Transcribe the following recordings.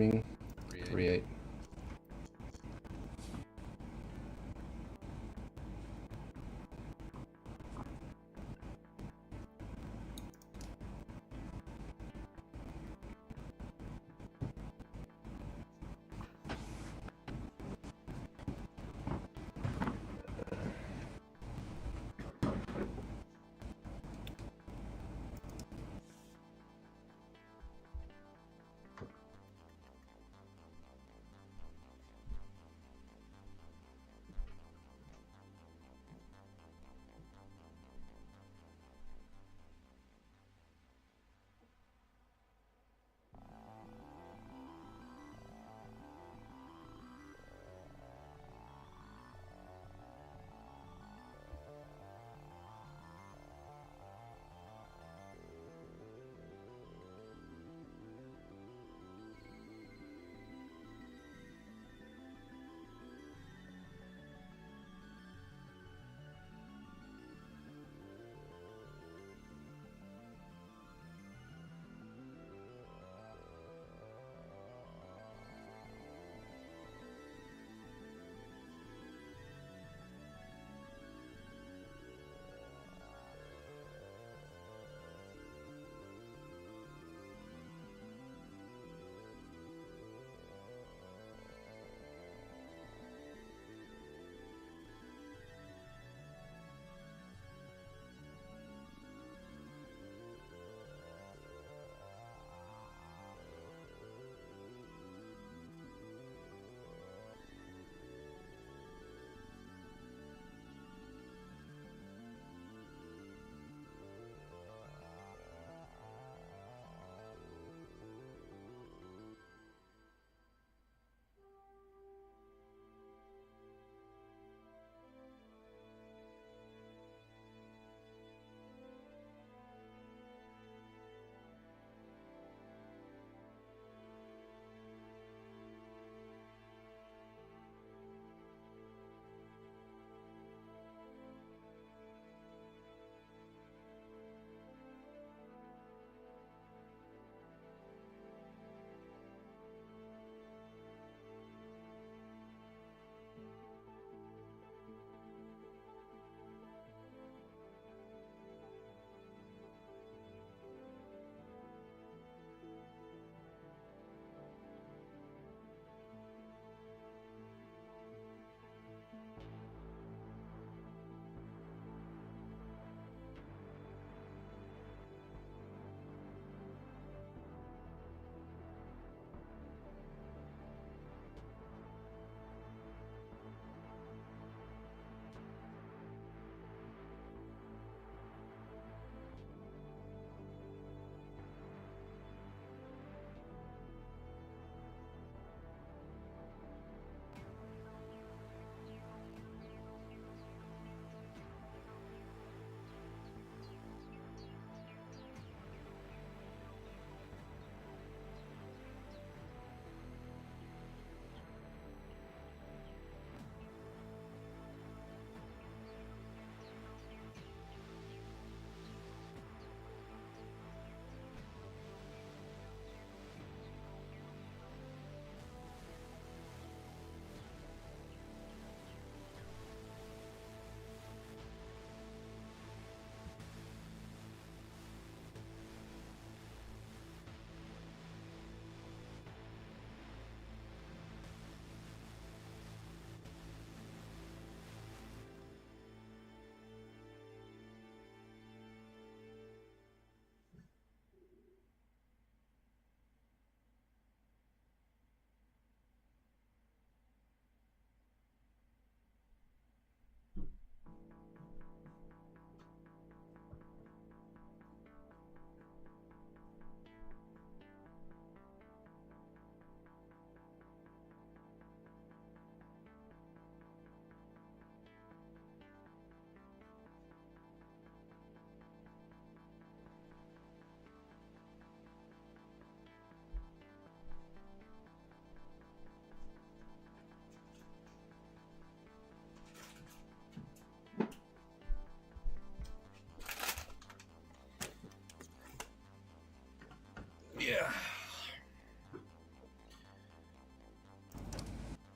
3-8.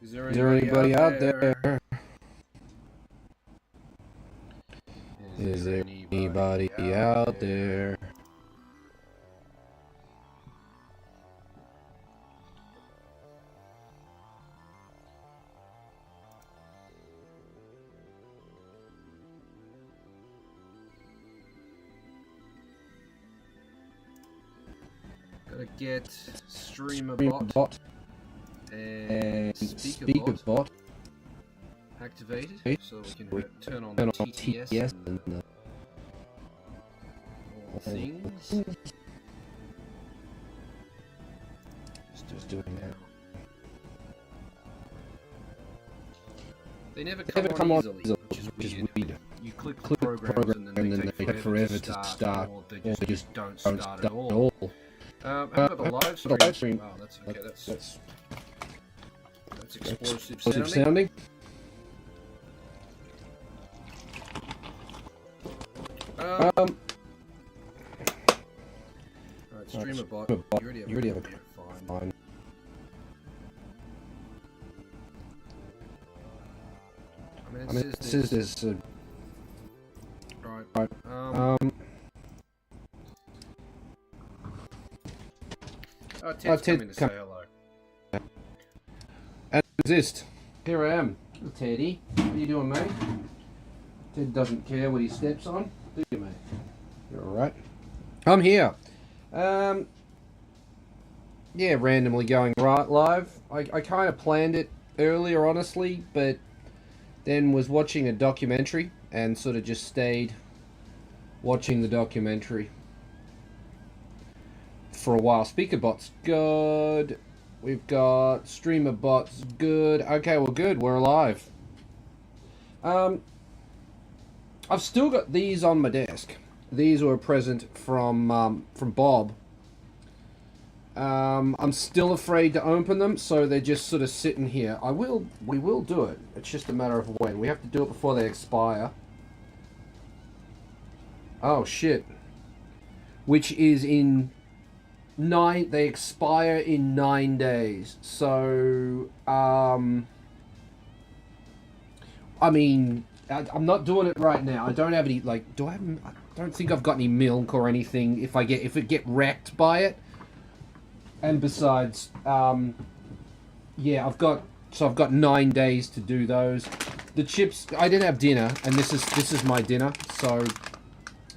Is there anybody out there? Is there anybody out there? Gotta get streamer bot and speaker bot activated, so we can turn on TTS and all things. Just doing that. They never come on easily, which is weird. You click programs and then they take forever to start, or they just don't start at all. How about the live stream? Oh, that's okay. That's explosive sounding. Alright, streamer bot. You already have a fine. I mean, it says there's right. Ted's coming to say hello. And exist. Here I am. Teddy. What are you doing, mate? Ted doesn't care what he steps on, do you, mate? You're alright. I'm here. Yeah, randomly going right live. I kind of planned it earlier, honestly, but then was watching a documentary and sort of just stayed watching the documentary for a while. Speaker bot's good. We've got streamer bots good. Okay, well, good. We're alive. I've still got these on my desk. These were a present from Bob. I'm still afraid to open them, so they're just sort of sitting here. We will do it. It's just a matter of when. We have to do it before they expire. Oh shit. Which is in they expire in 9 days. So I mean, I'm not doing it right now. I don't have any, like, I don't think I've got any milk or anything if it get wrecked by it. And besides, yeah, I've got 9 days to do those. The chips, I didn't have dinner, and this is my dinner, so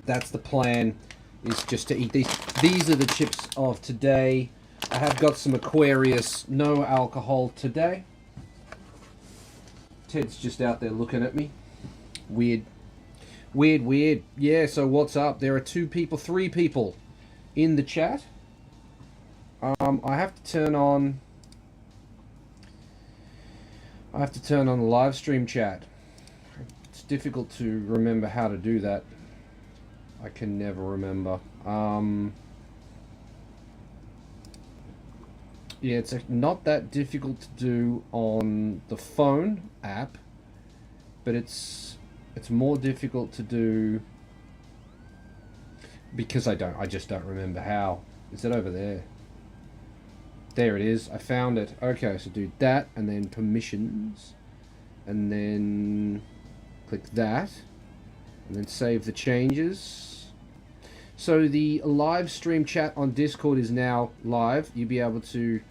that's the plan, is just to eat these. These are the chips of today. I have got some Aquarius, no alcohol today. Ted's just out there looking at me. Weird. Yeah, so what's up? There are 3 people in the chat. I have to turn on the live stream chat. It's difficult to remember how to do that. I can never remember. Yeah, it's not that difficult to do on the phone app, but it's more difficult to do because I just don't remember how. Is it over there? There it is. I found it. Okay, so do that, and then permissions, and then click that, and then save the changes. So the live stream chat on Discord is now live. You'll be able to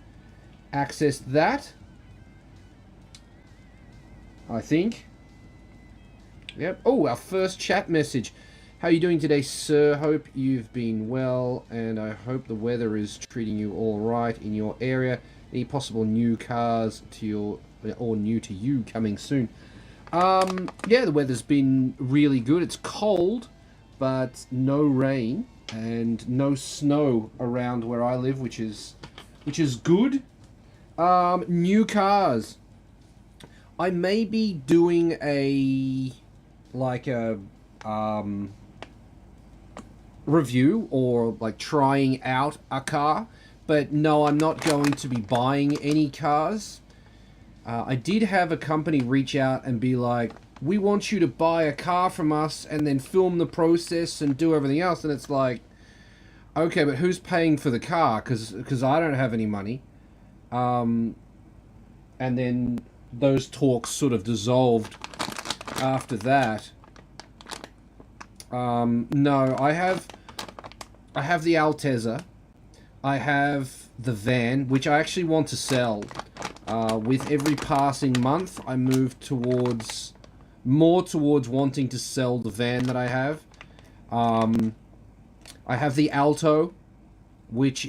access that, I think. Yep. Oh, our first chat message. How are you doing today, sir? Hope you've been well, and I hope the weather is treating you all right in your area. Any possible new cars or new to you coming soon? Yeah, the weather's been really good. It's cold, but no rain and no snow around where I live, which is good. New cars. I may be doing a review or like trying out a car, but no, I'm not going to be buying any cars. I did have a company reach out and be like, we want you to buy a car from us and then film the process and do everything else, and it's like, okay, but who's paying for the car? Because I don't have any money. and then those talks sort of dissolved after that. No, I have the Altezza. I have the van, which I actually want to sell. With every passing month, I move more towards wanting to sell the van that I have. I have the Alto, which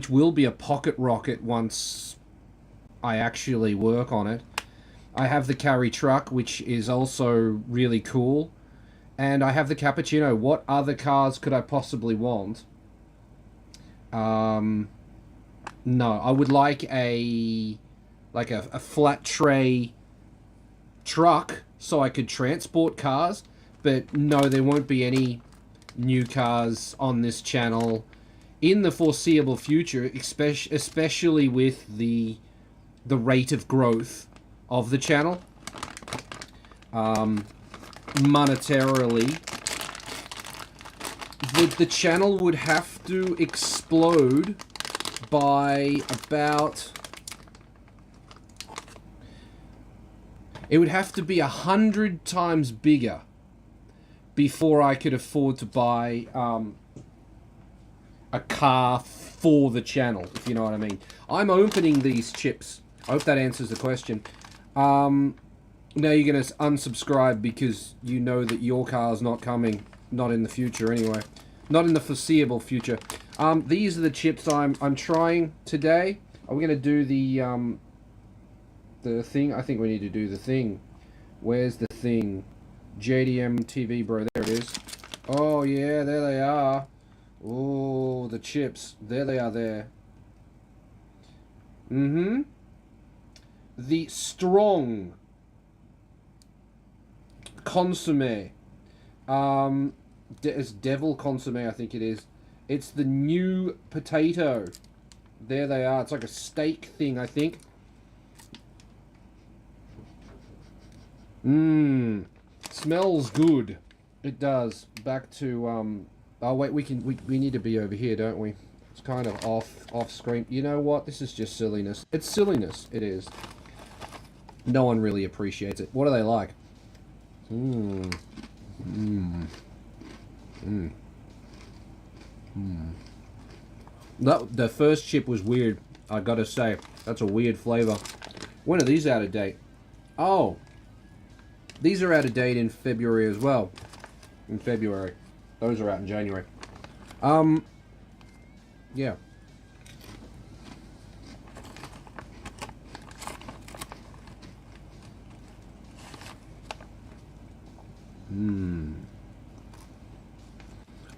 will be a pocket rocket once I actually work on it. I have the carry truck, which is also really cool. And I have the Cappuccino. What other cars could I possibly want? No, I would like a flat tray truck so I could transport cars, but no, there won't be any new cars on this channel in the foreseeable future, especially with the rate of growth of the channel. Monetarily, the channel would have to explode by about... It would have to be 100 times bigger before I could afford to buy a car for the channel, if you know what I mean. I'm opening these chips. I hope that answers the question. Now you're going to unsubscribe because you know that your car's not coming. Not in the future, anyway. Not in the foreseeable future. These are the chips I'm trying today. Are we going to do the thing? I think we need to do the thing. Where's the thing? JDM TV, bro. There it is. Oh, yeah, there they are. Oh, the chips. There they are there. Mm-hmm. The strong consomme. It's devil consomme, I think it is. It's the new potato. There they are. It's like a steak thing, I think. Mmm. Smells good. It does. Back to oh wait, we need to be over here, don't we? It's kind of off screen. You know what? This is just silliness. It's silliness. It is. No one really appreciates it. What are they like? Mmm. Mmm. Mmm. Mmm. No, the first chip was weird. I gotta say, that's a weird flavor. When are these out of date? Oh, these are out of date in February as well. In February, those are out in January. Yeah.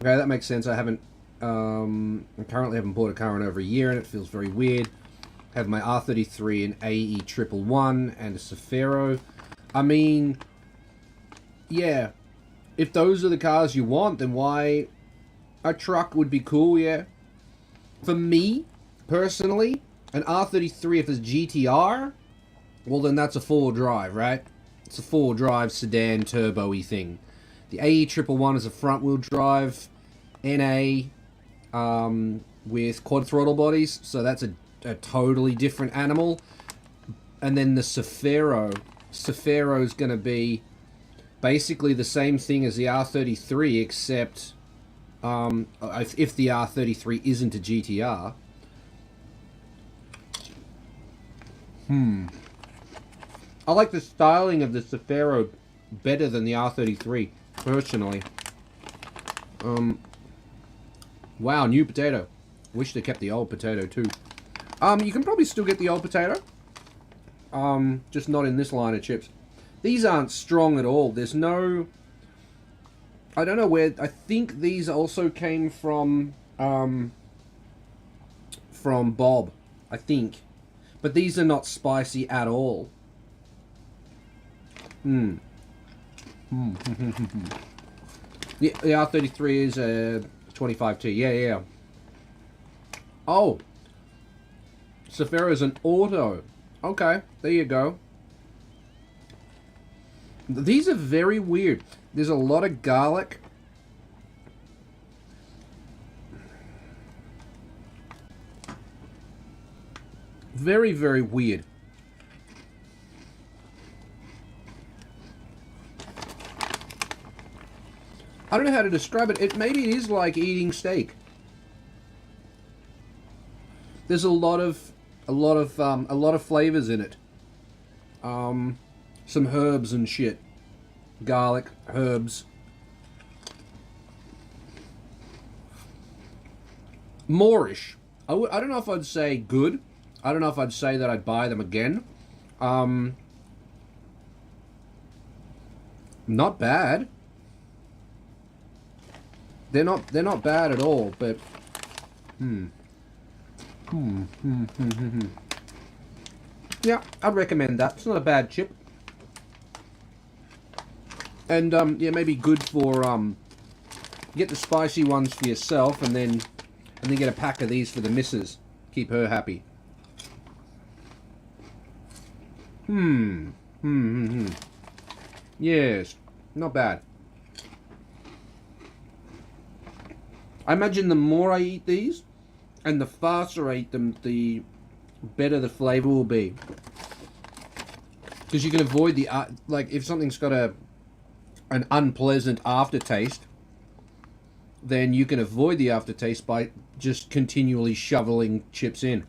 Okay, that makes sense. I currently haven't bought a car in over a year, and it feels very weird. I have my R33 and AE 111 and a Cefiro. I mean, yeah, if those are the cars you want, then why... A truck would be cool, yeah. For me, personally, an R33 if it's GTR, well then that's a four-wheel drive, right? It's a four-wheel drive sedan turbo-y thing. The AE 111 is a front-wheel drive NA with quad throttle bodies, so that's a totally different animal. And then the Cefiro is going to be basically the same thing as the R33, except if the R33 isn't a GTR. I like the styling of the Cefiro better than the R33, personally. Wow, new potato. Wish they kept the old potato too. You can probably still get the old potato. Just not in this line of chips. These aren't strong at all. There's no... I don't know where... I think these also came from Bob. I think. But these are not spicy at all. The R33 is a 25T. Yeah. Oh. Cefiro is an auto. Okay, there you go. These are very weird. There's a lot of garlic. Very, very weird. I don't know how to describe it. Maybe it is like eating steak. There's a lot of flavors in it. Some herbs and shit. Garlic, herbs. Moorish. I don't know if I'd say good. I don't know if I'd say that I'd buy them again. Not bad. They're not bad at all, but yeah, I'd recommend that. It's not a bad chip. And yeah, maybe good for get the spicy ones for yourself, and then get a pack of these for the missus. Keep her happy. Yes, not bad. I imagine the more I eat these, and the faster I eat them, the better the flavor will be. Because you can avoid the like if something's got an unpleasant aftertaste, then you can avoid the aftertaste by just continually shoveling chips in.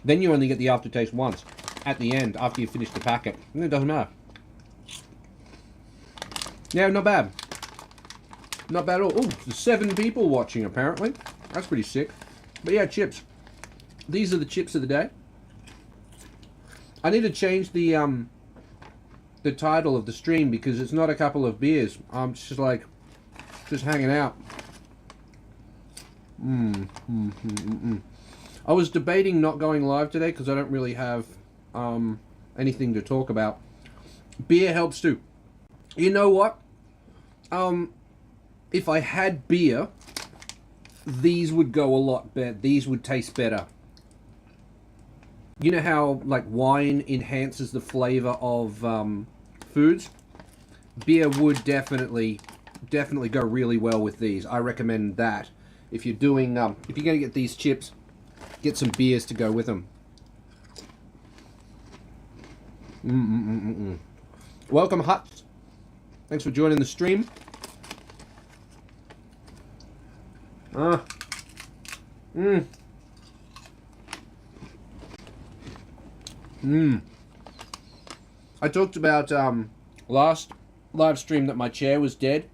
Then you only get the aftertaste once, at the end, after you finish the packet. And it doesn't matter. Yeah, not bad. Not bad at all. Oh, there's 7 people watching, apparently. That's pretty sick. But yeah, chips. These are the chips of the day. I need to change the title of the stream, because it's not a couple of beers. It's just like, just hanging out. I was debating not going live today, because I don't really have anything to talk about. Beer helps too. You know what? If I had beer, these would go a lot better. These would taste better. You know how like wine enhances the flavor of foods? Beer would definitely go really well with these. I recommend that. If you're doing, if you're going to get these chips, get some beers to go with them. Welcome, Hutz. Thanks for joining the stream. I talked about last live stream that my chair was dead.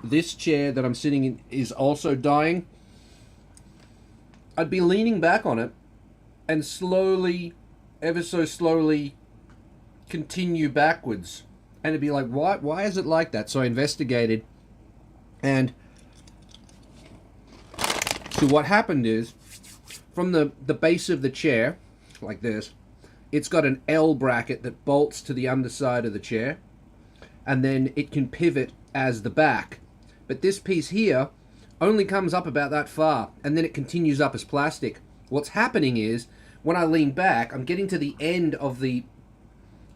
This chair that I'm sitting in is also dying. I'd be leaning back on it and slowly, ever so slowly, continue backwards. And it'd be like, why is it like that? So I investigated, and so what happened is, from the base of the chair, like this, it's got an L bracket that bolts to the underside of the chair, and then it can pivot as the back. But this piece here only comes up about that far, and then it continues up as plastic. What's happening is, when I lean back, I'm getting to the end of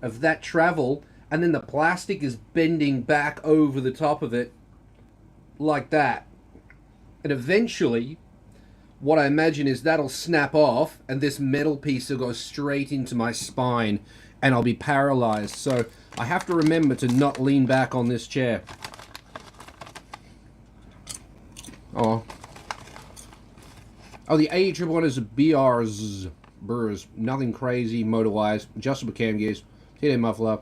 that travel, and then the plastic is bending back over the top of it, like that. And eventually, what I imagine is that'll snap off, and this metal piece will go straight into my spine, and I'll be paralyzed. So I have to remember to not lean back on this chair. Oh, the A111 is a BRs, nothing crazy motor-wise, adjustable cam gears, TD muffler,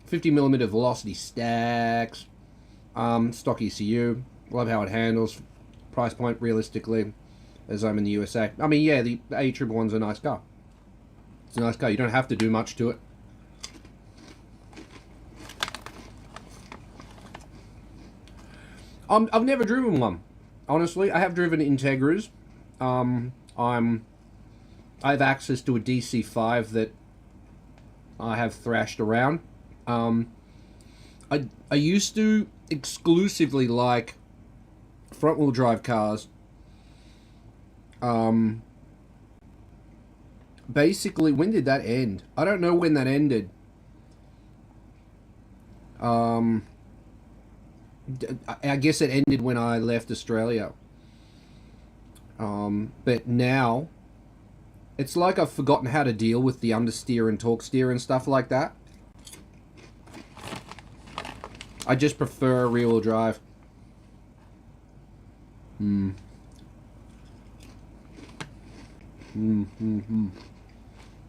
50mm velocity stacks, stock ECU, love how it handles, price point realistically, as I'm in the USA. I mean, yeah, the A111's a nice car. It's a nice car, you don't have to do much to it. I've never driven one, honestly. I have driven Integras. I have access to a DC5 that I have thrashed around. I used to exclusively like front-wheel drive cars. Basically, when did that end? I don't know when that ended. I guess it ended when I left Australia. But now, It's like I've forgotten how to deal with the understeer and torque steer and stuff like that. I just prefer rear-wheel drive.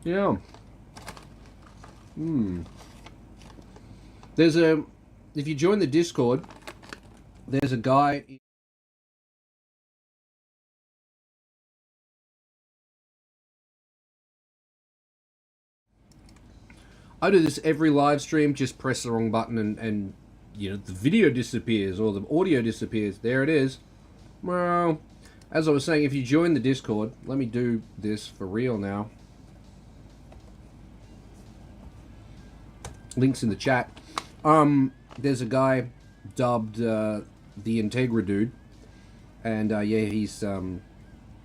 Yeah. There's a... If you join the Discord, there's a guy... I do this every live stream, just press the wrong button and you know, the video disappears or the audio disappears. There it is. Well, as I was saying, if you join the Discord, let me do this for real now. Links in the chat. There's a guy dubbed the Integra Dude. And yeah, he's the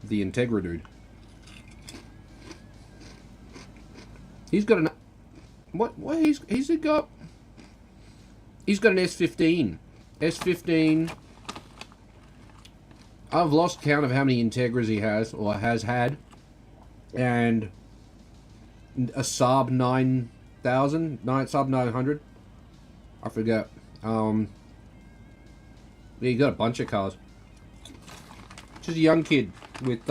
Integra Dude. He's got an... What he's got? He's got an S15. S15. I've lost count of how many Integras he has, or has had. And a Saab 9000, Saab 900. I forget. Yeah, he got a bunch of cars. Just a young kid with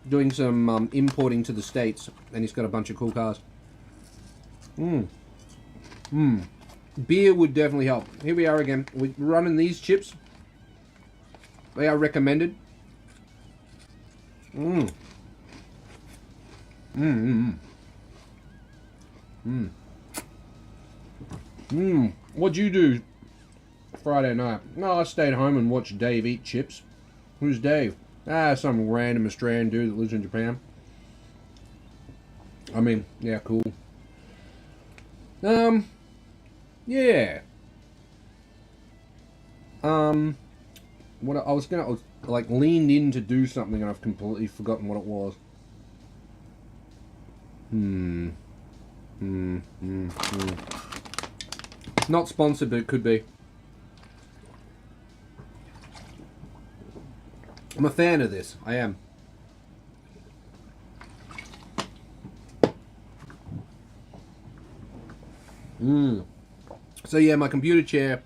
doing some importing to the States, and he's got a bunch of cool cars. Beer would definitely help. Here we are again. We're running these chips. They are recommended. What'd you do Friday night? No, I stayed home and watched Dave eat chips. Who's Dave? Some random Australian dude that lives in Japan. I mean, yeah, cool. Yeah. What I was like leaned in to do something and I've completely forgotten what it was. Not sponsored, but it could be. I'm a fan of this. I am. So yeah, my computer chair.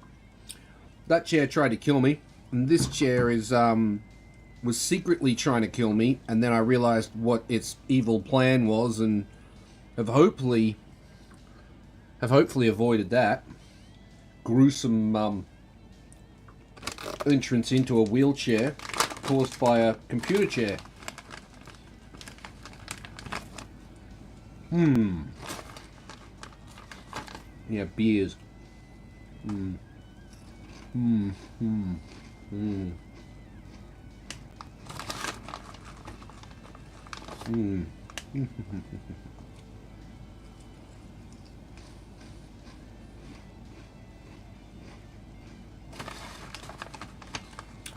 That chair tried to kill me, and this chair is was secretly trying to kill me. And then I realized what its evil plan was, and have hopefully avoided that gruesome entrance into a wheelchair caused by a computer chair. Yeah, beers.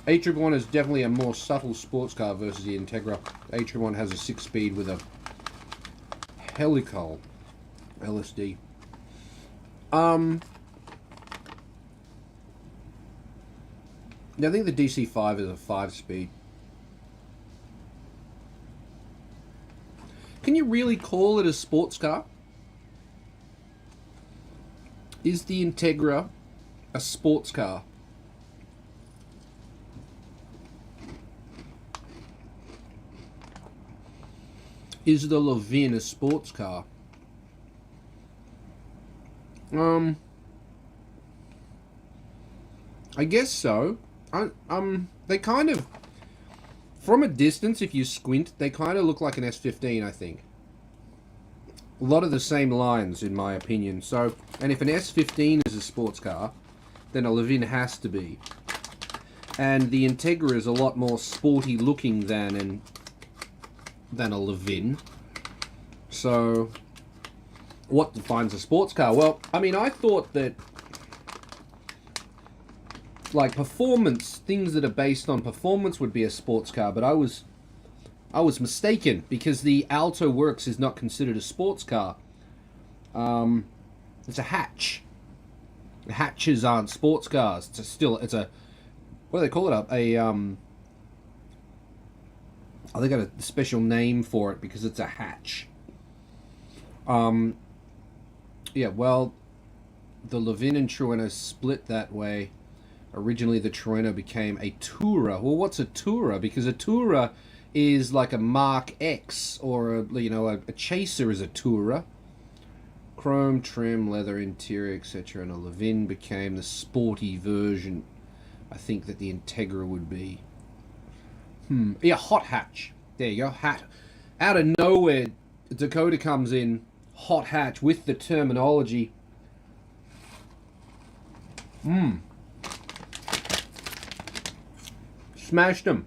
A111 is definitely a more subtle sports car versus the Integra. A111 has a 6-speed with a helical LSD. I think the DC-5 is a 5-speed. Can you really call it a sports car? Is the Integra a sports car? Is the Levin a sports car? I guess so. They kind of, from a distance, if you squint, they kind of look like an S15, I think. A lot of the same lines, in my opinion. So, and if an S15 is a sports car, then a Levin has to be. And the Integra is a lot more sporty looking than a Levin. So, what defines a sports car? Well, I mean, I thought that, like, performance, things that are based on performance would be a sports car, but I was mistaken, because the Alto Works is not considered a sports car. It's a hatch. Hatches aren't sports cars. It's a what do they call it? they got a special name for it because it's a hatch. Yeah, well, the Levin and Trueno split that way. Originally, the Trueno became a Tourer. Well, what's a Tourer? Because a Tourer is like a Mark X, or a Chaser is a Tourer. Chrome trim, leather interior, etc. And a Levin became the sporty version. I think that the Integra would be. Yeah, hot hatch. There you go, hat. Out of nowhere, Dakota comes in, hot hatch with the terminology. Smashed them.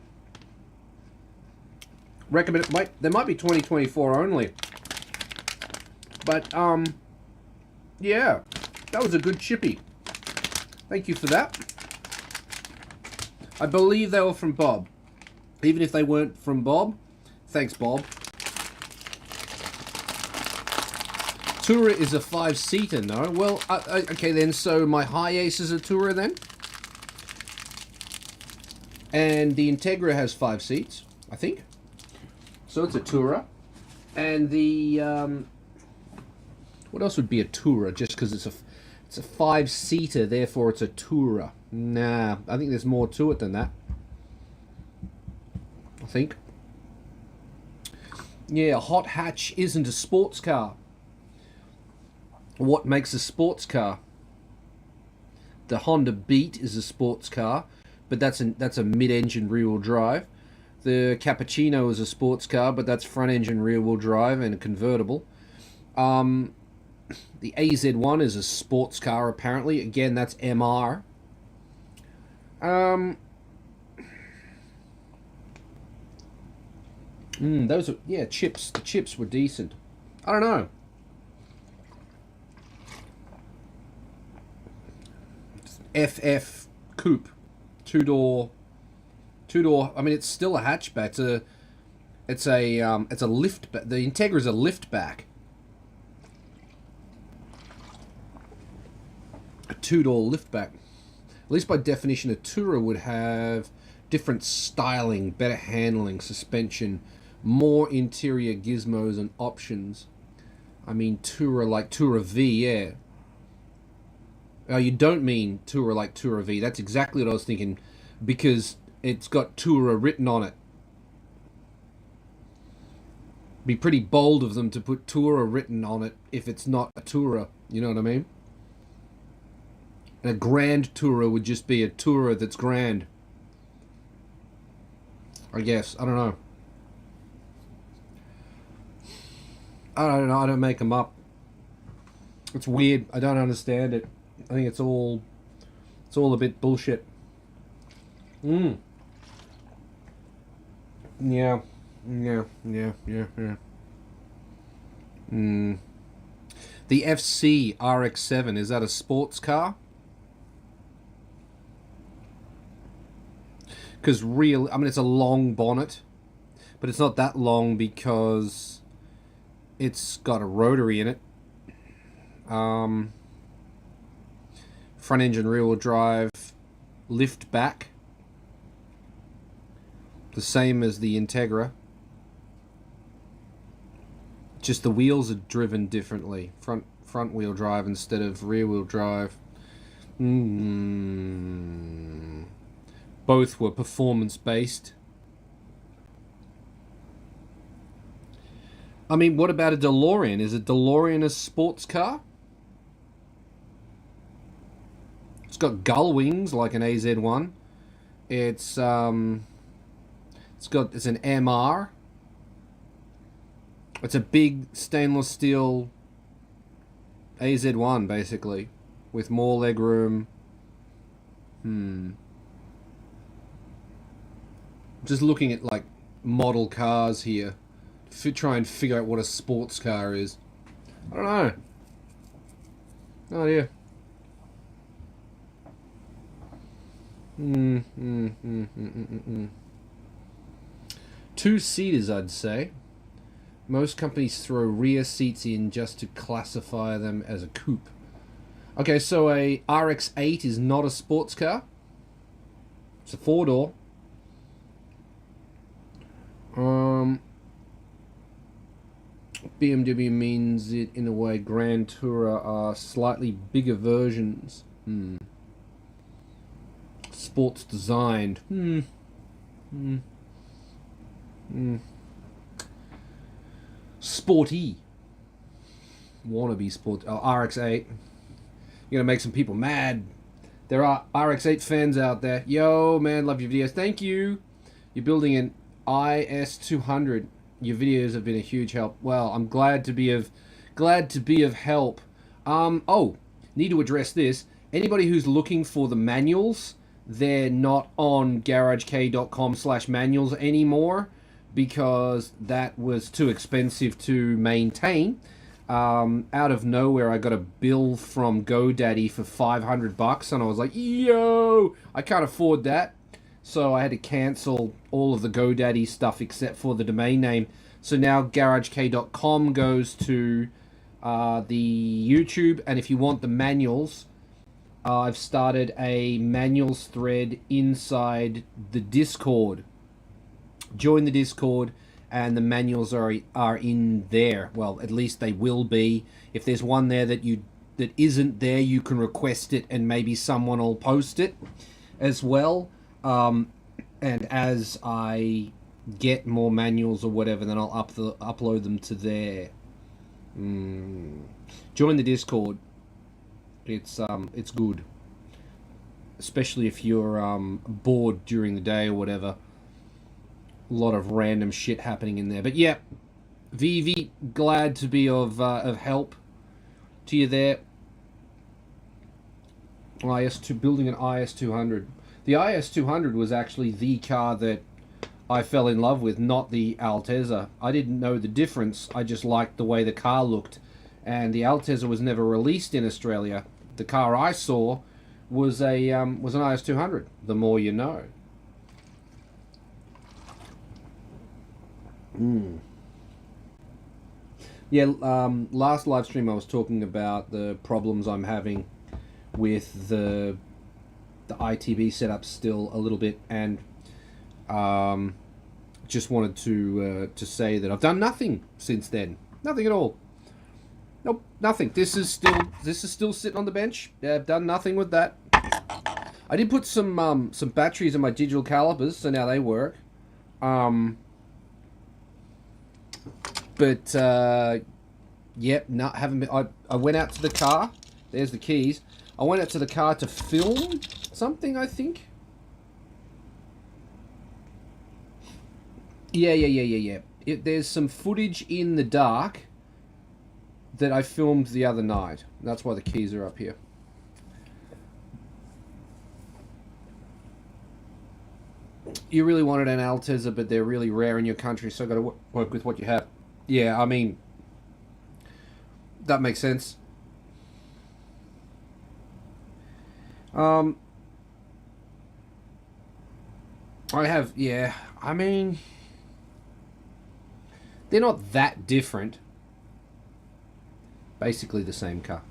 Recommend it. They might be 2024 only. But, yeah. That was a good chippy. Thank you for that. I believe they were from Bob. Even if they weren't from Bob, thanks, Bob. Tourer is a 5-seater, no? Well, okay then, so my High Ace is a Tourer then? And the Integra has 5 seats, I think. So it's a Tourer. And the, what else would be a Tourer? Just because it's a 5-seater, therefore it's a Tourer. Nah, I think there's more to it than that. I think. Yeah, a hot hatch isn't a sports car. What makes a sports car? The Honda Beat is a sports car, but that's a mid-engine rear-wheel drive. The Cappuccino is a sports car, but that's front-engine rear-wheel drive and a convertible. The AZ1 is a sports car, apparently. Again, that's MR. Those are, yeah, chips. The chips were decent. I don't know. FF Coupe, two-door. I mean, it's still a hatchback. It's a lift. The Integra is a liftback. A two-door liftback. At least by definition, a Tourer would have different styling, better handling, suspension, more interior gizmos and options. I mean, Tourer like Tourer V, yeah. Oh, you don't mean Tourer like Tourer V. That's exactly what I was thinking, because it's got Tourer written on it. Be pretty bold of them to put Tourer written on it if it's not a Tourer. You know what I mean? And a Grand Tourer would just be a Tourer that's grand. I guess. I don't know. I don't know. I don't make them up. It's weird. I don't understand it. I think it's all a bit bullshit. Yeah. Yeah. The FC RX-7, is that a sports car? Because I mean, it's a long bonnet, but it's not that long because it's got a rotary in it. Front engine rear wheel drive, lift back, the same as the Integra. Just the wheels are driven differently. Front wheel drive instead of rear wheel drive. Both were performance based. I mean, what about a DeLorean? Is a DeLorean a sports car? It's got gull wings like an AZ1. It's an MR. It's a big stainless steel AZ1 basically, with more legroom. Just looking at like model cars here to try and figure out what a sports car is. I don't know. No idea. Two-seaters, I'd say. Most companies throw rear seats in just to classify them as a coupe. Okay, so a RX-8 is not a sports car. It's a four-door. BMW means it in a way. Grand Tourer are slightly bigger versions. Sports designed. Sporty. Wannabe sport. Oh, RX-8. You're gonna make some people mad. There are RX-8 fans out there. Yo, man, love your videos. Thank you. You're building an IS200. Your videos have been a huge help. Well, I'm glad to be of help. Oh, need to address this. Anybody who's looking for the manuals, they're not on garagekei.com/manuals anymore because that was too expensive to maintain. Out of nowhere, I got a bill from GoDaddy for $500, and I was like, yo, I can't afford that. So I had to cancel all of the GoDaddy stuff except for the domain name. So now garagekei.com goes to the YouTube, and if you want the manuals, I've started a manuals thread inside the Discord. Join the Discord, and the manuals are in there. Well, at least they will be. If there's one there that isn't there, you can request it, and maybe someone will post it as well. And as I get more manuals or whatever, then I'll upload them to there. Join the Discord. It's good, especially if you're bored during the day or whatever. A lot of random shit happening in there. But yeah, Vivi, glad to be of help to you there. Building an IS200. The IS200 was actually the car that I fell in love with, not the Altezza. I didn't know the difference. I just liked the way the car looked. And the Altezza was never released in Australia. The car I saw was an IS200. The more you know. Yeah, last live stream I was talking about the problems I'm having with the ITB setup still a little bit, and just wanted to say that I've done nothing since then. Nothing at all. Nope, nothing. This is still sitting on the bench. I've done nothing with that. I did put some batteries in my digital calipers, so now they work. But yep, haven't been. I went out to the car. There's the keys. I went out to the car to film something, I think. Yeah. There's some footage in the dark that I filmed the other night. That's why the keys are up here. You really wanted an Altezza, but they're really rare in your country, so I've got to work with what you have. Yeah, I mean, that makes sense. I have, yeah, I mean, they're not that different. Basically the same car.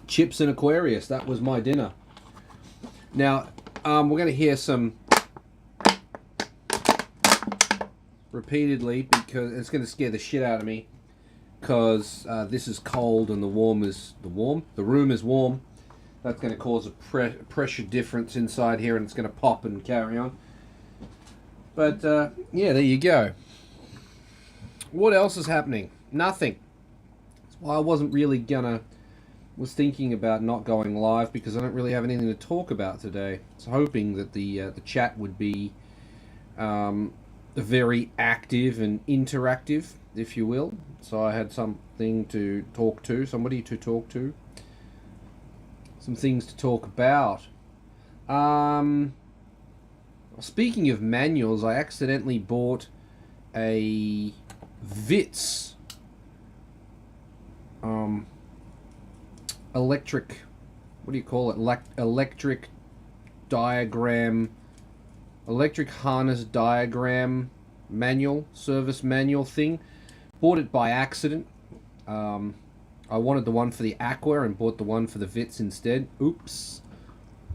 Chips and Aquarius, that was my dinner. Now, we're going to hear some repeatedly because it's going to scare the shit out of me, because this is cold and the room is warm. That's going to cause a pressure difference inside here, and it's going to pop and carry on. But yeah, there you go. What else is happening? Nothing. That's why I wasn't really was thinking about not going live, because I don't really have anything to talk about today. I was hoping that the chat would be very active and interactive, if you will. So I had something to talk to, somebody to talk to, some things to talk about. Speaking of manuals, I accidentally bought a VITs. Electric, what do you call it? Electric diagram, electric harness diagram manual, service manual thing. Bought it by accident. I wanted the one for the Aqua and bought the one for the VITs instead. Oops.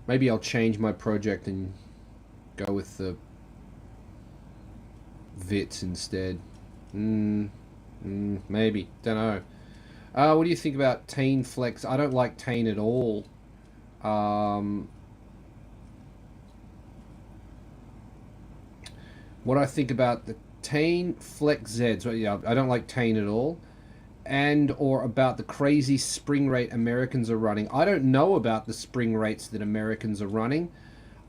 Maybe I'll change my project and go with the VITs instead. Maybe. Don't know. What do you think about Tain Flex? I don't like Tain at all. What I think about the Tain Flex Zs, well, yeah, I don't like Tain at all. And or about the crazy spring rate Americans are running. I don't know about the spring rates that Americans are running.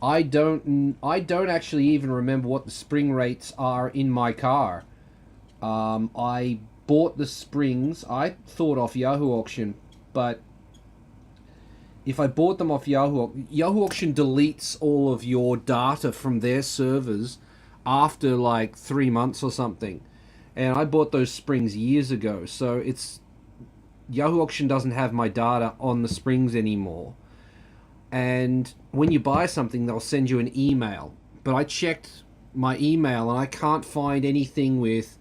I don't actually even remember what the spring rates are in my car. I bought the springs, I thought, off Yahoo Auction, but if I bought them off Yahoo Auction deletes all of your data from their servers after like 3 months or something. And I bought those springs years ago, so it's Yahoo Auction doesn't have my data on the springs anymore. And when you buy something, they'll send you an email. But I checked my email and I can't find anything with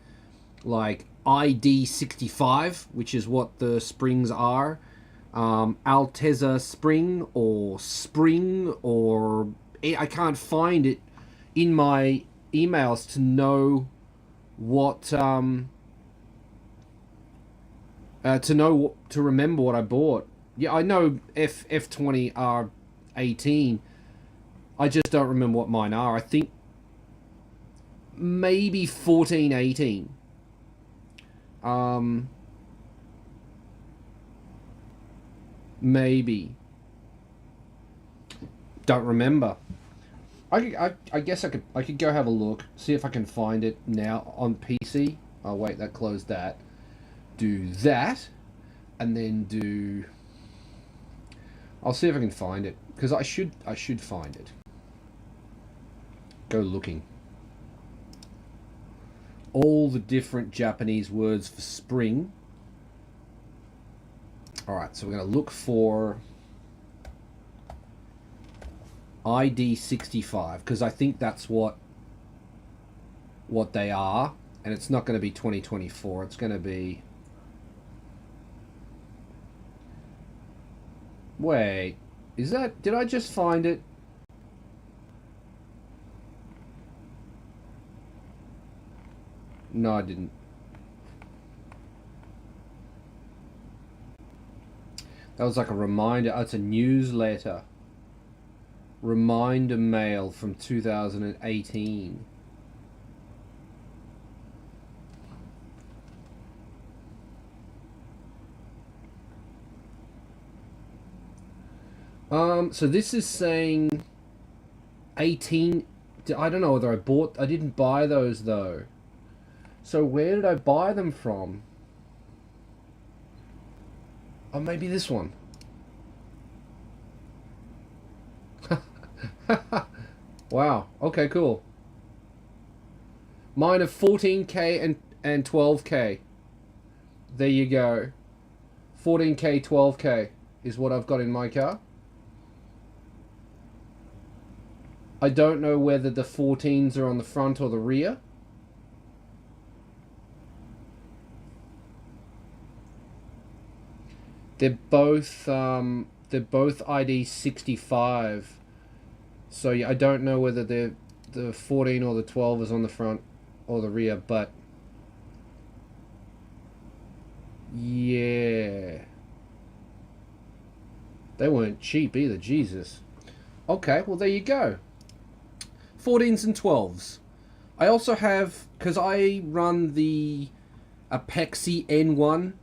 like ID 65, which is what the springs are, Alteza spring or spring, or I can't find it in my emails to know what to remember what I bought. Yeah, I know F20 are 18. I just don't remember what mine are. I think maybe 14, 18. Maybe. Don't remember. I guess I could go have a look, see if I can find it now on PC. Oh wait, that closed that. Do that, and then do. I'll see if I can find it, because I should find it. Go looking. All the different Japanese words for spring. Alright, so we're going to look for ID 65, because I think that's what they are, and it's not going to be 2024, it's going to be... Wait, is that... Did I just find it? No, I didn't. That was like a reminder. Oh, it's a newsletter. Reminder mail from 2018. So this is saying 18. I don't know whether I didn't buy those though. So where did I buy them from? Oh, maybe this one. Wow. Okay, cool. Mine are 14K and 12K. There you go. 14K, 12K is what I've got in my car. I don't know whether the 14s are on the front or the rear. They're both ID 65. So yeah, I don't know whether the 14 or the 12 is on the front or the rear, but yeah. They weren't cheap either, Jesus. Okay, well there you go. 14s and 12s. I also have, because I run the Apexi N1,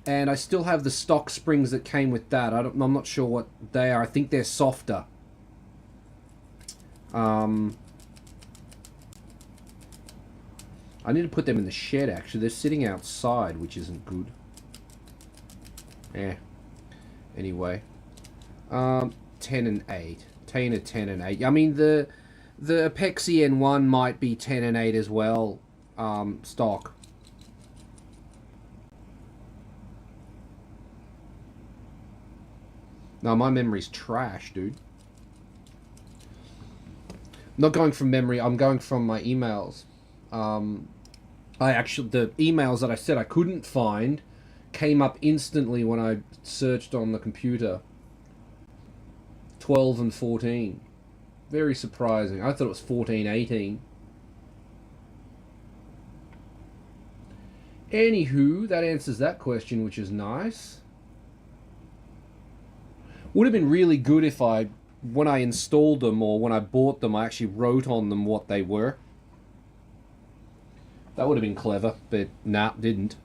and I still have the stock springs that came with that. I'm not sure what they are. I think they're softer. I need to put them in the shed, actually. They're sitting outside, which isn't good. Anyway. 10 and 8. 10 and 8. I mean, the Apexi N1 might be 10 and 8 as well. stock. No, my memory's trash, dude. Not going from memory, I'm going from my emails. The emails that I said I couldn't find came up instantly when I searched on the computer. 12 and 14. Very surprising. I thought it was 14, 18. Anywho, that answers that question, which is nice. Would have been really good if when I installed them or when I bought them, I actually wrote on them what they were. That would have been clever, but nah, didn't.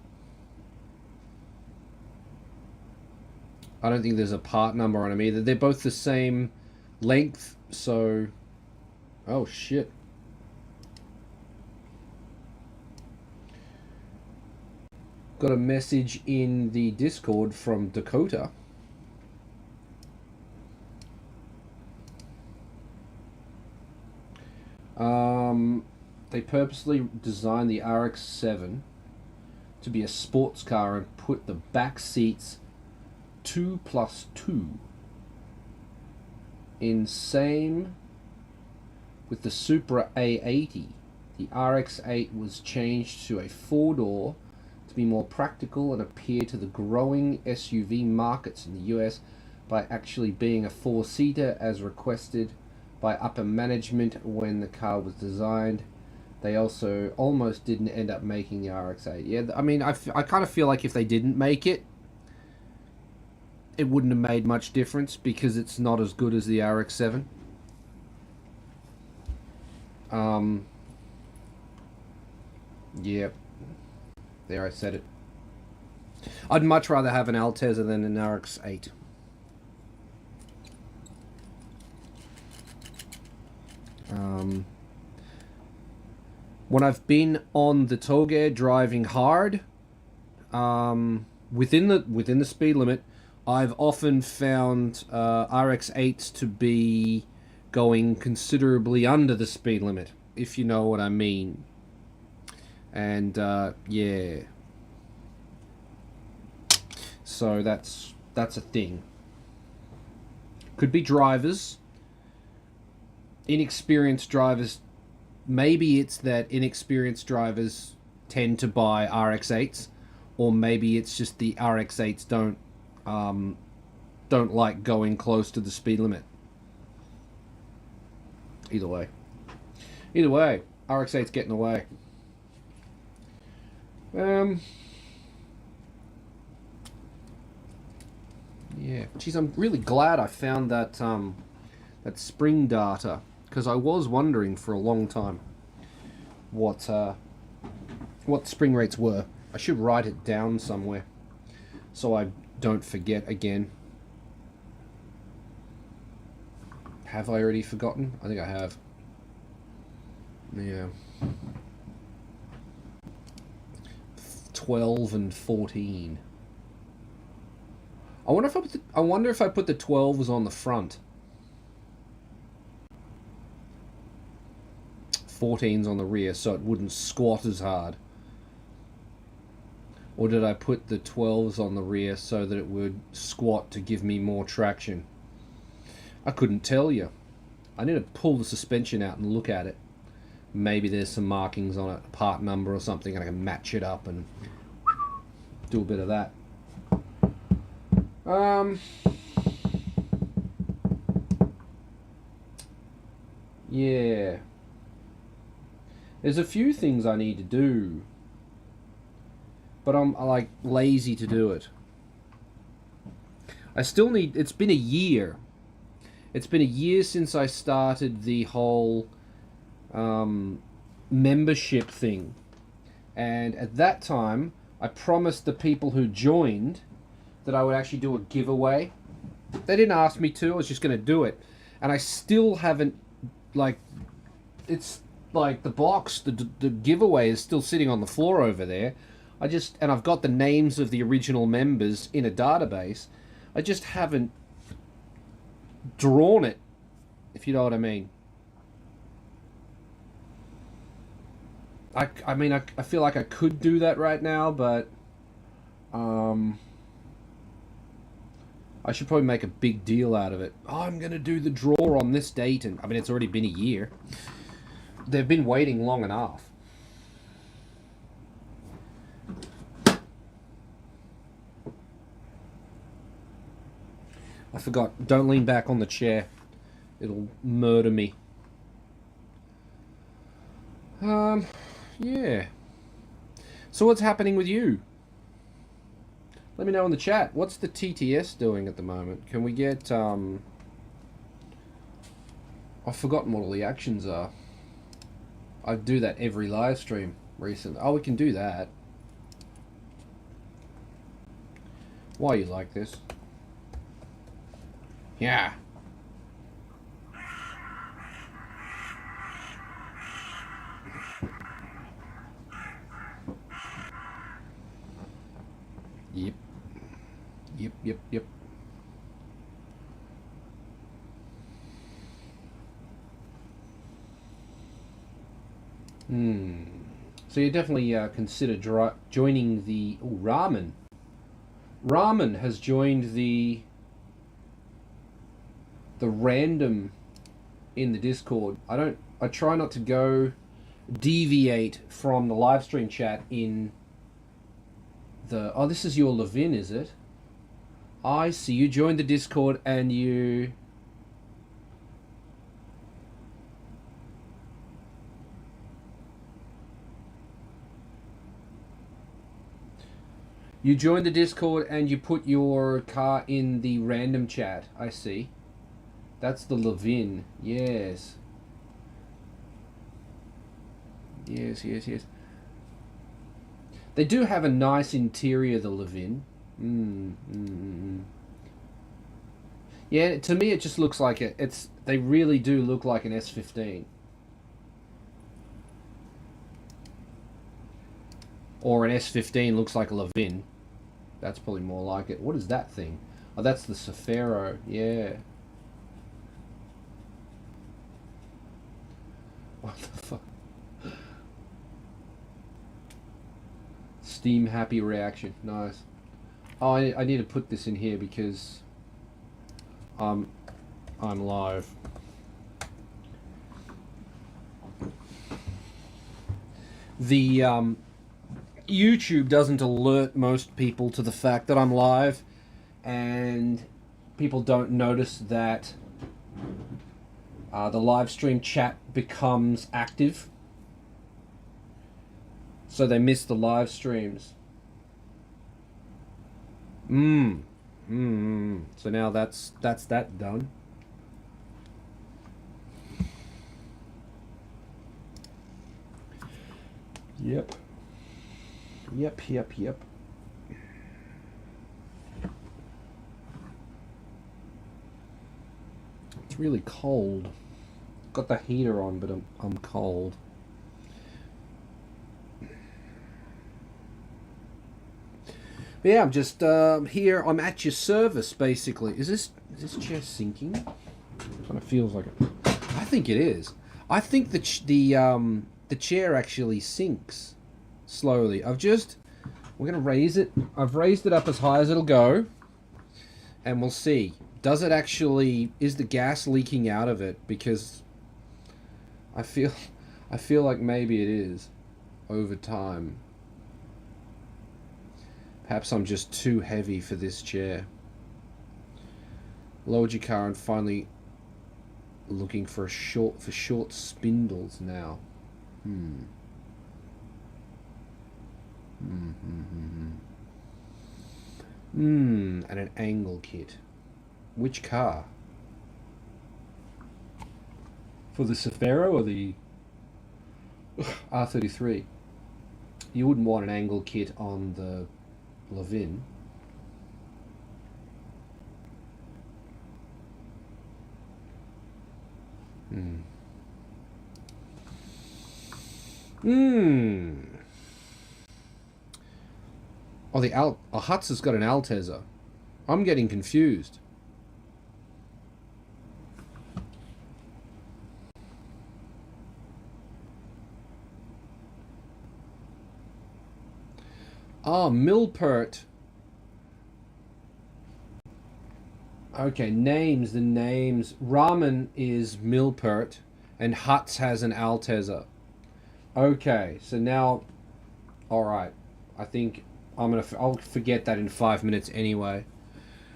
I don't think there's a part number on them either. They're both the same length, so... Oh, shit. Got a message in the Discord from Dakota. They purposely designed the RX-7 to be a sports car and put the back seats 2+2 in same with the Supra A80. The RX-8 was changed to a 4-door to be more practical and appeal to the growing SUV markets in the US by actually being a 4-seater as requested by upper management when the car was designed. They also almost didn't end up making the RX-8. Yeah, I mean, I kind of feel like if they didn't make it, it wouldn't have made much difference because it's not as good as the RX-7. Yeah, there I said it. I'd much rather have an Altezza than an RX-8. When I've been on the Toge driving hard, within the speed limit, I've often found RX-8s to be going considerably under the speed limit, if you know what I mean. And yeah, so that's a thing. Could be drivers, inexperienced drivers. Maybe it's that inexperienced drivers tend to buy RX-8s, or maybe it's just the RX-8s don't like going close to the speed limit. Either way, RX-8's getting away. Yeah, geez, I'm really glad I found that that spring data, because I was wondering for a long time what spring rates were. I should write it down somewhere so I don't forget again. Have I already forgotten? I think I have. Yeah. 12 and 14. I wonder if I put the 12s on the front. 14s on the rear, so it wouldn't squat as hard. Or did I put the 12s on the rear so that it would squat to give me more traction? I couldn't tell you. I need to pull the suspension out and look at it. Maybe there's some markings on it, a part number or something, and I can match it up and do a bit of that. Yeah. There's a few things I need to do, but I'm like lazy to do it. I still need, it's been a year. It's been a year since I started the whole membership thing. And at that time, I promised the people who joined that I would actually do a giveaway. They didn't ask me to, I was just going to do it. And I still haven't, like, it's like the box, the giveaway is still sitting on the floor over there. And I've got the names of the original members in a database. I just haven't drawn it, if you know what I mean. I mean, I feel like I could do that right now, but I should probably make a big deal out of it. Oh, I'm going to do the draw on this date, and I mean, it's already been a year. They've been waiting long enough. I forgot. Don't lean back on the chair. It'll murder me. Yeah. So what's happening with you? Let me know in the chat. What's the TTS doing at the moment? Can we get, I've forgotten what all the actions are. I do that every live stream recently. Oh, we can do that. Why you like this? Yeah. Yep. Yep. So you definitely consider joining the Ramen. Ramen has joined the random in the Discord. I try not to deviate from the live stream chat in the... Oh, this is your Levin, is it? I see. You joined the Discord and you... You joined the Discord and you put your car in the random chat. I see. That's the Levin. Yes. Yes. They do have a nice interior, the Levin. Yeah, to me it just looks like they really do look like an S15. Or an S15 looks like a Levin. That's probably more like it. What is that thing? Oh, that's the Cefiro. Yeah. What the fuck? Steam happy reaction. Nice. Oh, I need to put this in here because I'm live. The YouTube doesn't alert most people to the fact that I'm live, and people don't notice that the live stream chat becomes active, so they miss the live streams. So now that's that done. Yep. It's really cold. Got the heater on, but I'm cold. But yeah, I'm just here. I'm at your service, basically. Is this chair sinking? Kind of feels like it. I think it is. I think the chair actually sinks slowly. We're gonna raise it. I've raised it up as high as it'll go, and we'll see. Does it actually? Is the gas leaking out of it? Because I feel like maybe it is over time. Perhaps I'm just too heavy for this chair. Lowered your car and finally looking for short spindles now. And an angle kit. Which car? For the Cefiro or the R33? You wouldn't want an angle kit on the Levin. Oh, the Hutz has got an Altezza. I'm getting confused. Oh, Milpert. Okay, names, the names. Ramen is Milpert, and Huts has an Altezza. Okay, so now, all right. I think I'll forget that in 5 minutes anyway.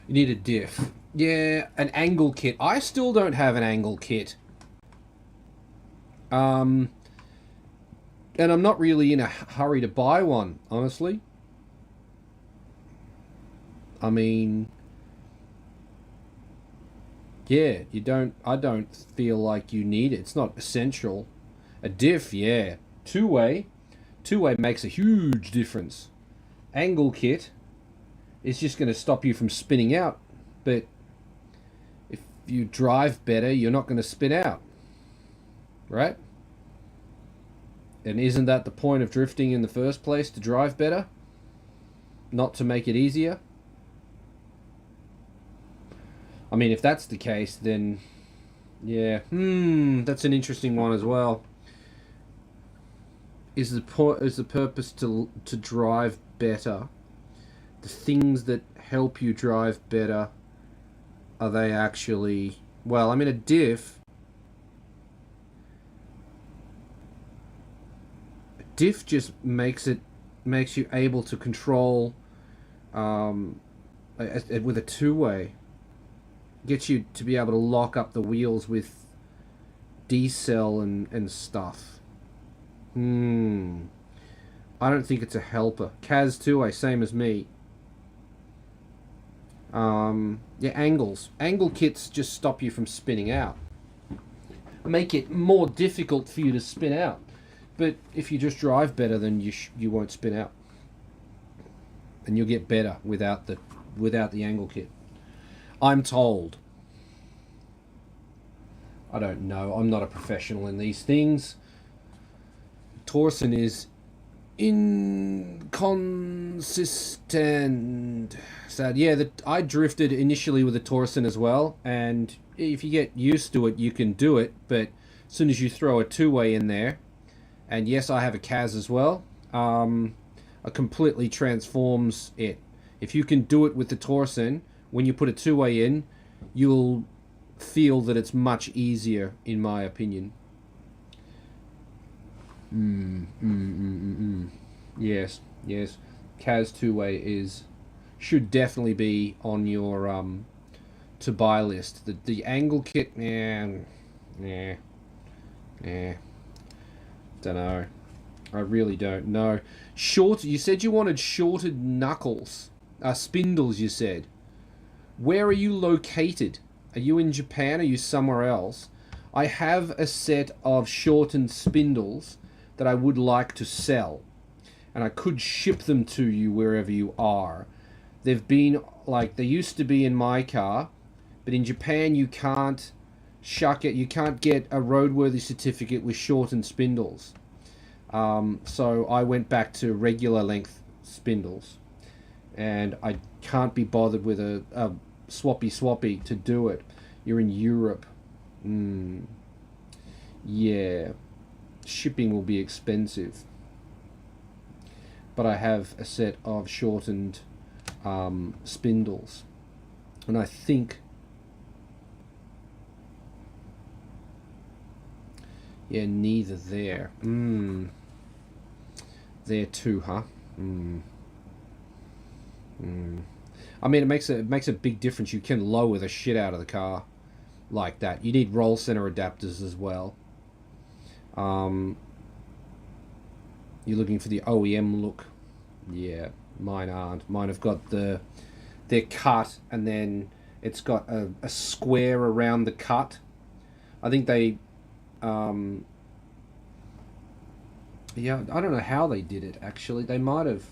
You need a diff. Yeah, an angle kit. I still don't have an angle kit. And I'm not really in a hurry to buy one, honestly. I mean, yeah, I don't feel like you need it. It's not essential. A diff, yeah. Two-way makes a huge difference. Angle kit is just going to stop you from spinning out. But if you drive better, you're not going to spin out. Right? And isn't that the point of drifting in the first place? To drive better? Not to make it easier? I mean, if that's the case, then... yeah. That's an interesting one as well. Is the purpose to drive better? The things that help you drive better, are they actually... well, I mean, a diff just makes you able to control with a two-way. Gets you to be able to lock up the wheels with decel and stuff. I don't think it's a helper. Kaz two-way, same as me. Yeah, angles. Angle kits just stop you from spinning out. Make it more difficult for you to spin out. But if you just drive better, then you won't spin out. And you'll get better without the angle kit. I'm told. I don't know. I'm not a professional in these things. Torsen is inconsistent. Sad. Yeah, I drifted initially with a Torsen as well, and if you get used to it, you can do it. But as soon as you throw a two-way in there, and yes, I have a Kaz as well, it completely transforms it. If you can do it with the Torsen, when you put a two-way in, you'll feel that it's much easier, in my opinion. Yes. Kaz two-way should definitely be on your to buy list. The angle kit, don't know. I really don't know. You said you wanted shorted knuckles, spindles. You said. Where are you located? Are you in Japan? Are you somewhere else? I have a set of shortened spindles that I would like to sell, and I could ship them to you wherever you are. They've been they used to be in my car, but in Japan you can't you can't get a roadworthy certificate with shortened spindles. So I went back to regular length spindles, and I can't be bothered with a swappy to do it. You're in Europe. Yeah. Shipping will be expensive. But I have a set of shortened spindles. And I think... yeah, neither there. There too, huh? I mean, it makes a big difference. You can lower the shit out of the car like that. You need roll center adapters as well. You're looking for the OEM look. Yeah, mine aren't. Mine have got they're cut, and then it's got a square around the cut. I think they yeah, I don't know how they did it, actually. They might have...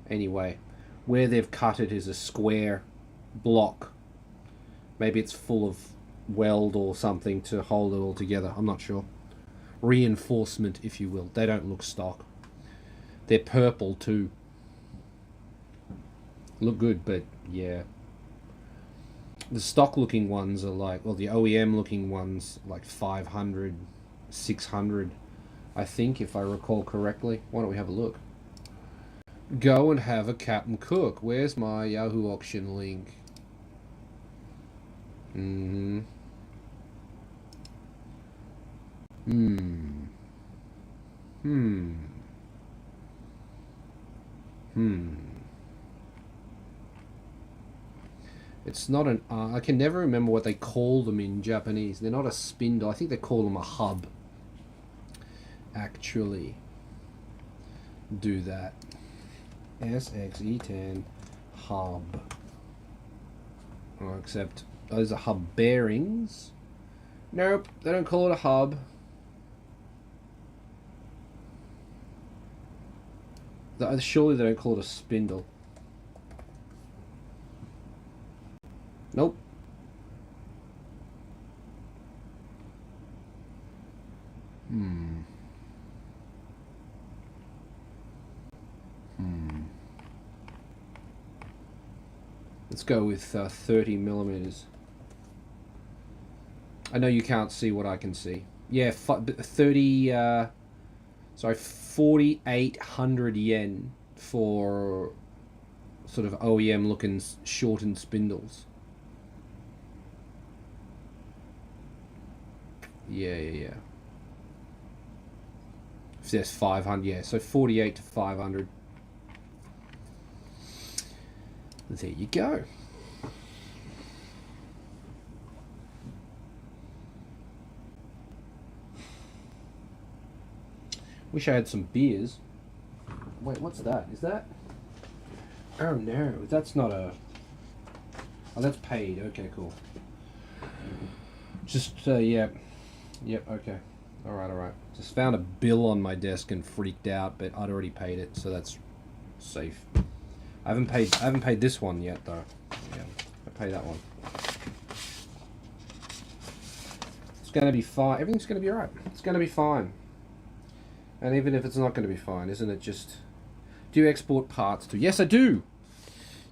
anyway, where they've cut it is a square block. Maybe it's full of weld or something to hold it all together. I'm not sure. Reinforcement, if you will. They don't look stock. They're purple, too. Look good, but yeah. The stock-looking ones are the OEM-looking ones, 500, 600... I think, if I recall correctly. Why don't we have a look? Go and have a Captain Cook. Where's my Yahoo auction link? Hmm. It's not an... I can never remember what they call them in Japanese. They're not a spindle. I think they call them a hub. Actually. Do that. SXE10 hub. Oh, except those are hub bearings. Nope, they don't call it a hub. Surely they don't call it a spindle. Nope. Let's go with 30 millimeters. I know you can't see what I can see. Yeah, 4,800 yen for sort of OEM looking shortened spindles. Yeah. If there's 500, yeah, so 48 to 500. There you go. Wish I had some beers. Wait, what's that? Is that... Oh no, that's not a... Oh, that's paid. Okay, cool. Just, yeah. Yep, okay. Alright. Just found a bill on my desk and freaked out, but I'd already paid it, so that's safe. I haven't paid this one yet, though. Yeah, I paid that one. It's gonna be fine. Everything's gonna be alright. It's gonna be fine. And even if it's not gonna be fine, isn't it just... Do you export parts too? Yes, I do!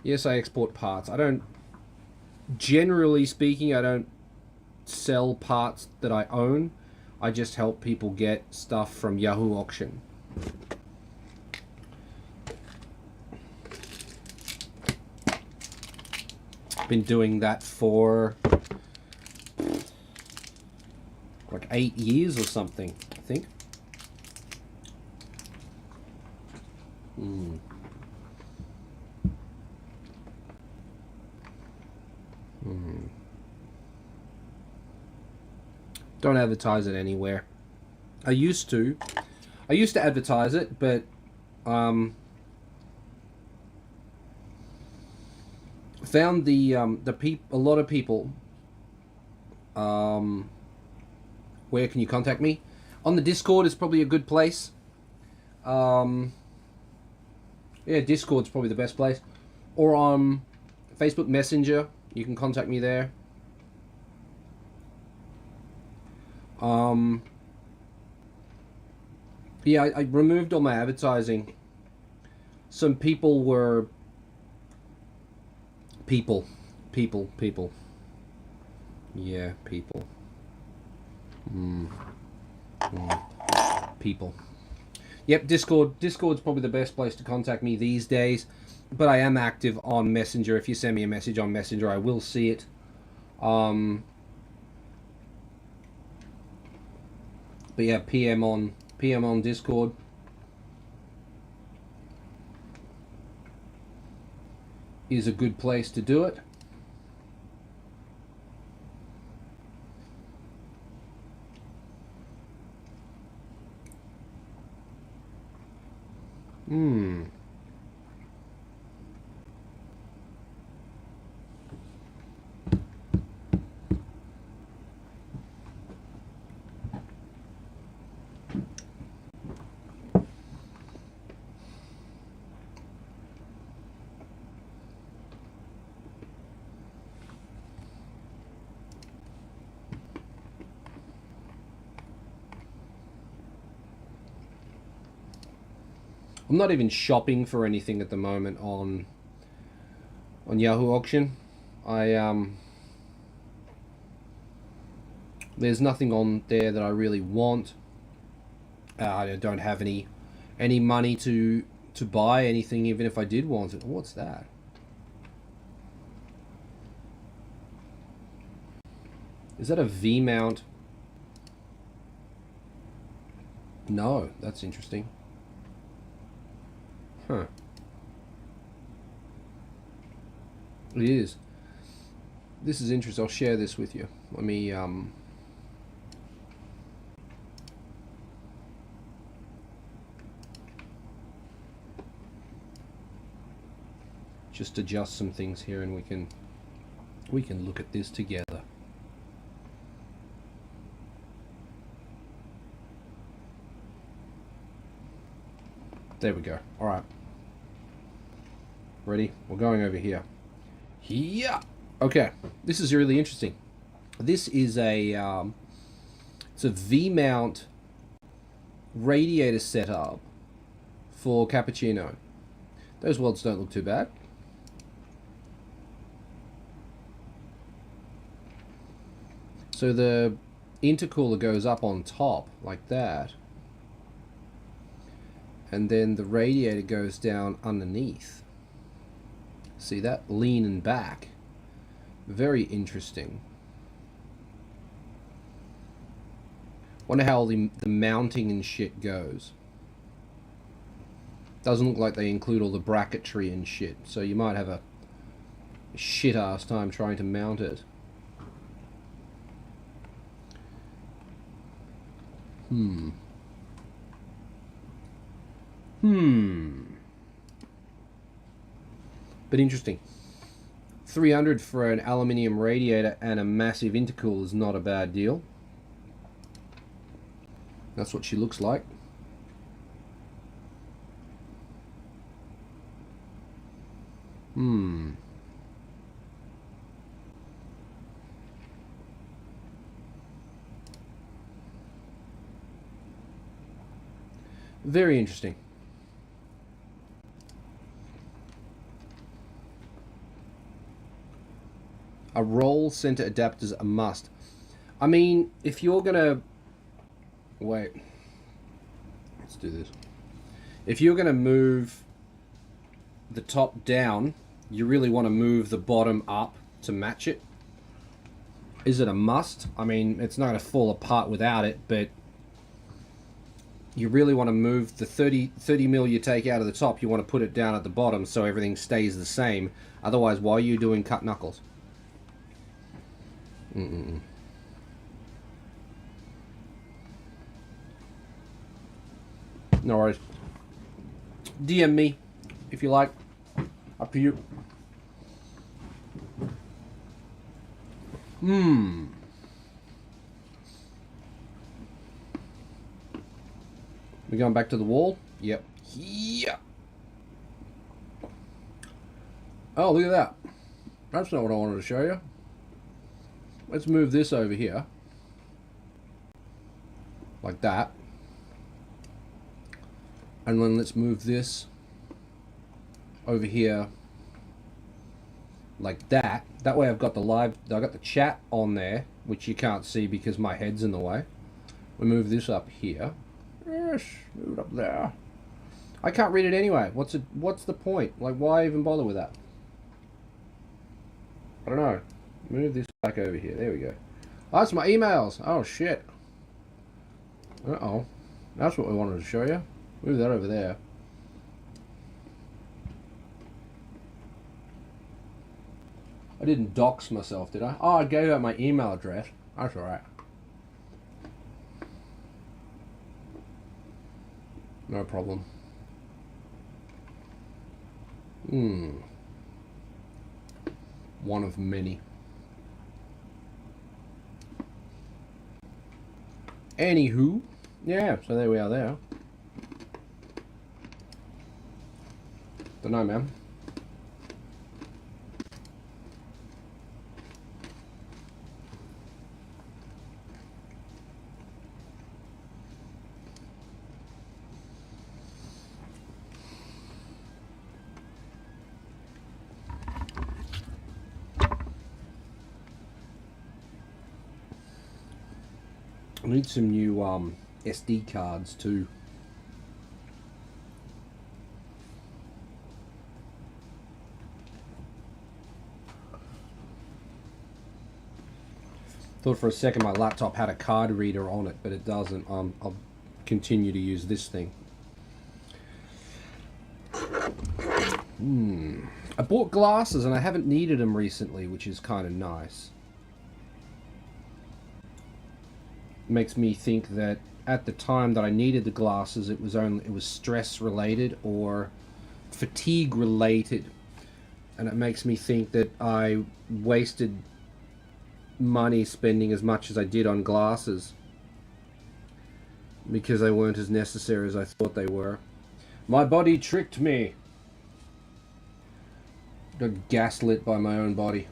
Yes, I export parts. I don't... Generally speaking, I don't sell parts that I own. I just help people get stuff from Yahoo Auction. Been doing that for like 8 years or something, I think. Don't advertise it anywhere. I used to advertise it, but found a lot of people. Where can you contact me? On the Discord is probably a good place. Yeah, Discord's probably the best place. Or on Facebook Messenger, you can contact me there. Yeah, I removed all my advertising. Some people were... People. Yeah, people. People. Yep, Discord's probably the best place to contact me these days. But I am active on Messenger. If you send me a message on Messenger, I will see it. But yeah, PM on Discord. Is a good place to do it. I'm not even shopping for anything at the moment on Yahoo Auction. There's nothing on there that I really want. I don't have any money to to buy anything, even if I did want it. What's that? Is that a V-mount? No, that's interesting. Huh. It is. This is interesting. I'll share this with you. Let me just adjust some things here, and we can look at this together. There we go. All right. Ready? We're going over here. Yeah. Okay. This is really interesting. This is a it's a V-mount radiator setup for cappuccino. Those welds don't look too bad. So the intercooler goes up on top like that, and then the radiator goes down underneath. See that? Leaning back. Very interesting. Wonder how the mounting and shit goes. Doesn't look like they include all the bracketry and shit, so you might have a shit ass time trying to mount it. But interesting. 300 for an aluminium radiator and a massive intercooler is not a bad deal. That's what she looks like. Very interesting. A roll center adapter's a must. I mean, if you're gonna... Wait. Let's do this. If you're gonna move the top down, you really want to move the bottom up to match it. Is it a must? I mean, it's not going to fall apart without it, but you really want to move the 30 mil you take out of the top, you want to put it down at the bottom so everything stays the same. Otherwise, why are you doing cut knuckles? No worries. DM me if you like. Up to you. We going back to the wall? Yep. Yeah. Oh, look at that. That's not what I wanted to show you. Let's move this over here. Like that. And then let's move this over here like that. That way I've got the chat on there, which you can't see because my head's in the way. We move this up here. Yes, move it up there. I can't read it anyway. What's the point? Like, why even bother with that? I don't know. Move this back over here. There we go. Oh, that's my emails. Oh, shit. Uh-oh. That's what we wanted to show you. Move that over there. I didn't dox myself, did I? Oh, I gave out my email address. That's alright. No problem. One of many. Anywho, yeah, so there we are there. Don't know, man. I need some new SD cards too. Thought for a second my laptop had a card reader on it, but it doesn't. I'll continue to use this thing. I bought glasses and I haven't needed them recently, which is kind of nice. Makes me think that at the time that I needed the glasses, it was stress related or fatigue related, and it makes me think that I wasted money spending as much as I did on glasses because they weren't as necessary as I thought they were. My body tricked me. Got gaslit by my own body.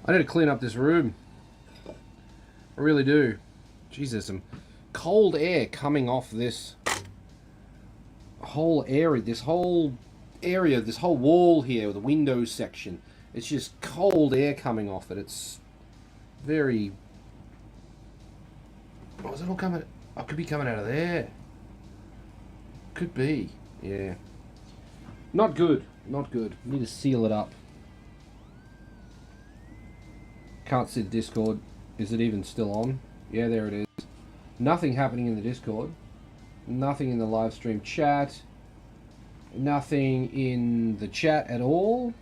I need to clean up this room. I really do. Jeez, there's some cold air coming off this whole area, this whole wall here, the windows section. It's just cold air coming off it. It's very... Oh, is it all coming? Oh, it could be coming out of there. Could be. Yeah. Not good. Not good. Need to seal it up. Can't see the Discord. Is it even still on? Yeah, there it is. Nothing happening in the Discord. Nothing in the live stream chat. Nothing in the chat at all.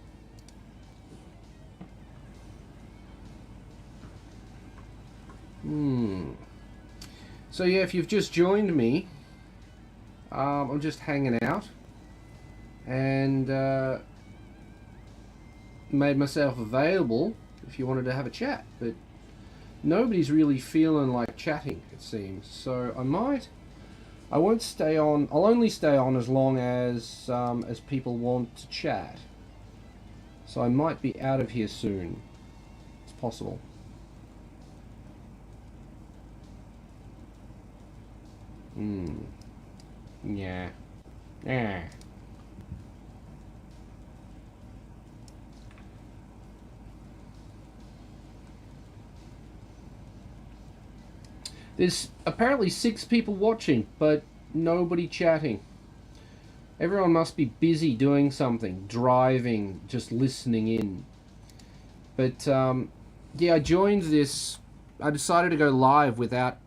So yeah, if you've just joined me, I'm just hanging out and made myself available if you wanted to have a chat, but nobody's really feeling like chatting, it seems. So I won't stay on. I'll only stay on as long as people want to chat. So I might be out of here soon. It's possible. Yeah. Yeah. There's apparently 6 people watching, but nobody chatting. Everyone must be busy doing something, driving, just listening in. But yeah, I joined this. I decided to go live without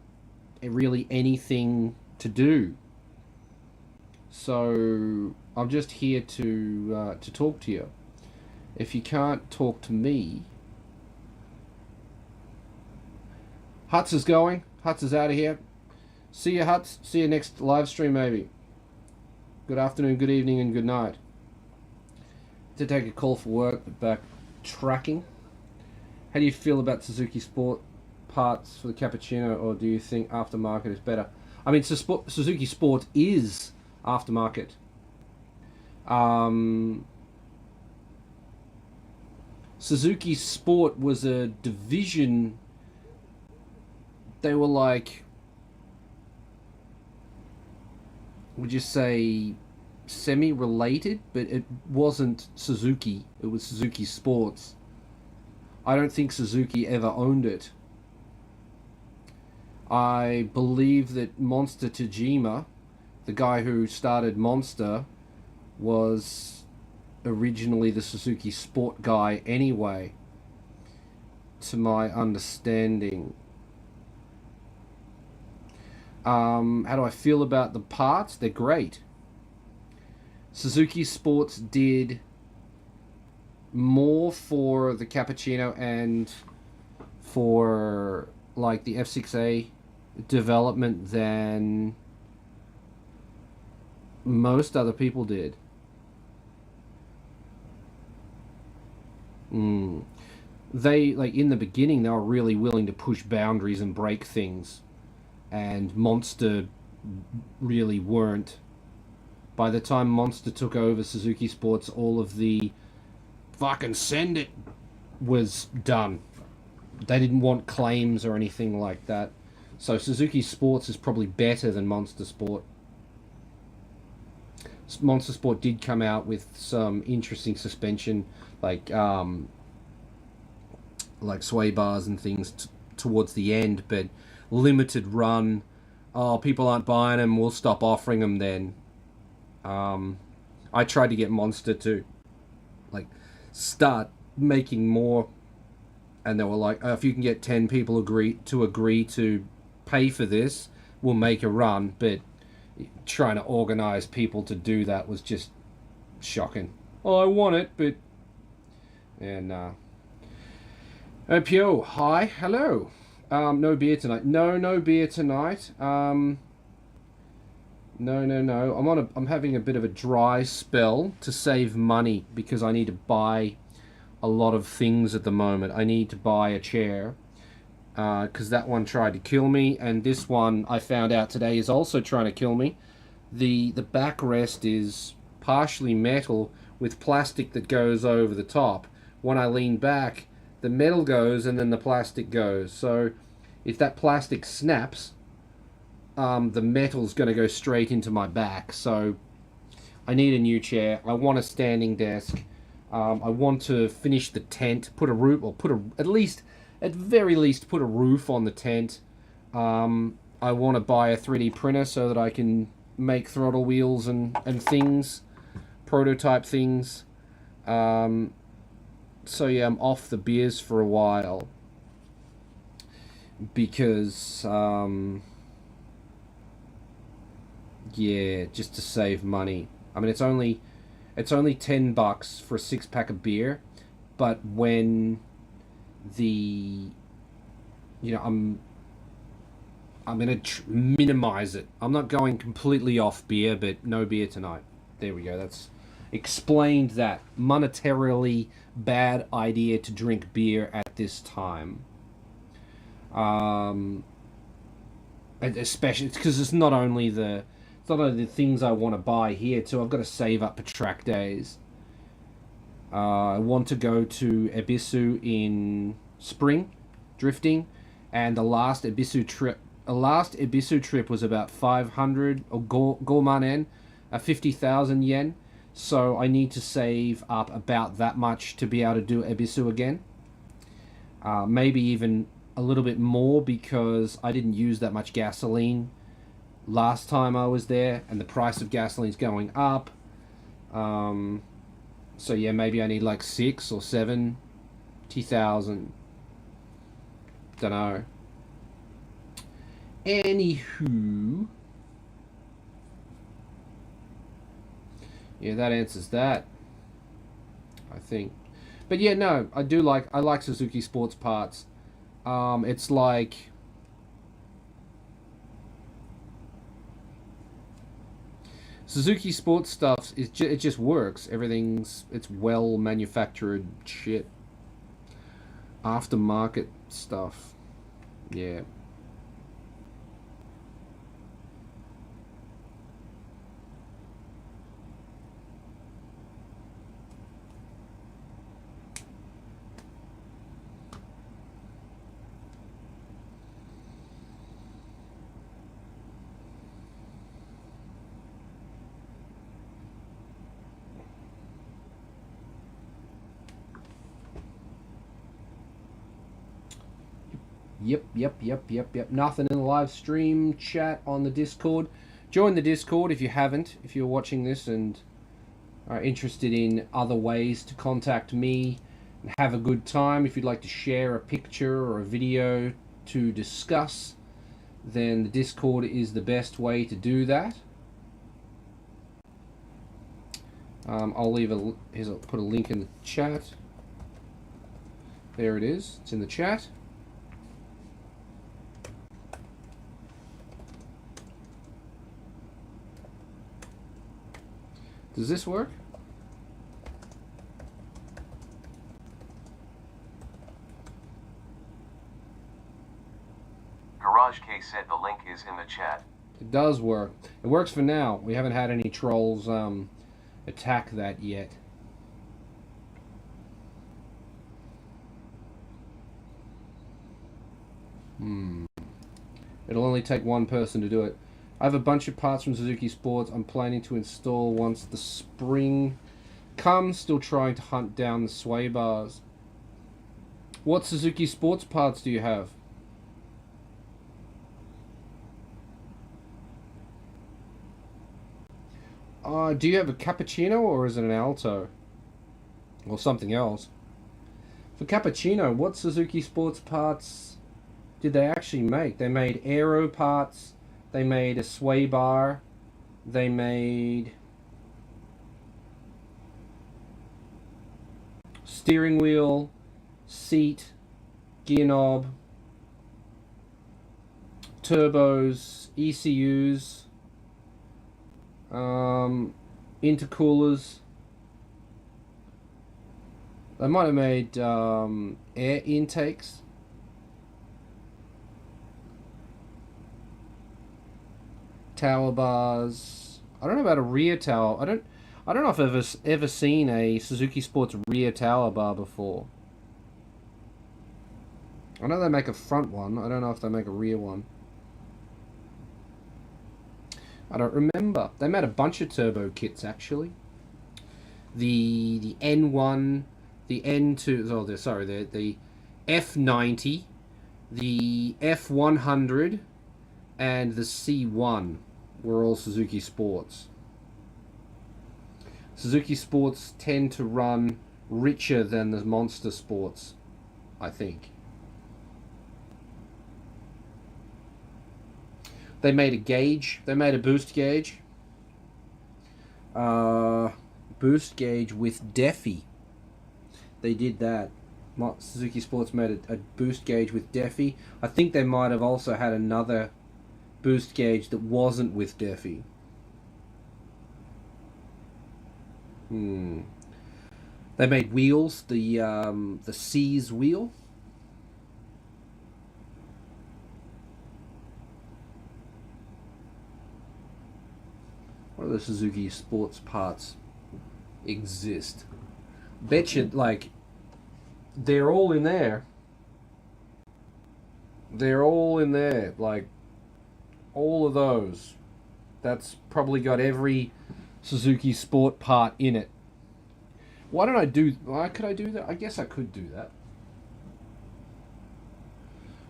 really anything to do. So I'm just here to talk to you. If you can't talk to me, Huts is going. Huts is out of here. See you, Huts. See you next live stream, maybe. Good afternoon, good evening, and good night. To take a call for work, but back tracking. How do you feel about Suzuki Sport parts for the Cappuccino, or do you think aftermarket is better? I mean, Suzuki Sport is aftermarket. Suzuki Sport was a division. They were like, would you say, semi-related, but it wasn't Suzuki. It was Suzuki Sports. I don't think Suzuki ever owned it. I believe that Monster Tajima, the guy who started Monster, was originally the Suzuki Sport guy anyway, to my understanding. How do I feel about the parts? They're great. Suzuki Sports did more for the Cappuccino and for like the F6A development than most other people did. They, like, in the beginning, they were really willing to push boundaries and break things, and Monster really weren't. By the time Monster took over Suzuki Sports, all of the fucking send it was done. They didn't want claims or anything like that. So Suzuki Sports is probably better than Monster Sport. Monster Sport did come out with some interesting suspension, like like sway bars and things towards the end, but limited run. Oh, people aren't buying them. We'll stop offering them then. I tried to get Monster to like start making more, and they were like, oh, if you can get 10 people agree to pay for this, we'll make a run. But trying to organize people to do that was just shocking. Oh, I want it, but and Pio, hi, hello. No beer tonight. No beer tonight. No. I'm having a bit of a dry spell to save money because I need to buy a lot of things at the moment. I need to buy a chair because that one tried to kill me, and this one I found out today is also trying to kill me. The backrest is partially metal with plastic that goes over the top. When I lean back, the metal goes and then the plastic goes. So if that plastic snaps, the metal's going to go straight into my back. So I need a new chair. I want a standing desk. I want to finish the tent, put a roof, or at very least, put a roof on the tent. I want to buy a 3D printer so that I can make throttle wheels and things, prototype things. So yeah, I'm off the beers for a while because yeah, just to save money. I mean, it's only $10 for a 6-pack of beer, but when I'm gonna minimize it. I'm not going completely off beer, but no beer tonight. There we go. That's explained that. Monetarily bad idea to drink beer at this time. And especially because it's not only the things I want to buy here too. I've got to save up for track days. I want to go to Ebisu in spring, drifting, and the last Ebisu trip was about 500 or Gorman 50,000 yen. So I need to save up about that much to be able to do Ebisu again. Maybe even a little bit more because I didn't use that much gasoline last time I was there, and the price of gasoline's going up. So yeah, maybe I need like 6 or 70,000. Don't know. Anywho, yeah, that answers that, I think. But yeah, no, I like Suzuki sports parts. It's like Suzuki sports stuff it just works. It's well manufactured shit. Aftermarket stuff. Yeah. Yep. Nothing in the live stream chat on the Discord. Join the Discord if you haven't. If you're watching this and are interested in other ways to contact me and have a good time, if you'd like to share a picture or a video to discuss, then the Discord is the best way to do that. I'll put a link in the chat. There it is. It's in the chat. Does this work? Garage Kei said the link is in the chat. It does work. It works for now. We haven't had any trolls attack that yet. It'll only take one person to do it. I have a bunch of parts from Suzuki Sports I'm planning to install once the spring comes. Still trying to hunt down the sway bars. What Suzuki sports parts do you have? Do you have a cappuccino or is it an alto? Or something else? For cappuccino, what Suzuki sports parts did they actually make? They made aero parts, they made a sway bar, they made steering wheel, seat, gear knob, turbos, ECUs, intercoolers. They might have made air intakes. Tower bars. I don't know about a rear tower. I don't know if I've ever seen a Suzuki Sports rear tower bar before. I know they make a front one. I don't know if they make a rear one. I don't remember. They made a bunch of turbo kits actually. The N1, the N2. Oh, the F90, the F100, and the C1 were all Suzuki Sports. Suzuki Sports tend to run richer than the Monster Sports, I think. They made a gauge. They made a boost gauge. Boost gauge with Defi. They did that. Suzuki Sports made a boost gauge with Defi. I think they might have also had another boost gauge that wasn't with Defi. They made wheels. The C's wheel. What other Suzuki Sports parts exist? Betcha, like, they're all in there. They're all in there, like, all of those. That's probably got every Suzuki Sport part in it. Why don't I do... Why could I do that? I guess I could do that.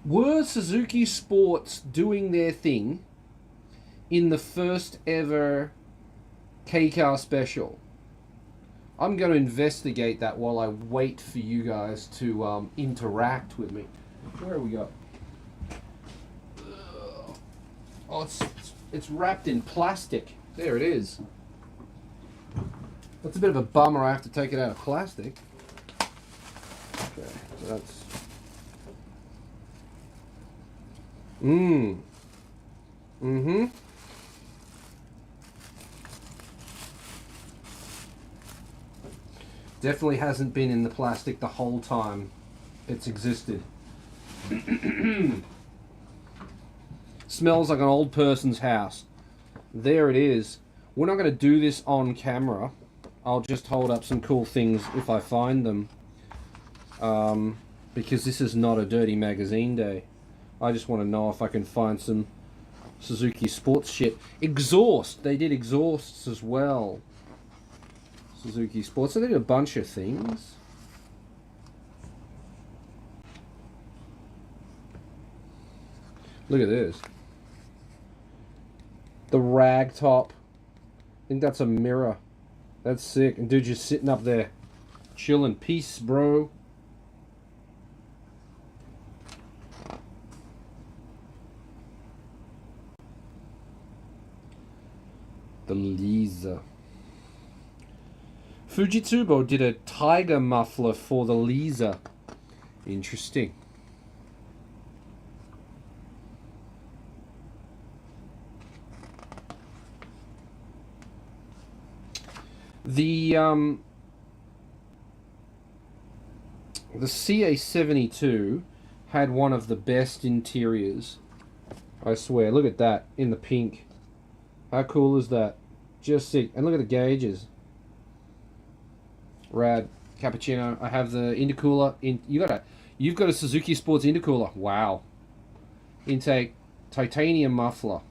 Were Suzuki Sports doing their thing in the first ever Kei Car special? I'm going to investigate that while I wait for you guys to interact with me. Where have we got? Oh, it's wrapped in plastic. There it is. That's a bit of a bummer. I have to take it out of plastic. Okay, so that's... Definitely hasn't been in the plastic the whole time it's existed. Smells like an old person's house. There it is. We're not going to do this on camera. I'll just hold up some cool things if I find them. Because this is not a dirty magazine day. I just want to know if I can find some Suzuki Sports shit. Exhaust. They did exhausts as well. Suzuki Sports. So they did a bunch of things. Look at this. The rag top. I think that's a mirror. That's sick. And dude, just sitting up there. Chilling. Peace, bro. The Lisa. Fujitsubo did a tiger muffler for the Lisa. Interesting. The CA72 had one of the best interiors. I swear. Look at that in the pink. How cool is that? Just sick. And look at the gauges. Rad. Cappuccino. I have the intercooler. You've got a Suzuki Sports intercooler. Wow. Intake. Titanium muffler.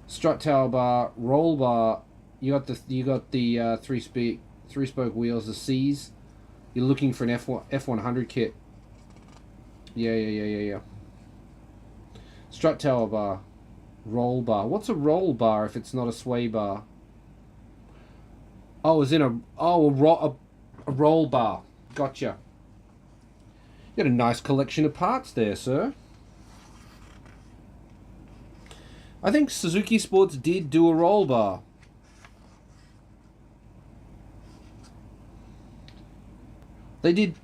Strut tower bar. Roll bar. You got the three spoke wheels. The C's. You're looking for an F100 kit. Yeah. Strut tower bar. Roll bar. What's a roll bar if it's not a sway bar? Oh, it's in a roll bar. Gotcha. You got a nice collection of parts there, sir. I think Suzuki Sports did do a roll bar. They did.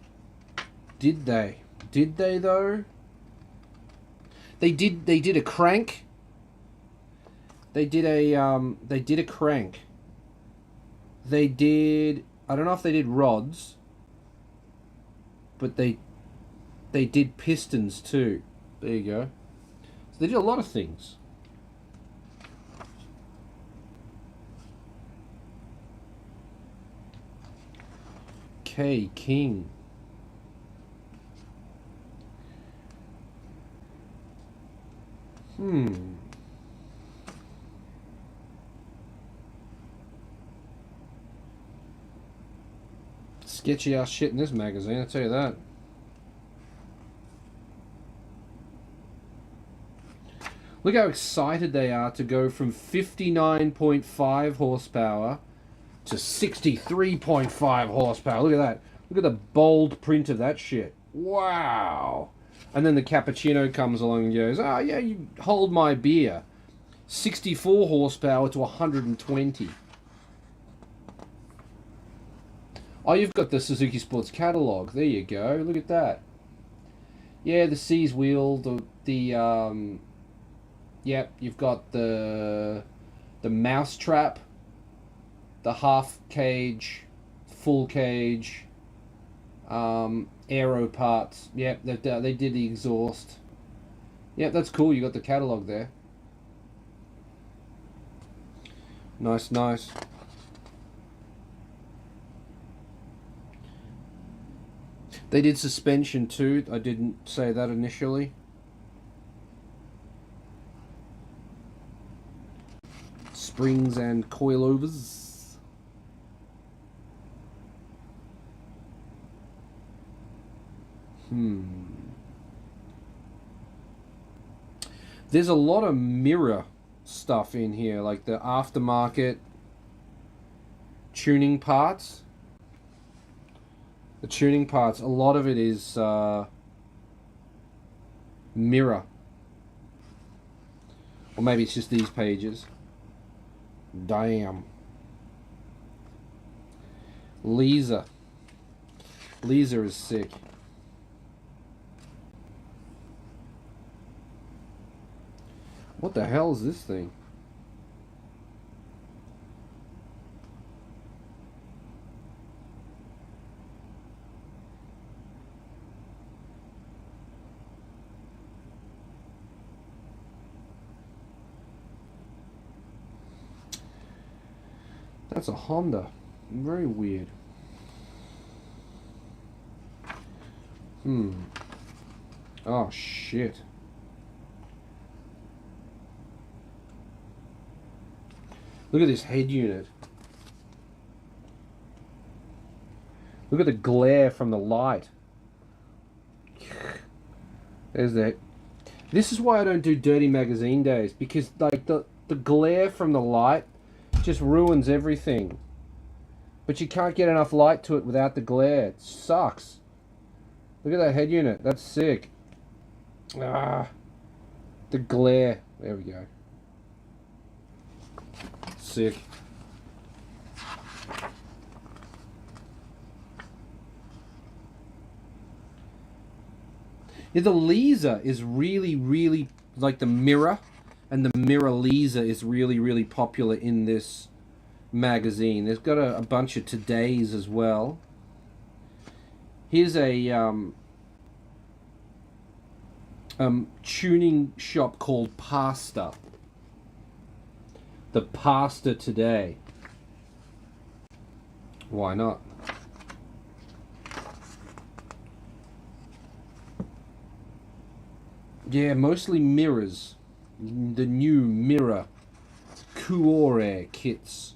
Did they? Did they though? They did a crank. They did a crank. They did, I don't know if they did rods, but they did pistons too. There you go. So they did a lot of things. Kei King. Sketchy ass shit in this magazine, I'll tell you that. Look how excited they are to go from 59.5 horsepower to 63.5 horsepower. Look at that. Look at the bold print of that shit. Wow. And then the cappuccino comes along and goes, oh yeah, you hold my beer. 64 horsepower to 120. Oh, you've got the Suzuki Sports catalogue. There you go. Look at that. Yeah, the C's wheel, yep, you've got the mouse trap, the half cage, full cage, aero parts. Yep, they did the exhaust. Yep, that's cool. You got the catalogue there. Nice. They did suspension too. I didn't say that initially. Springs and coilovers. There's a lot of mirror stuff in here, like the aftermarket tuning parts. The tuning parts, a lot of it is mirror. Or maybe it's just these pages. Damn. Lisa. Lisa is sick. What the hell is this thing? That's a Honda. Very weird. Oh shit. Look at this head unit. Look at the glare from the light. There's that. This is why I don't do dirty magazine days, because like the glare from the light just ruins everything. But you can't get enough light to it without the glare. It sucks. Look at that head unit. That's sick. Ah, the glare. There we go. Sick. Yeah, the Lisa is really like the mirror, and the mirror Lisa is really popular in this magazine. There's got a bunch of Todays as well. Here's a tuning shop called Pasta. The Pasta Today. Why not? Yeah, mostly mirrors. The new mirror Kuore kits.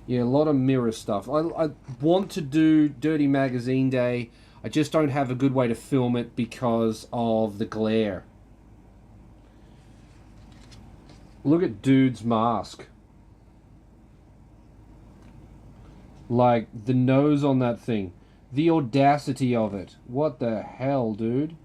Yeah, a lot of mirror stuff. I want to do Dirty Magazine Day. I just don't have a good way to film it because of the glare. Look at dude's mask. Like, the nose on that thing. The audacity of it. What the hell, dude?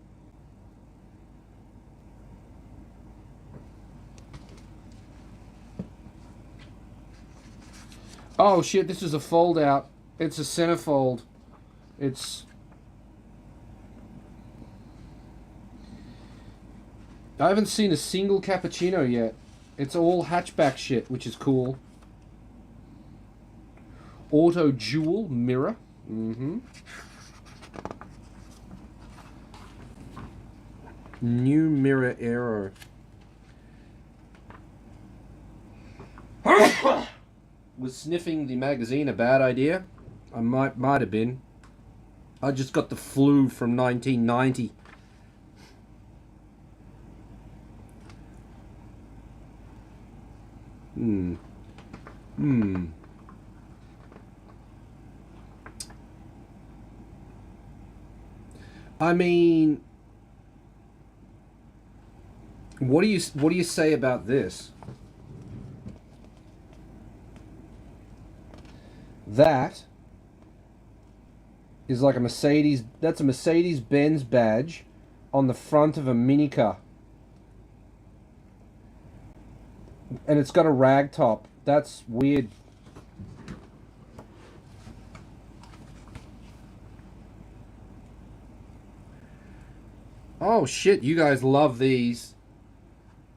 Oh shit, this is a fold out. It's a centerfold. I haven't seen a single cappuccino yet. It's all hatchback shit, which is cool. Auto jewel mirror. Mm-hmm. New mirror arrow. Was sniffing the magazine a bad idea? I might have been. I just got the flu from 1990. I mean, what do you say about this? That is like a Mercedes. That's a Mercedes-Benz badge on the front of a mini car. And it's got a rag top. That's weird. Oh shit, you guys love these.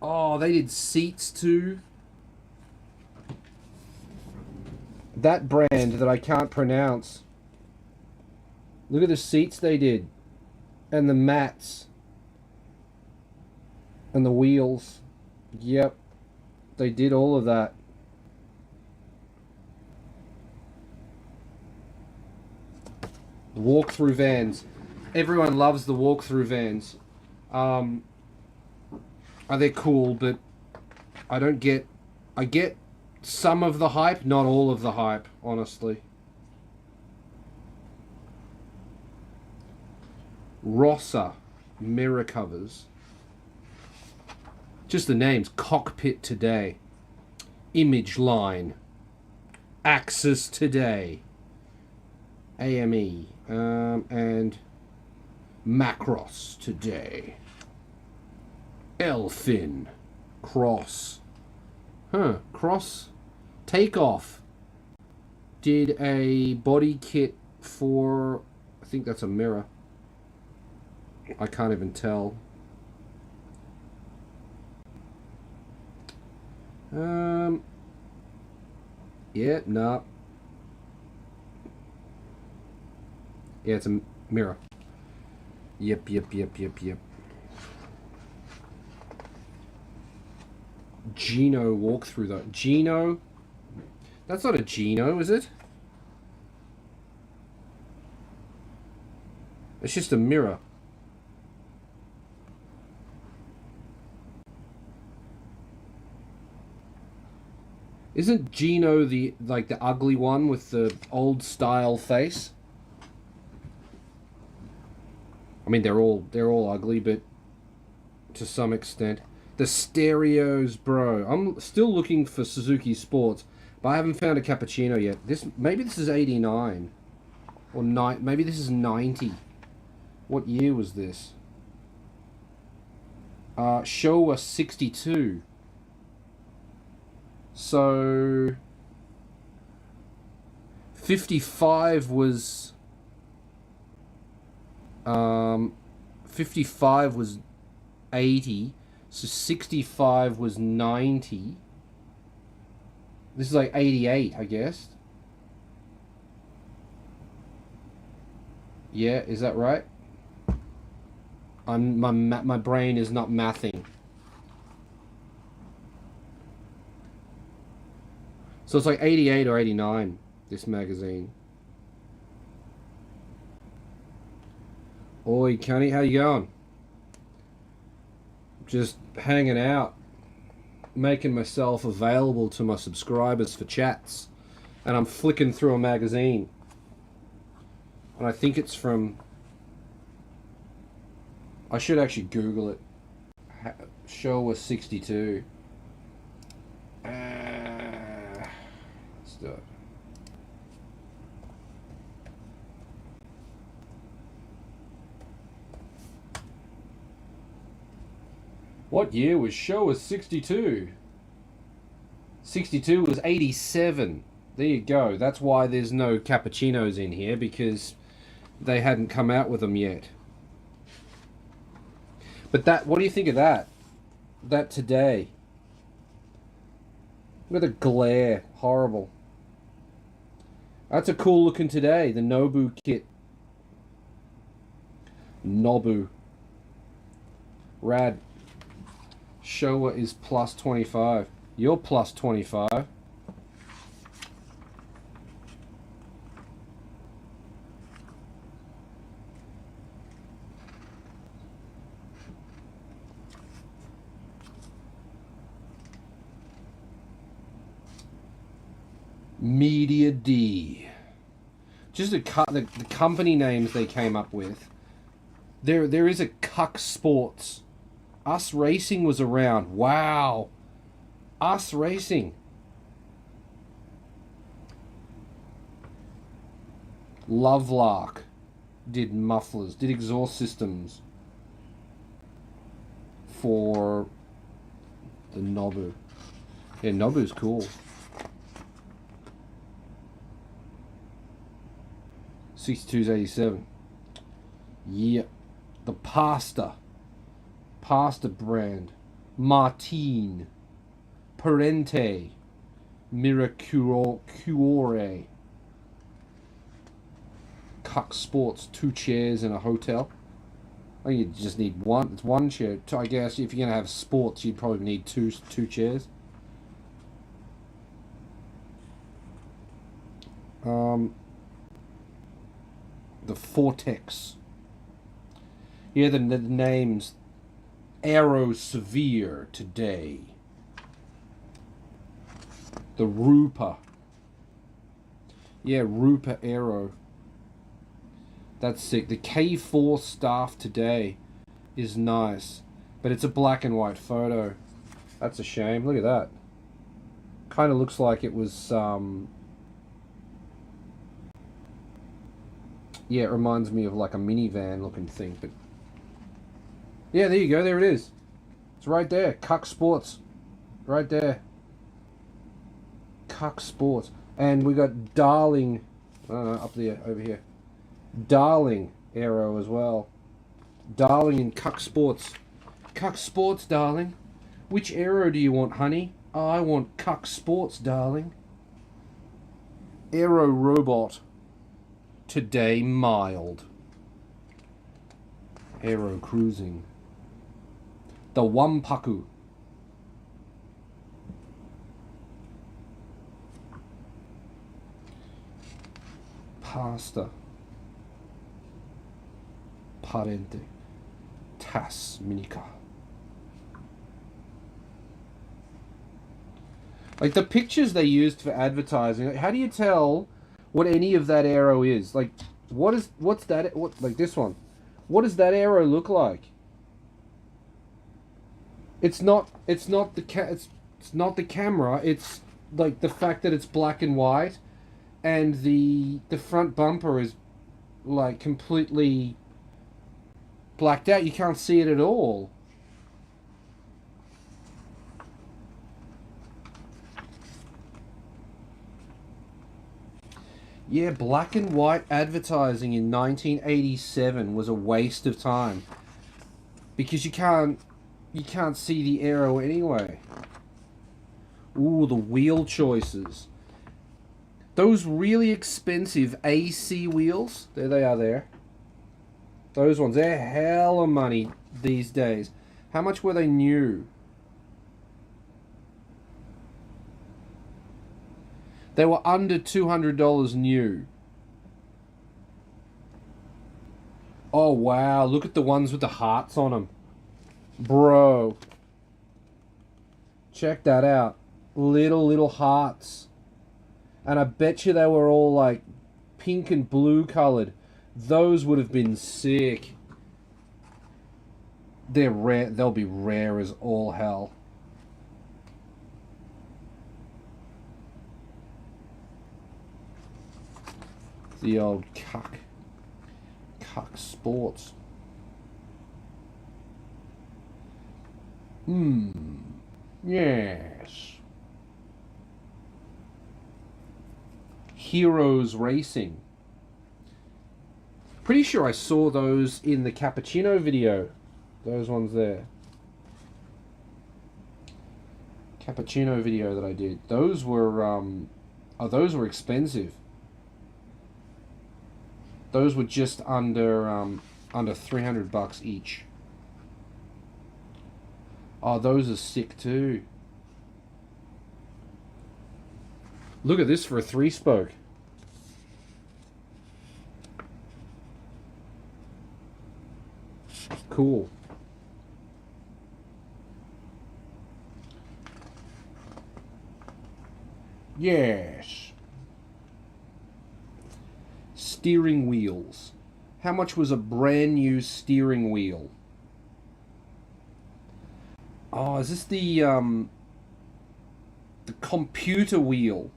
Oh, they did seats too. That brand that I can't pronounce. Look at the seats they did. And the mats. And the wheels. Yep. They did all of that. The walk-through vans. Everyone loves the walk-through vans. They're cool, but I get some of the hype, not all of the hype, honestly. Rossa mirror covers. Just the names. Cockpit Today. Image Line. Axis Today. AME. And Macross Today. Elfin. Cross. Cross. Takeoff. Did a body kit for... I think that's a mirror. I can't even tell. Yeah, nah. Yeah, it's a mirror. Yep. Gino walkthrough though. Gino? That's not a Gino, is it? It's just a mirror. Isn't Gino the ugly one with the old style face? I mean, they're all ugly, but to some extent. The stereos, bro. I'm still looking for Suzuki Sports, but I haven't found a cappuccino yet. Maybe this is 89 or maybe this is 90. What year was this? Showa 62. So 55 was 55 was 80, so 65 was 90. This is like 88, I guess. Yeah, is that right? My brain is not mathing. So it's like 88 or 89, this magazine. Oi, Cunny, how you going? Just hanging out. Making myself available to my subscribers for chats. And I'm flicking through a magazine. And I think it's from... I should actually Google it. Showa 62. Let's do it. What year was Showa 62? 62 was 87. There you go. That's why there's no cappuccinos in here, because they hadn't come out with them yet. But that, what do you think of that? That today. Look at the glare. Horrible. That's a cool looking today. The Nobu kit. Nobu. Rad. Showa is plus 25. You're plus 25. Media D. Just the company names they came up with. There is a Cuck Sports. Us Racing was around. Wow. Us Racing. Lovelark did mufflers, did exhaust systems for the Nobu. Yeah, Nobu's cool. 62's 87. Yeah. The pasta brand. Martine. Parente. Miracuore. Cuck Sports. 2 chairs in a hotel. I think you just need one. It's 1 chair. I guess if you're going to have sports, you'd probably need two chairs. The Vortex. Yeah, the names. Aero Severe today. The Rupa. Yeah, Rupa Aero. That's sick. The K4 staff today is nice, but it's a black and white photo. That's a shame. Look at that. Kind of looks like it was yeah, it reminds me of like a minivan looking thing, but yeah, there you go, there it is. It's right there. Cuck Sports. Right there. Cuck Sports. And we got Darling, I don't know, up there, over here. Darling Aero as well. Darling and Cuck Sports. Cuck Sports, darling. Which Aero do you want, honey? Oh, I want Cuck Sports, darling. Aero Robot. Today mild. Aero Cruising. The Wampaku. Pasta. Parente. Tas Minica. Like the pictures they used for advertising, like, how do you tell what any of that aero is? Like, what's that? What, like this one? What does that aero look like? It's not the camera. It's like the fact that it's black and white, and the front bumper is like completely blacked out. You can't see it at all. Yeah, black and white advertising in 1987 was a waste of time, because you can't see the aero anyway. Ooh, the wheel choices. Those really expensive AC wheels, there they are there. Those ones, they're hella money these days. How much were they new? They were under $200 new. Oh wow, look at the ones with the hearts on them. Bro. Check that out. Little hearts. And I bet you they were all like pink and blue colored. Those would have been sick. They're rare. They'll be rare as all hell. The old cuck sports. Yes. Heroes Racing. Pretty sure I saw those in the cappuccino video. Those ones there. Cappuccino video that I did. Those were those were expensive. Those were just under $300 each. Oh, those are sick too. Look at this for a 3-spoke. Cool. Yes. Steering wheels. How much was a brand new steering wheel? Oh, is this the computer wheel?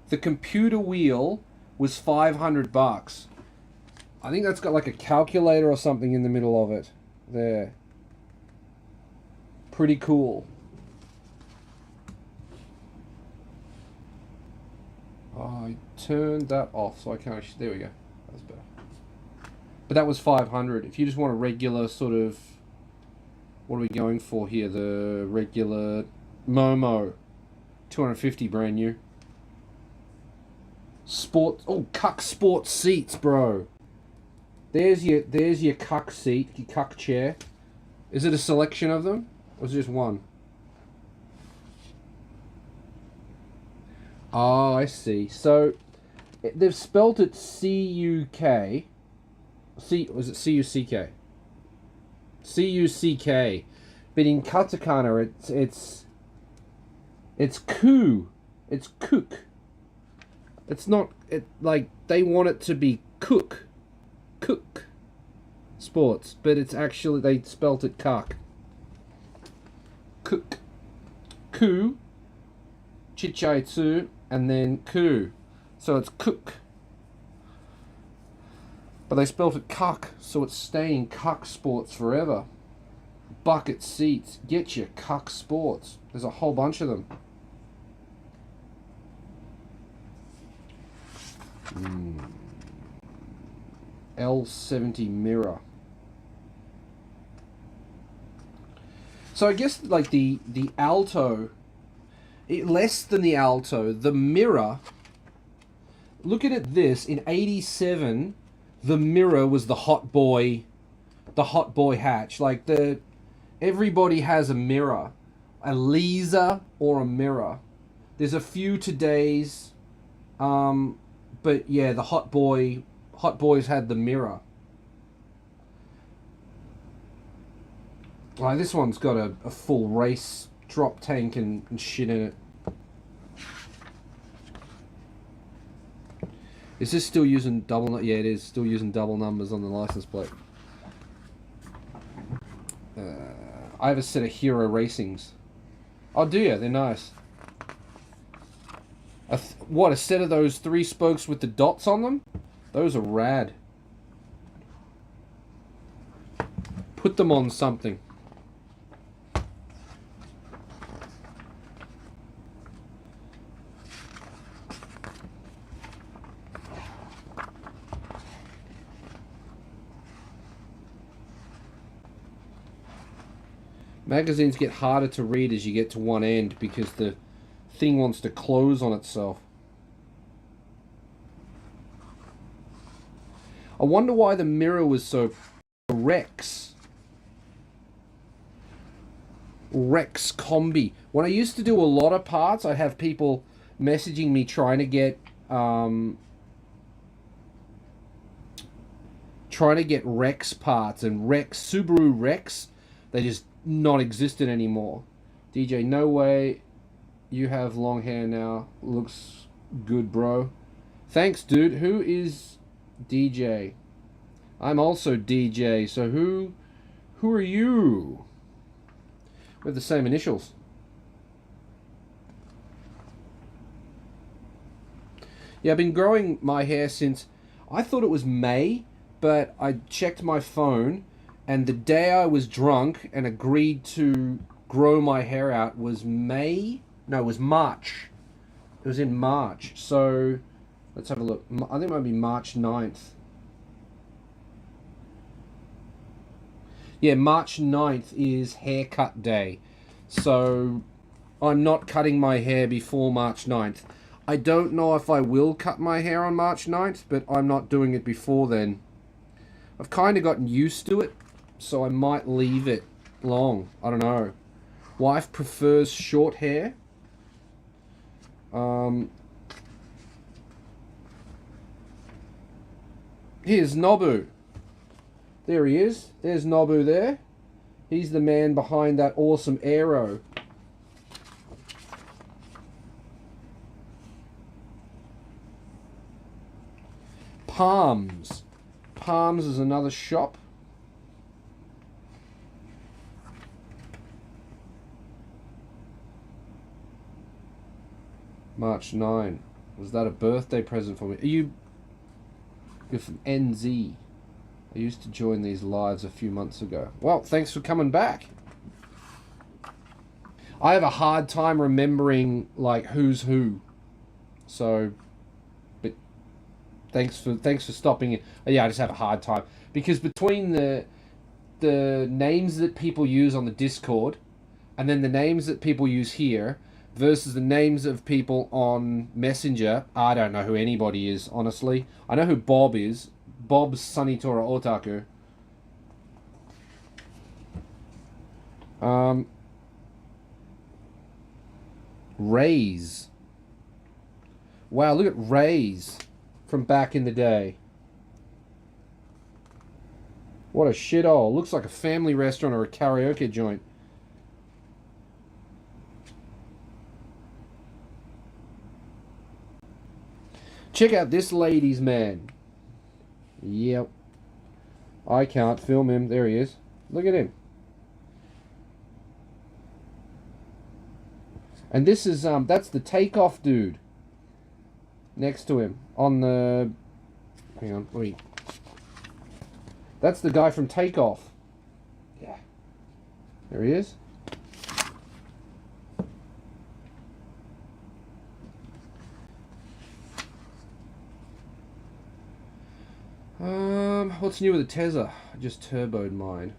The computer wheel was $500. I think that's got like a calculator or something in the middle of it. There. Pretty cool. I turned that off so I can't actually... There we go. That's better. But that was $500. If you just want a regular sort of... What are we going for here? The regular Momo. $250 brand new. Sport... Oh, cuck sports seats, bro. There's your cuck seat, your cuck chair. Is it a selection of them? Or is it just one? Oh, I see. So, they've spelt it C-U-K. Was it C-U-C-K? C-U-C-K. But in katakana, it's ku. It's cook. It's not, like, they want it to be cook sports, but it's actually, they spelt it cuck. Cook. Ku. Chichaitsu. And then ku. So it's cook. But they spelt it cuck, so it's staying cuck sports forever. Bucket seats. Get your cuck sports. There's a whole bunch of them. L70 mirror. So I guess like the Alto, less than the Alto, the mirror. Look at it. This in '87, the mirror was the hot boy hatch. Like everybody has a mirror, a laser or a mirror. There's a few today's, but yeah, the hot boys had the mirror. Like this one's got a full race drop tank and shit in it. Is this still using double? Yeah, it is still using double numbers on the license plate. I have a set of Hero Racings. Oh, do you? They're nice. What, a set of those 3 spokes with the dots on them? Those are rad. Put them on something. Magazines get harder to read as you get to one end because the thing wants to close on itself. I wonder why the mirror was so... Rex Combi. When I used to do a lot of parts, I'd have people messaging me trying to get Rex parts, and Subaru Rex, they just not existent anymore. DJ, no way you have long hair now. Looks Good, bro. Thanks, dude. Who is DJ? I'm also DJ, so who are you? We have the same initials. Yeah, I've been growing my hair since, I thought it was May, but I checked my phone, and the day I was drunk and agreed to grow my hair out was May? No, it was March. It was in March. So, let's have a look. I think it might be March 9th. Yeah, March 9th is haircut day. So, I'm not cutting my hair before March 9th. I don't know if I will cut my hair on March 9th, but I'm not doing it before then. I've kind of gotten used to it, so I might leave it long. I don't know. Wife prefers short hair. Here's Nobu. There he is. There's Nobu there. He's the man behind that awesome arrow. Palms. Palms is another shop. March 9. Was that a birthday present for me? You're from NZ. I used to join these lives a few months ago. Well, thanks for coming back. I have a hard time remembering like who's who. So, but thanks for stopping in. Yeah, I just have a hard time because between the names that people use on the Discord and then the names that people use here versus the names of people on Messenger, I don't know who anybody is, honestly. I know who Bob is. Bob's Sanitora Otaku. Ray's. Wow, look at Ray's from back in the day. What a shithole. Looks like a family restaurant or a karaoke joint. Check out this ladies' man. Yep. I can't film him. There he is. Look at him. And this is that's the Takeoff dude. Next to him on the. Hang on, wait. That's the guy from Takeoff. Yeah. There he is. What's new with the Tesla? I just turboed mine.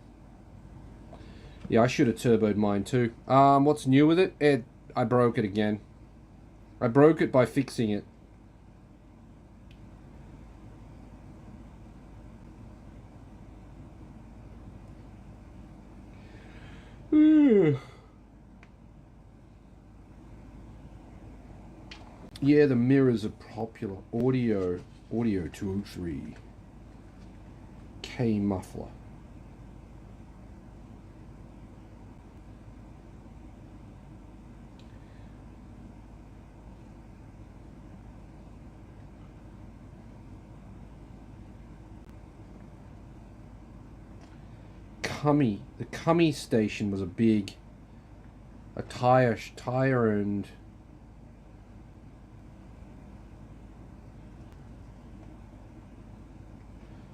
Yeah, I should have turboed mine too. What's new with it? I broke it again. I broke it by fixing it. Yeah, the mirrors are popular. Audio 203. Kei muffler. Kumi. The Kumi station was a tire and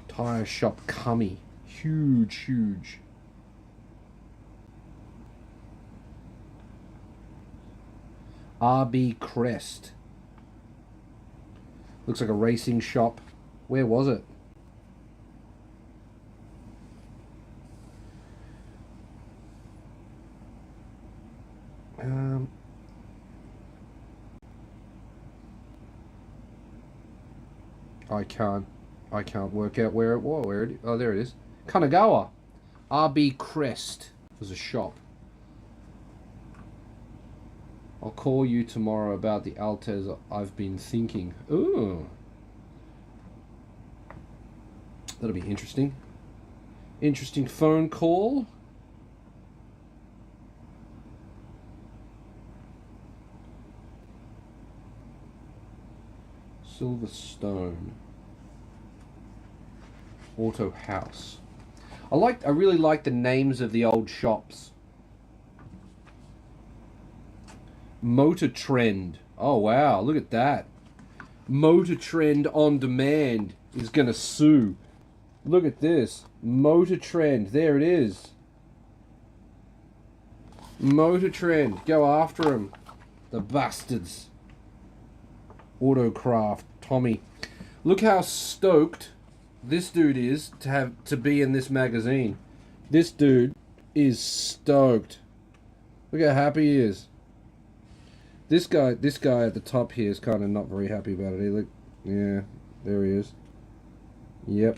tire shop. Kumi. Huge. RB Crest. Looks like a racing shop. Where was it? I can't work out where it was. Oh, there it is. Kanagawa. RB Crest was a shop. I'll call you tomorrow about the Altez. I've been thinking. Ooh. That'll be interesting. Interesting phone call. Silverstone. Auto House. I really like the names of the old shops. Motor Trend. Oh wow, look at that. Motor Trend on Demand is gonna sue. Look at this. Motor Trend. There it is. Motor Trend. Go after them. The bastards. Autocraft. Tommy. Look how stoked this dude is to be in this magazine. This dude is stoked. Look how happy he is. This guy at the top here is kind of not very happy about it. Look, yeah, there he is. Yep.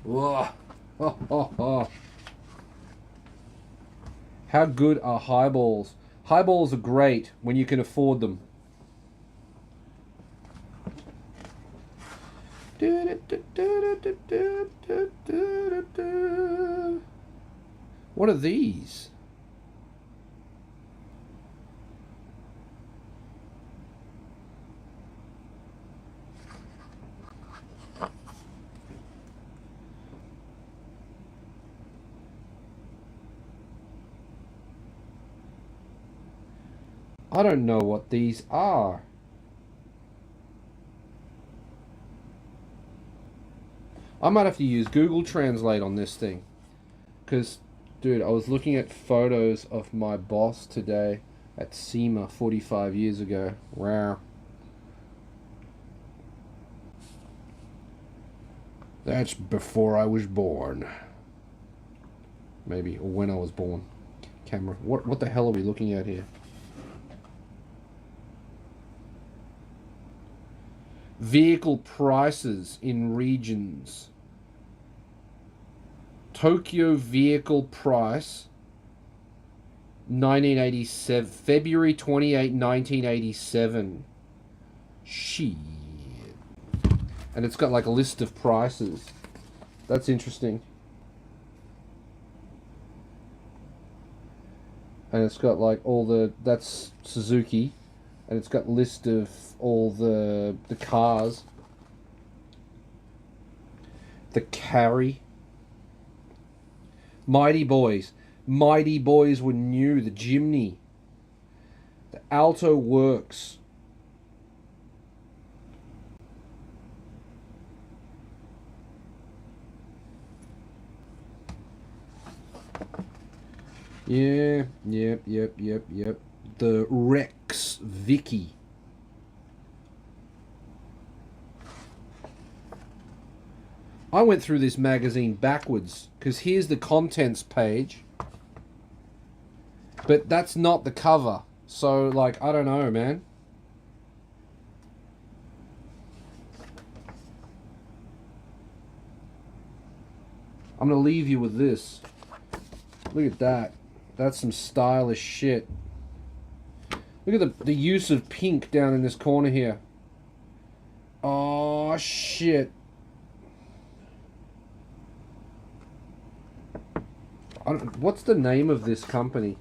Whoa. Oh, oh, oh. How good are highballs? Highballs are great when you can afford them. What are these? I don't know what these are. I might have to use Google Translate on this thing. Because, dude, I was looking at photos of my boss today at SEMA 45 years ago. Wow. That's before I was born. Maybe, or when I was born. Camera. What the hell are we looking at here? Vehicle prices in regions. Tokyo vehicle price 1987, February 28, 1987. Shit. And it's got like a list of prices. That's interesting. And it's got like all the, that's Suzuki. And it's got a list of all the cars. The Carry. Mighty Boys. Mighty Boys were new. The Jimny. The Alto Works. Yeah, yep. The Rex Vicky. I went through this magazine backwards because here's the contents page, but that's not the cover. So, like, I don't know, man. I'm gonna leave you with this. Look at that. That's some stylish shit. Look at the use of pink down in this corner here. Oh, shit. What's the name of this company?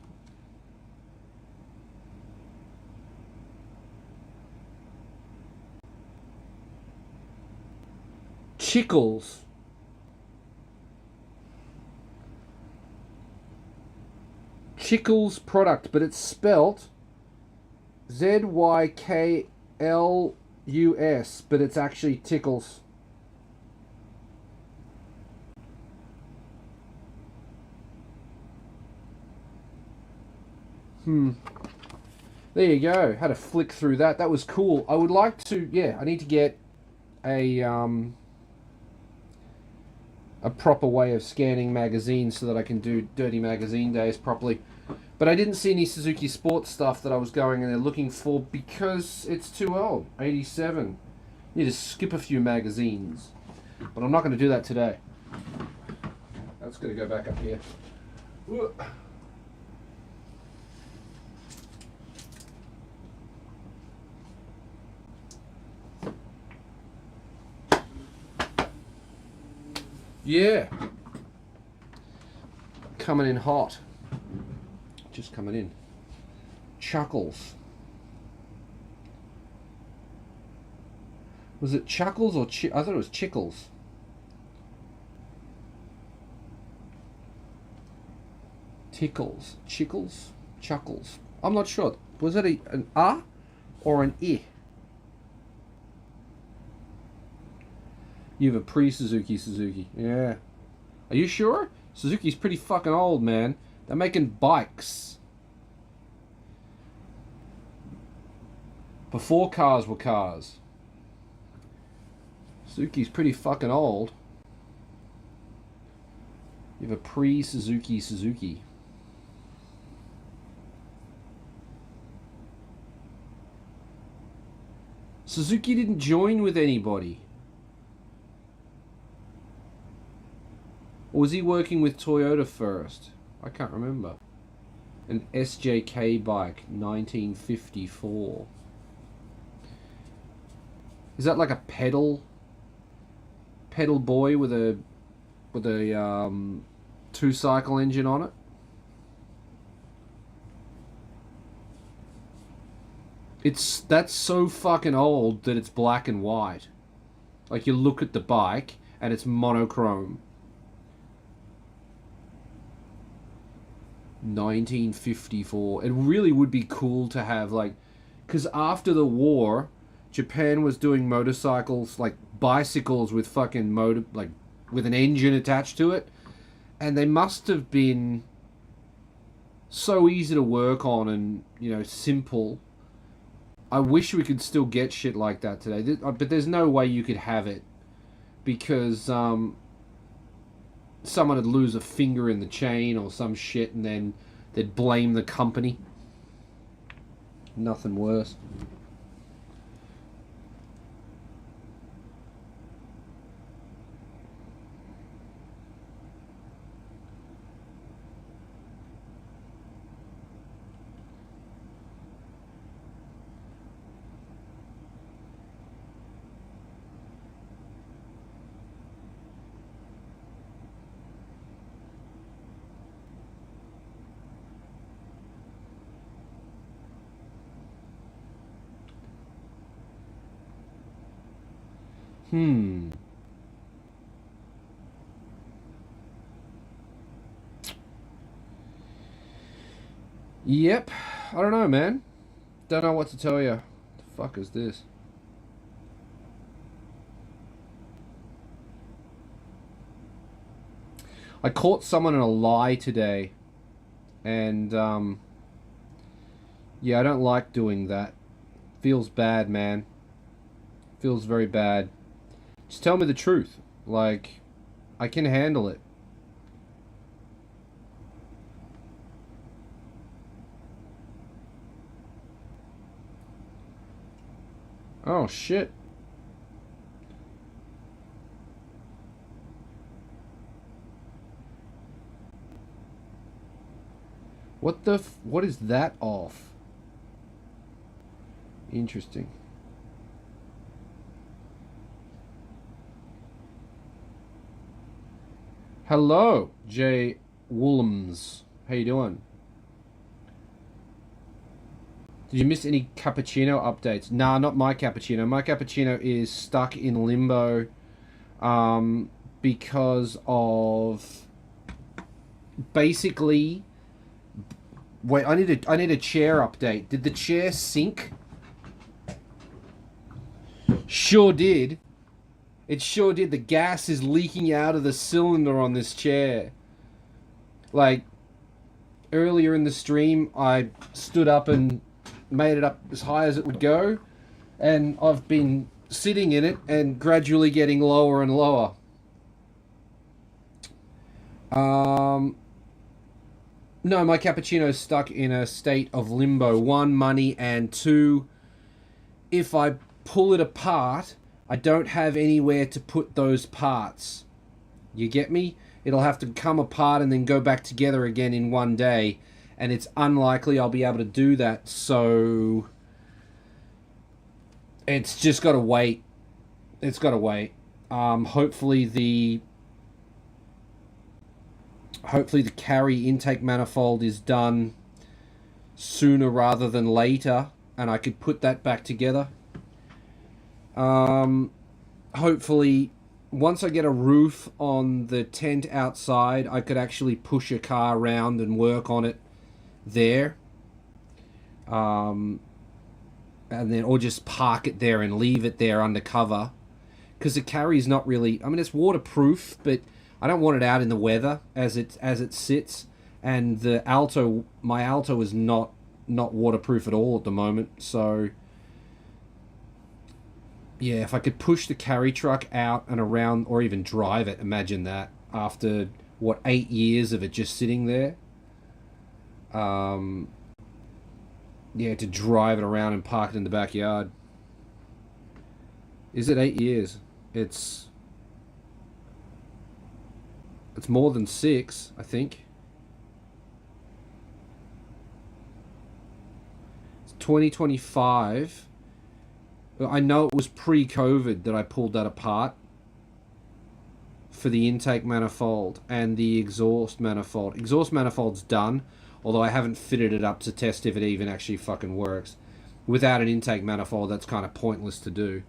Chickles. Chickles product, but it's spelt Zyklus, but it's actually Tickles. There you go. Had to flick through that. That was cool. I would like to, yeah, I need to get a proper way of scanning magazines so that I can do Dirty Magazine Days properly. But I didn't see any Suzuki Sports stuff that I was going and they're looking for because it's too old. 87. You need to skip a few magazines. But I'm not going to do that today. That's going to go back up here. Yeah. Coming in hot. Just coming in. Chuckles. Was it Chuckles or I thought it was Chickles. Tickles. Chickles? Chuckles. I'm not sure. Was it an A or an I? You have a pre-Suzuki. Yeah. Are you sure? Suzuki's pretty fucking old, man. They're making bikes. Before cars were cars. Suzuki's pretty fucking old. You have a pre-Suzuki. Suzuki didn't join with anybody. Or was he working with Toyota first? I can't remember. An SJK bike, 1954. Is that like a pedal boy with a 2-cycle engine on it? That's so fucking old that it's black and white. Like, you look at the bike and it's monochrome. 1954. It really would be cool to have, like, because after the war, Japan was doing motorcycles, like bicycles with fucking motor, like with an engine attached to it, and they must have been so easy to work on and, you know, simple. I wish we could still get shit like that today, but there's no way you could have it, because someone would lose a finger in the chain or some shit, and then they'd blame the company. Nothing worse. Yep. I don't know, man. Don't know what to tell you. The fuck is this? I caught someone in a lie today. And, yeah, I don't like doing that. Feels bad, man. Feels very bad. Just tell me the truth. Like, I can handle it. Oh, shit. What is that off? Interesting. Hello, Jay Woolams. How you doing? Did you miss any cappuccino updates? Nah, not my cappuccino. My cappuccino is stuck in limbo because of basically. Wait, I need a chair update. Did the chair sink? Sure did. It sure did. The gas is leaking out of the cylinder on this chair. Like, earlier in the stream, I stood up and made it up as high as it would go, and I've been sitting in it and gradually getting lower and lower. No, my cappuccino's stuck in a state of limbo. 1, money, and 2, if I pull it apart, I don't have anywhere to put those parts. You get me? It'll have to come apart and then go back together again in one day, and it's unlikely I'll be able to do that, so it's just got to wait. It's got to wait. Hopefully the carry intake manifold is done sooner rather than later, and I could put that back together. Hopefully, once I get a roof on the tent outside, I could actually push a car around and work on it there. And then, or just park it there and leave it there under cover. Because the carry's not really, I mean, it's waterproof, but I don't want it out in the weather as it sits. And the Alto, my Alto is not waterproof at all at the moment. So yeah, if I could push the carry truck out and around, or even drive it, imagine that, after what, 8 years of it just sitting there. Yeah, to drive it around and park it in the backyard. Is it 8 years? It's more than 6, I think. It's 2025. I know it was pre-COVID that I pulled that apart for the intake manifold and the exhaust manifold. Exhaust manifold's done, although I haven't fitted it up to test if it even actually fucking works. Without an intake manifold, that's kind of pointless to do.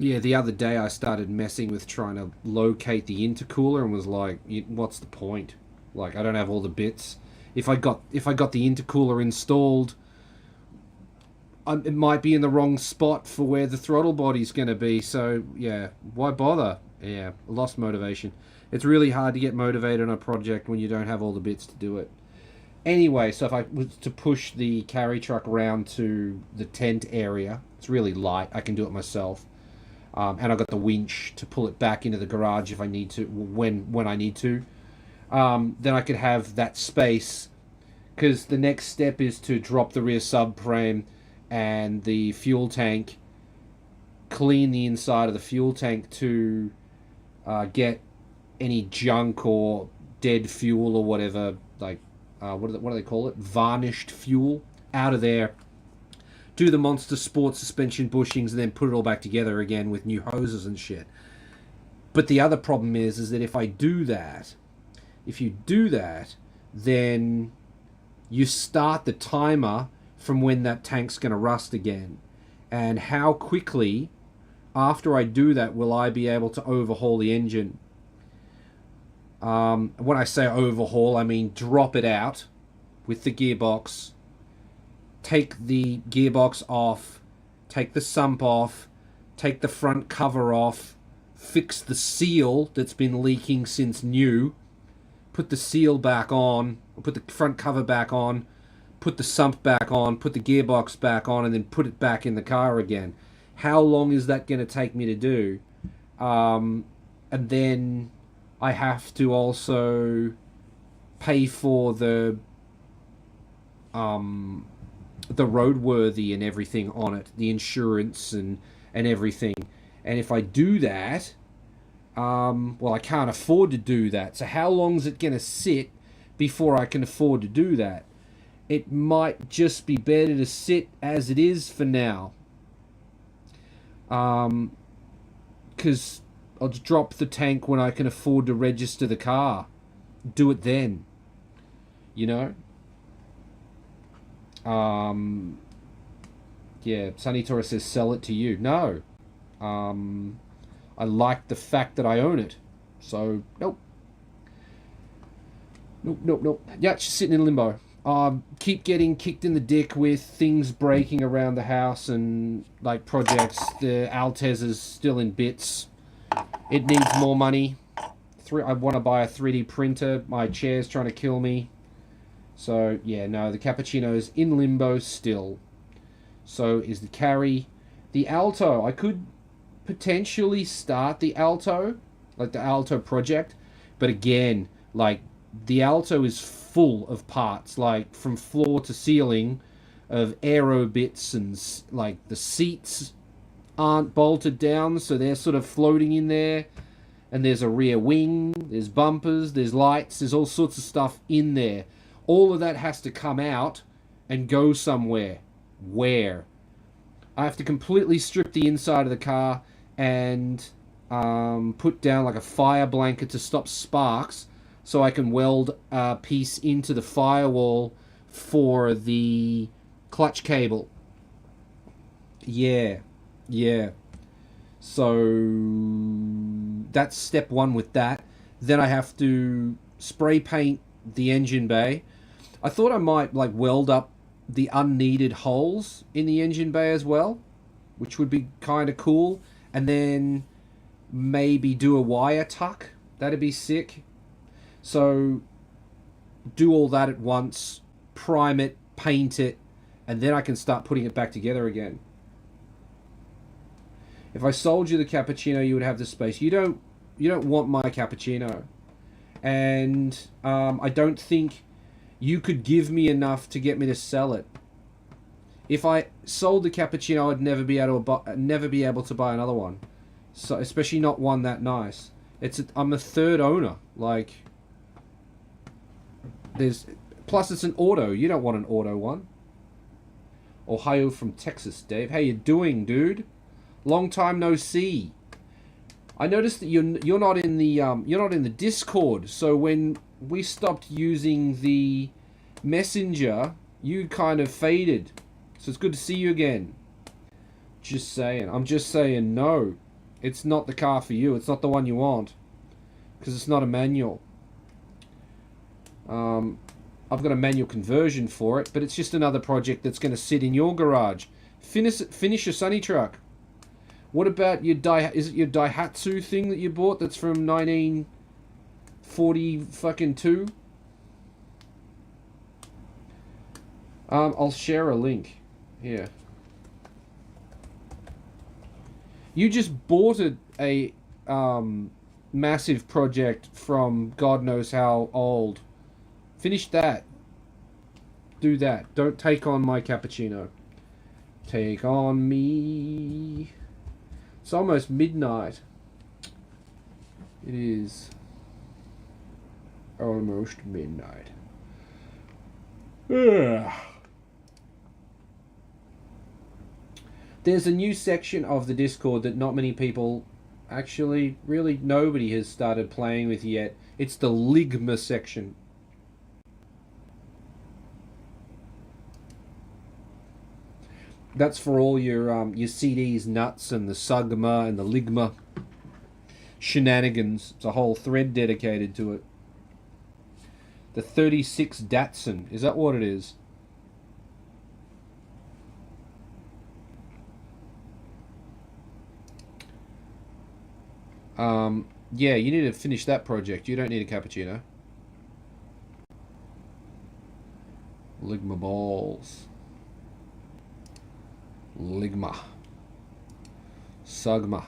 Yeah, the other day I started messing with trying to locate the intercooler and was like, what's the point? Like, I don't have all the bits. If I got the intercooler installed, it might be in the wrong spot for where the throttle body's going to be. So, yeah, why bother? Yeah, lost motivation. It's really hard to get motivated on a project when you don't have all the bits to do it. Anyway, so if I was to push the carry truck around to the tent area, it's really light. I can do it myself. And I've got the winch to pull it back into the garage if I need to, when I need to. Then I could have that space, because the next step is to drop the rear subframe and the fuel tank, clean the inside of the fuel tank to get any junk or dead fuel or whatever, like, what do they call it? Varnished fuel out of there. Do the Monster Sport suspension bushings and then put it all back together again with new hoses and shit. But the other problem is that if you do that, then you start the timer from when that tank's going to rust again. And how quickly after I do that will I be able to overhaul the engine? When I say overhaul, I mean drop it out with the gearbox, take the gearbox off, take the sump off, take the front cover off, fix the seal that's been leaking since new, put the seal back on, put the front cover back on, put the sump back on, put the gearbox back on, and then put it back in the car again. How long is that going to take me to do? And then I have to also pay for the roadworthy and everything on it, the insurance and everything. And if I do that, well, I can't afford to do that. So how long is it going to sit before I can afford to do that? It might just be better to sit as it is for now. Because I'll just drop the tank when I can afford to register the car. Do it then. You know? Yeah, Sunny Torres says sell it to you. No. I like the fact that I own it. So, nope. Nope. Yeah, it's just sitting in limbo. Keep getting kicked in the dick with things breaking around the house and, like, projects. The Altez is still in bits. It needs more money. I want to buy a 3D printer. My chair's trying to kill me. So, yeah, no, the Cappuccino's in limbo still. So is the Carry. The Alto, I could potentially start the Alto, like the Alto project. But again, like, the Alto is full of parts, like, from floor to ceiling, of aero bits, and, like, the seats aren't bolted down, so they're sort of floating in there. And there's a rear wing, there's bumpers, there's lights, there's all sorts of stuff in there. All of that has to come out and go somewhere. Where? I have to completely strip the inside of the car and put down like a fire blanket to stop sparks, so I can weld a piece into the firewall for the clutch cable. Yeah, yeah. So that's step one with that. Then I have to spray paint the engine bay. I thought I might like weld up the unneeded holes in the engine bay as well, which would be kind of cool. And then maybe do a wire tuck. That'd be sick. So do all that at once, prime it, paint it, and then I can start putting it back together again. If I sold you the cappuccino, you would have the space. You don't want my cappuccino, and I don't think you could give me enough to get me to sell it. If I sold the cappuccino, I'd never be able to buy another one. So especially not one that nice. I'm a third owner. Like plus it's an auto. You don't want an auto one. Ohio from Texas, Dave. How you doing, dude? Long time no see. I noticed that you're not in the Discord. So when we stopped using the Messenger, you kind of faded. So it's good to see you again. Just saying. I'm just saying no. It's not the car for you. It's not the one you want. Because it's not a manual. I've got a manual conversion for it, but it's just another project that's going to sit in your garage. Finish your Sunny truck. What about your is it your Daihatsu thing that you bought that's from 1940 fucking 2? I'll share a link. Here. You just bought a massive project from God knows how old. Finish that. Do that. Don't take on my cappuccino. Take on me. It's almost midnight. It is almost midnight. Ugh. There's a new section of the Discord that not many people, actually, really nobody has started playing with yet. It's the Ligma section. That's for all your CDs nuts and the Sugma and the Ligma shenanigans. It's a whole thread dedicated to it. The 36 Datsun, is that what it is? Yeah, you need to finish that project. You don't need a cappuccino. Ligma balls. Ligma. Sugma.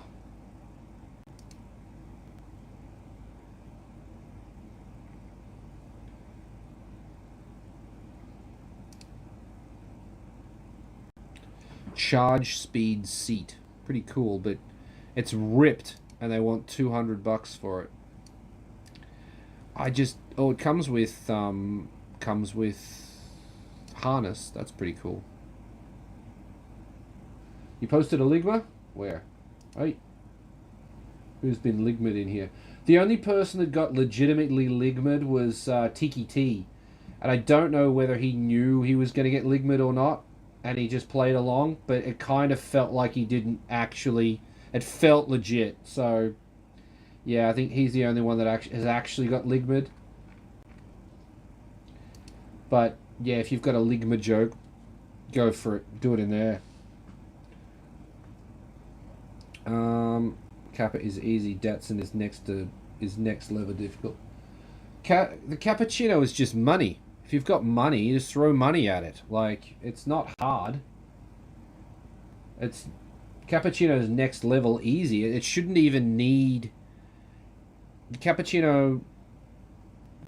Charge speed seat. Pretty cool, but it's ripped and they want $200 for it. It comes with harness. That's pretty cool. You posted a Ligma? Where? Hey. Who's been Ligma'd in here? The only person that got legitimately Ligma'd was Tiki T. And I don't know whether he knew he was going to get Ligma'd or not. And he just played along. But it kind of felt like he didn't actually... It felt legit. So, yeah, I think he's the only one that has actually got Ligma'd. But, yeah, if you've got a Ligma joke, go for it. Do it in there. Kappa is easy. Datsun is next level difficult. The cappuccino is just money. If you've got money, you just throw money at it. Like, it's not hard. Cappuccino's next level easy. It shouldn't even need... The cappuccino,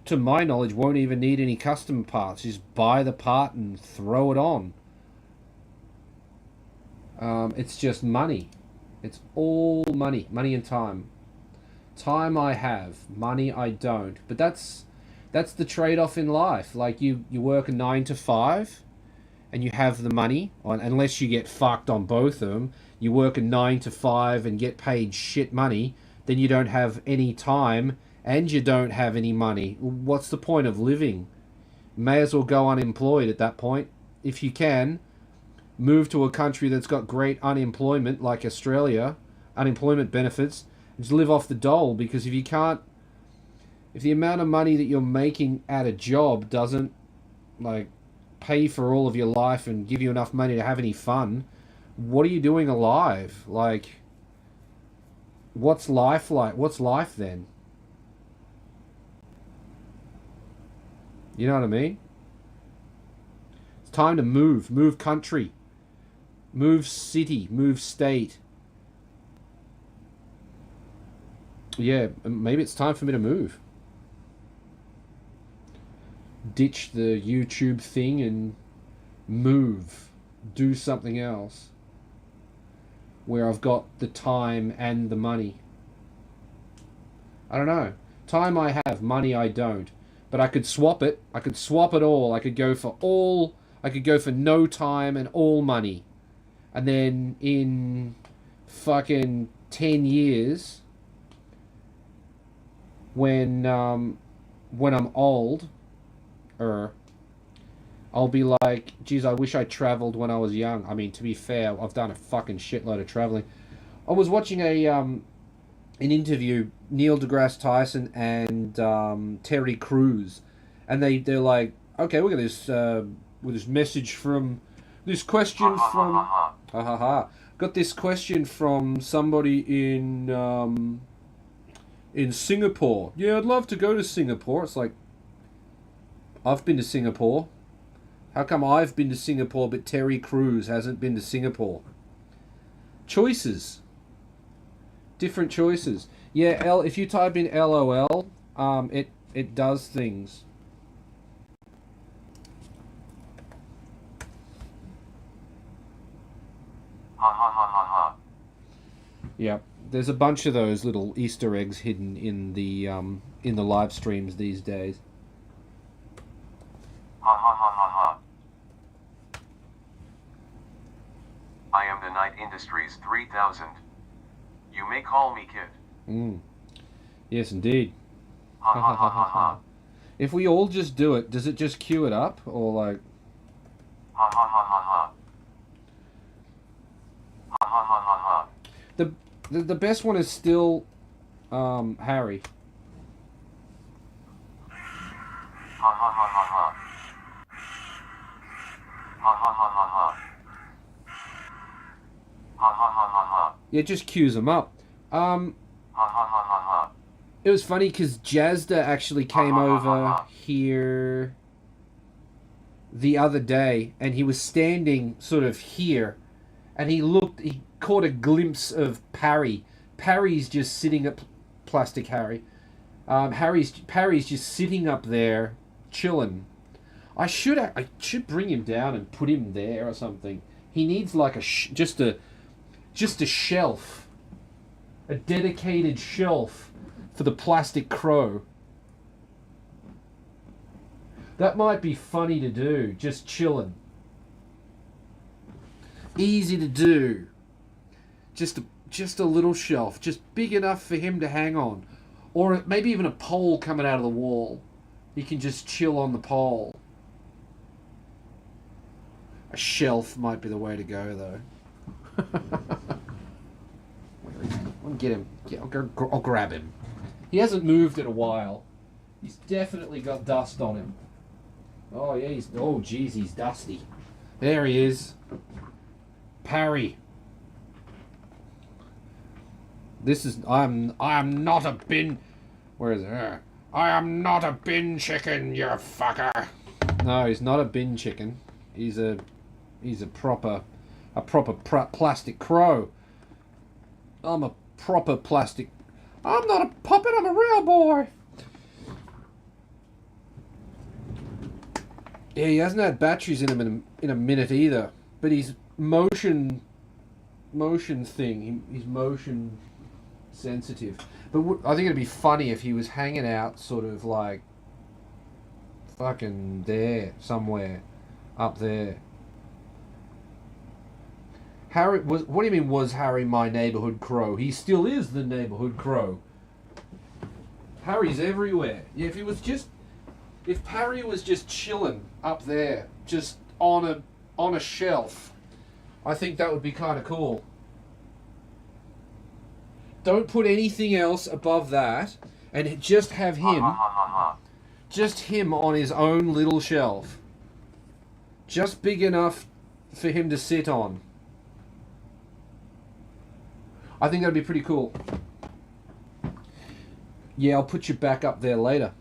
to my knowledge, won't even need any custom parts. You just buy the part and throw it on. It's just money. It's all money. Money and time. Time I have. Money I don't. But that's the trade-off in life. Like, you work a 9 to 5 and you have the money, unless you get fucked on both of them. You work a 9 to 5 and get paid shit money, then you don't have any time and you don't have any money. What's the point of living? May as well go unemployed at that point. If you can, move to a country that's got great unemployment, like Australia, unemployment benefits, and just live off the dole. Because if the amount of money that you're making at a job doesn't like pay for all of your life and give you enough money to have any fun, what are you doing alive? Like, what's life like? What's life then? You know what I mean? It's time to move country, move city, move state. Yeah, maybe it's time for me to move. Ditch the YouTube thing and move. Do something else. Where I've got the time and the money. I don't know. Time I have, money I don't. But I could swap it. I could swap it all. I could go for no time and all money. And then in fucking 10 years, when I'm old, I'll be like, geez, I wish I traveled when I was young. I mean, to be fair, I've done a fucking shitload of traveling. I was watching an interview, Neil deGrasse Tyson and Terry Crews, and they're like, okay, we got this message from this question from got this question from somebody in Singapore. Yeah, I'd love to go to Singapore. It's like, I've been to Singapore. How come I've been to Singapore but Terry Crews hasn't been to Singapore? Choices. Different choices. Yeah, if you type in LOL, it does things. Ha ha ha ha ha. Yeah, there's a bunch of those little Easter eggs hidden in the live streams these days. Ha ha ha ha ha. I am the Night Industries 3000. You may call me Kid. Yes, indeed. Ha ha ha ha ha. If we all just do it, does it just queue it up? Or like... Ha ha ha ha ha. Ha ha ha ha ha. The best one is still Harry. Ha ha ha ha ha. Ha ha ha ha ha. Ha ha ha ha ha. Yeah, it just queues them up. Ha ha ha ha ha. It was funny because Jazda actually came over here the other day, and he was standing sort of here, and he caught a glimpse of Parry. Parry's just sitting up, Plastic Harry. Parry's just sitting up there, chilling. I should bring him down and put him there or something. He needs like just a shelf, a dedicated shelf for the plastic crow. That might be funny to do, just chilling. Easy to do. Just a little shelf, just big enough for him to hang on. Or maybe even a pole coming out of the wall. He can just chill on the pole. A shelf might be the way to go, though. I'll get him. I'll grab him. He hasn't moved in a while. He's definitely got dust on him. Oh yeah, geez, he's dusty. There he is. Parry. This is I am not a bin. Where is it? I am not a bin chicken, you fucker. No, he's not a bin chicken. He's a proper plastic crow. I'm a proper plastic. I'm not a puppet, I'm a real boy. Yeah, he hasn't had batteries in him in a minute either. But his motion thing, he's motion sensitive. But I think it'd be funny if he was hanging out sort of like fucking there, somewhere up there. Harry was. What do you mean? Was Harry my neighborhood crow? He still is the neighborhood crow. Harry's everywhere. Yeah, if Harry was just chilling up there, just on a shelf, I think that would be kind of cool. Don't put anything else above that, and just have him, just him on his own little shelf. Just big enough for him to sit on. I think that'd be pretty cool. Yeah, I'll put you back up there later.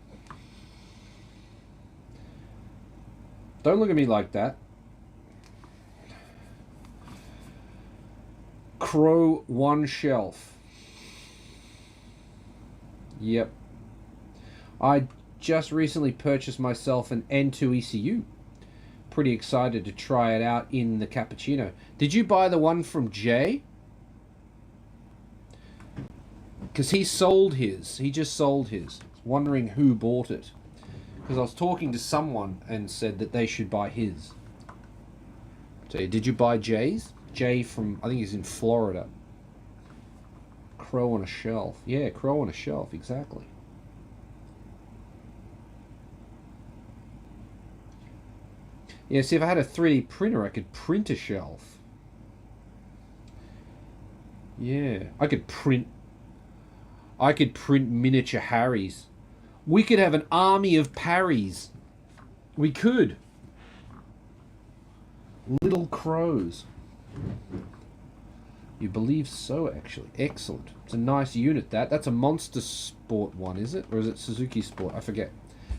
Don't look at me like that. Crow one shelf. Yep. I just recently purchased myself an N2 ECU. Pretty excited to try it out in the cappuccino. Did you buy the one from Jay? Because he sold his. He just sold his. Wondering who bought it. Because I was talking to someone and said that they should buy his. So did you buy Jay's? Jay from, I think he's in Florida. Crow on a shelf. Yeah, crow on a shelf, exactly. Yeah, see, if I had a 3D printer, I could print a shelf. Yeah, I could print miniature Harrys. We could have an army of Parrys. We could. Little crows. You believe so, actually. Excellent. It's a nice unit, that. That's a Monster Sport one, is it? Or is it Suzuki Sport? I forget.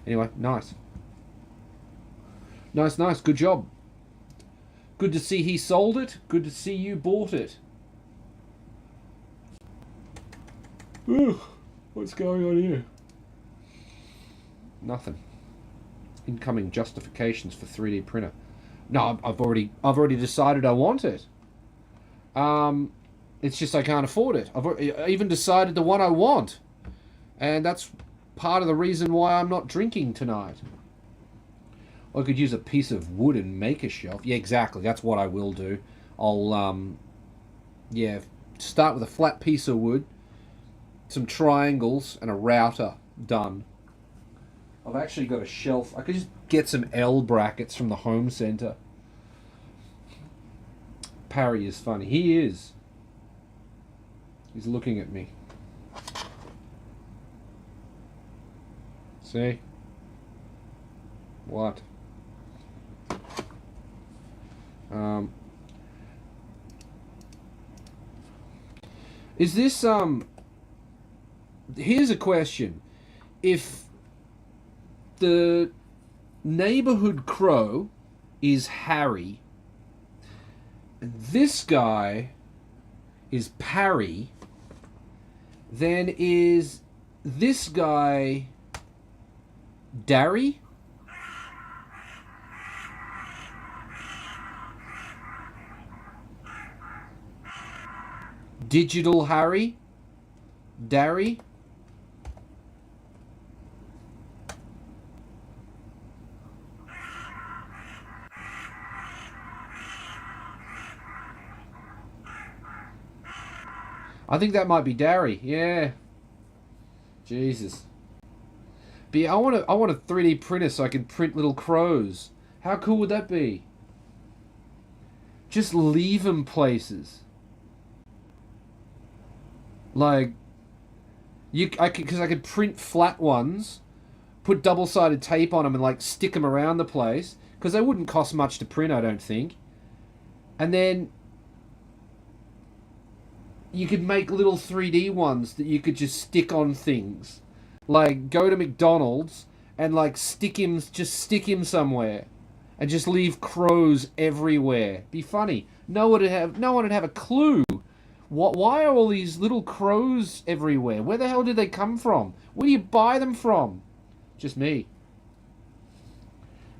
Anyway, nice. Nice, nice. Good job. Good to see he sold it. Good to see you bought it. Ugh, what's going on here? Nothing. Incoming justifications for 3D printer. No, I've already decided I want it. It's just I can't afford it. I even decided the one I want, and that's part of the reason why I'm not drinking tonight. I could use a piece of wood and make a shelf. Yeah, exactly. That's what I will do. I'll yeah, start with a flat piece of wood, some triangles, and a router. Done. I've actually got a shelf. I could just get some L brackets from the home center. Parry is funny. He is. He's looking at me. See? What? Is this, here's a question. If the neighborhood crow is Harry, and this guy is Parry, then is this guy Darry? Digital Harry? Darry? I think that might be Darry. Yeah. Jesus. But yeah, I want a 3D printer so I can print little crows. How cool would that be? Just leave them places. Like, because I could print flat ones, put double-sided tape on them and like stick them around the place, because they wouldn't cost much to print, I don't think. And then you could make little 3D ones that you could just stick on things. Like, go to McDonald's and like stick him somewhere, and just leave crows everywhere. Be funny. No one would have a clue. Why are all these little crows everywhere? Where the hell did they come from? Where do you buy them from? Just me.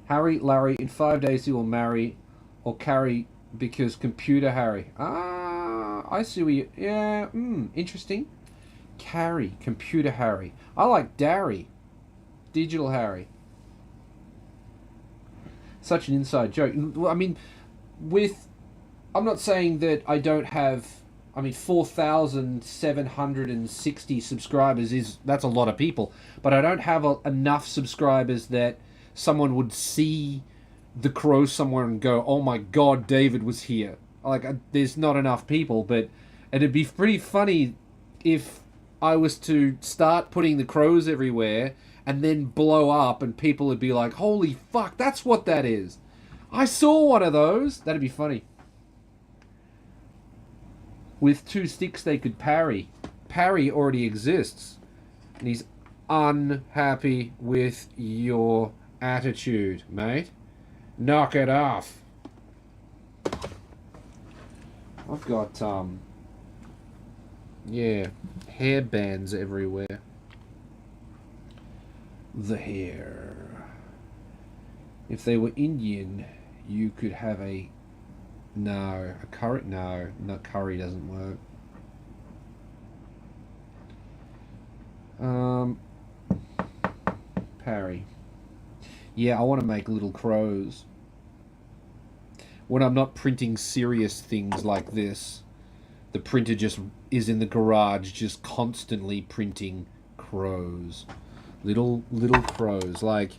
Harry, Larry, in 5 days he will marry or carry because computer Harry. Ah, I see where you... Yeah, interesting. Carry, computer Harry. I like Darry. Digital Harry. Such an inside joke. I mean, I'm not saying that I don't have... 4,760 subscribers that's a lot of people, but I don't have enough subscribers that someone would see the crow somewhere and go, oh my god, David was here. Like, there's not enough people, but it'd be pretty funny if I was to start putting the crows everywhere and then blow up and people would be like, holy fuck, that's what that is. I saw one of those. That'd be funny. With 2 sticks they could parry. Parry already exists. And he's unhappy with your attitude, mate. Knock it off. I've got, yeah, hair bands everywhere. The hair. If they were Indian, you could have a... No, a curry... No, not curry doesn't work. Parry. Yeah, I want to make little crows. When I'm not printing serious things like this, the printer just is in the garage just constantly printing crows. Little crows, like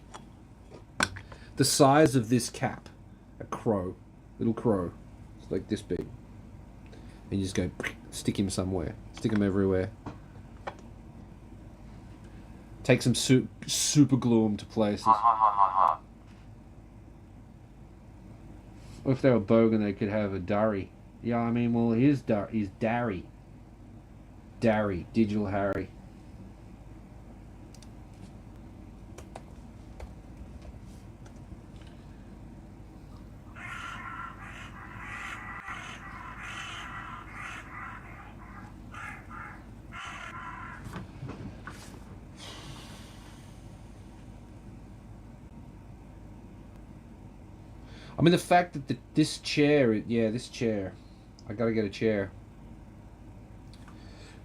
the size of this cap. A crow. Little crow. It's like this big. And you just go stick him somewhere. Stick him everywhere. Take some super glue him to places. Ha ha ha ha ha. Or if they were Bogan, they could have a Durry. Yeah, I mean, well, he's Darry. Darry, Digital Harry. I mean, the fact that this chair... Yeah, this chair. I gotta get a chair.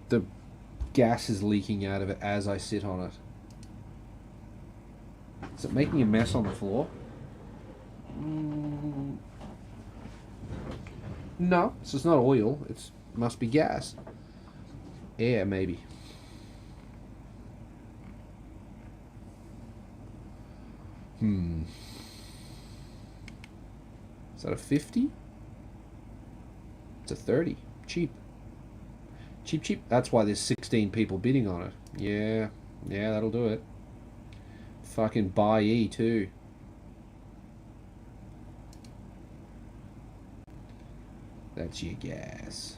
The gas is leaking out of it as I sit on it. Is it making a mess on the floor? No, so it's not oil. It must be gas. Air, maybe. Is that a 50? It's a 30. Cheap. Cheap. That's why there's 16 people bidding on it. Yeah, that'll do it. Fucking buy E too. That's your gas.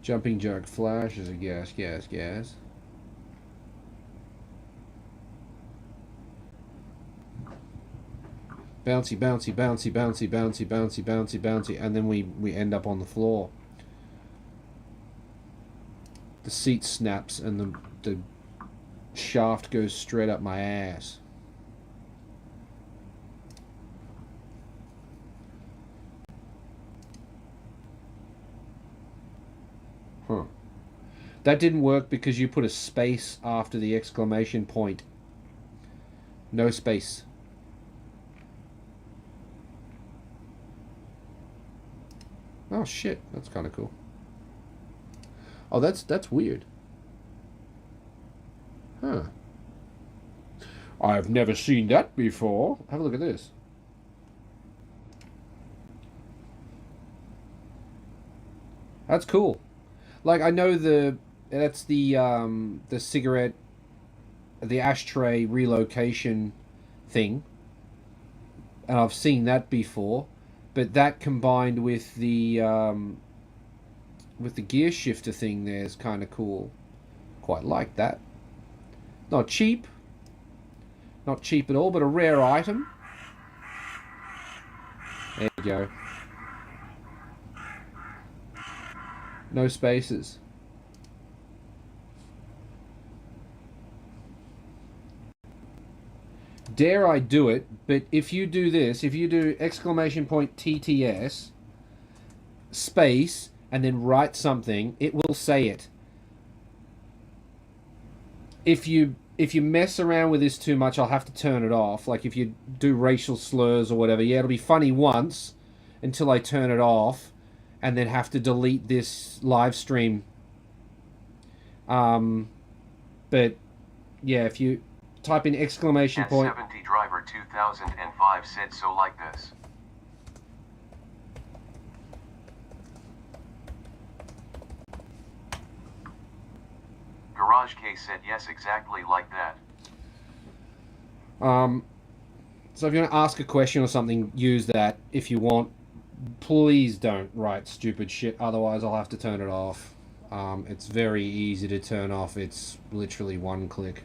Jumping jerk flash is a gas. Bouncy, and then we end up on the floor. The seat snaps and the shaft goes straight up my ass. Huh. That didn't work because you put a space after the exclamation point. No space. Oh shit, that's kind of cool. Oh, that's weird. Huh. I've never seen that before. Have a look at this. That's cool. Like, I know that's the cigarette, the ashtray relocation thing, and I've seen that before. But that combined with the gear shifter thing there is kind of cool. Quite like that. Not cheap. Not cheap at all, but a rare item. There you go. No spaces. Dare I do it, but if you do this, if you do exclamation point TTS, space, and then write something, it will say it. If you mess around with this too much, I'll have to turn it off. Like if you do racial slurs or whatever, yeah, it'll be funny once until I turn it off and then have to delete this live stream. But yeah, if you type in exclamation point. 70 driver 2005 said so like this. Garage Kei said yes, exactly like that. So if you want to ask a question or something, use that. If you want, please don't write stupid shit. Otherwise, I'll have to turn it off. It's very easy to turn off. It's literally one click.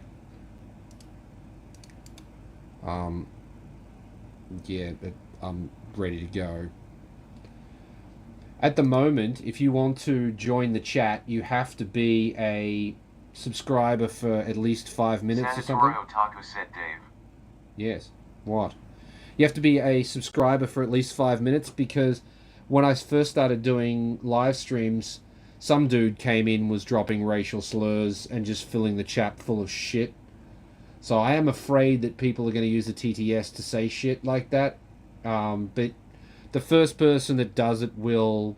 Yeah, but I'm ready to go. At the moment, if you want to join the chat, you have to be a subscriber for at least 5 minutes or something. Otaku said Dave. Yes. What? You have to be a subscriber for at least 5 minutes, because when I first started doing live streams, some dude came in, was dropping racial slurs and just filling the chat full of shit. So I am afraid that people are going to use the TTS to say shit like that. But the first person that does it will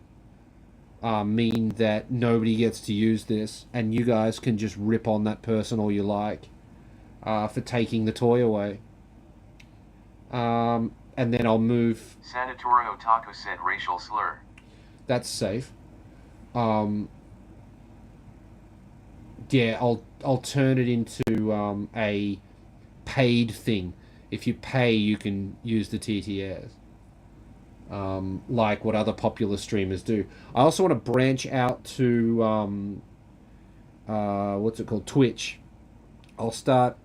mean that nobody gets to use this, and you guys can just rip on that person all you like for taking the toy away. And then I'll move. Sanatori Otaku said racial slur. That's safe. Yeah, I'll turn it into a paid thing. If you pay, you can use the TTS. Like what other popular streamers do. I also want to branch out to what's it called? Twitch. I'll start,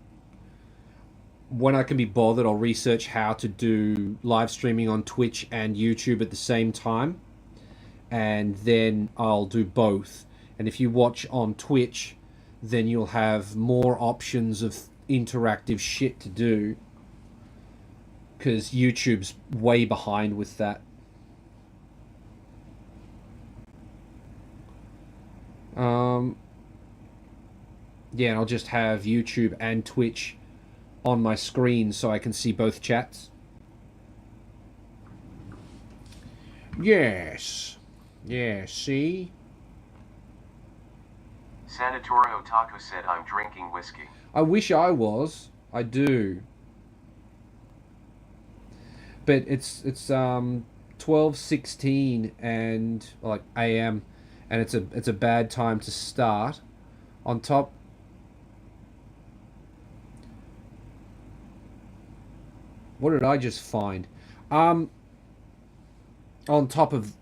when I can be bothered, I'll research how to do live streaming on Twitch and YouTube at the same time, and then I'll do both. And if you watch on Twitch, then you'll have more options of interactive shit to do, because YouTube's way behind with that. Yeah, and I'll just have YouTube and Twitch on my screen so I can see both chats. Yes. Yeah, see? Sanatori Otaku said I'm drinking whiskey. I wish I was. I do. But it's 12:16 and like AM, and it's a bad time to start. On top, what did I just find? On top of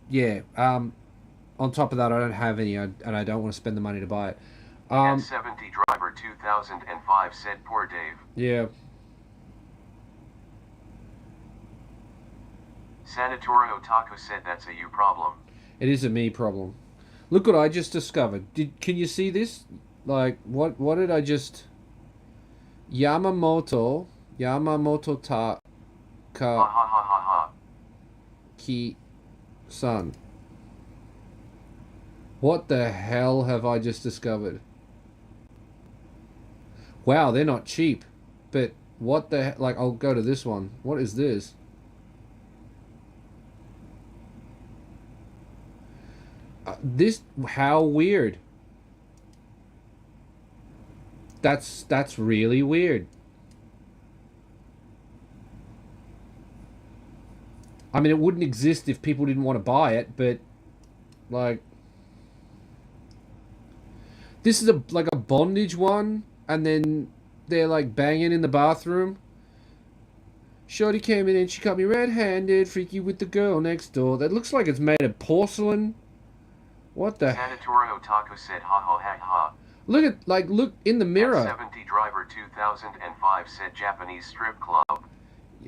on top of that, I don't have any, and I don't want to spend the money to buy it. N70 Driver 2005 said poor Dave. Yeah. Sanatori Otaku said that's a you problem. It is a me problem. Look what I just discovered. Can you see this? Like, what did I just... Yamamoto ta Ha ha ha ha ha. ki san. What the hell have I just discovered? Wow, they're not cheap. But what the... Like, I'll go to this one. What is this? How weird. That's really weird. I mean, it wouldn't exist if people didn't want to buy it, but like, this is like a bondage one, and then they're like banging in the bathroom. Shorty came in and she caught me red-handed, freaky with the girl next door. That looks like it's made of porcelain. What the? Sanatori Otaku said ha ha ha ha. Look at, like, look in the mirror. N70 Driver 2005 said Japanese strip club.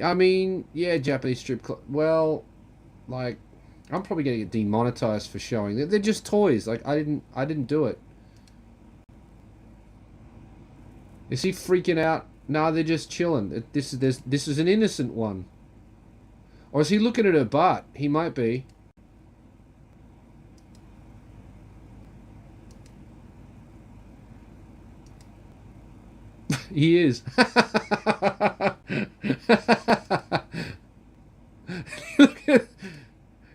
I mean, yeah, Japanese strip club. Well, like, I'm probably gonna get demonetized for showing. They're just toys. Like, I didn't do it. Is he freaking out? Nah, they're just chilling. This is an innocent one. Or is he looking at her butt? He might be. He is.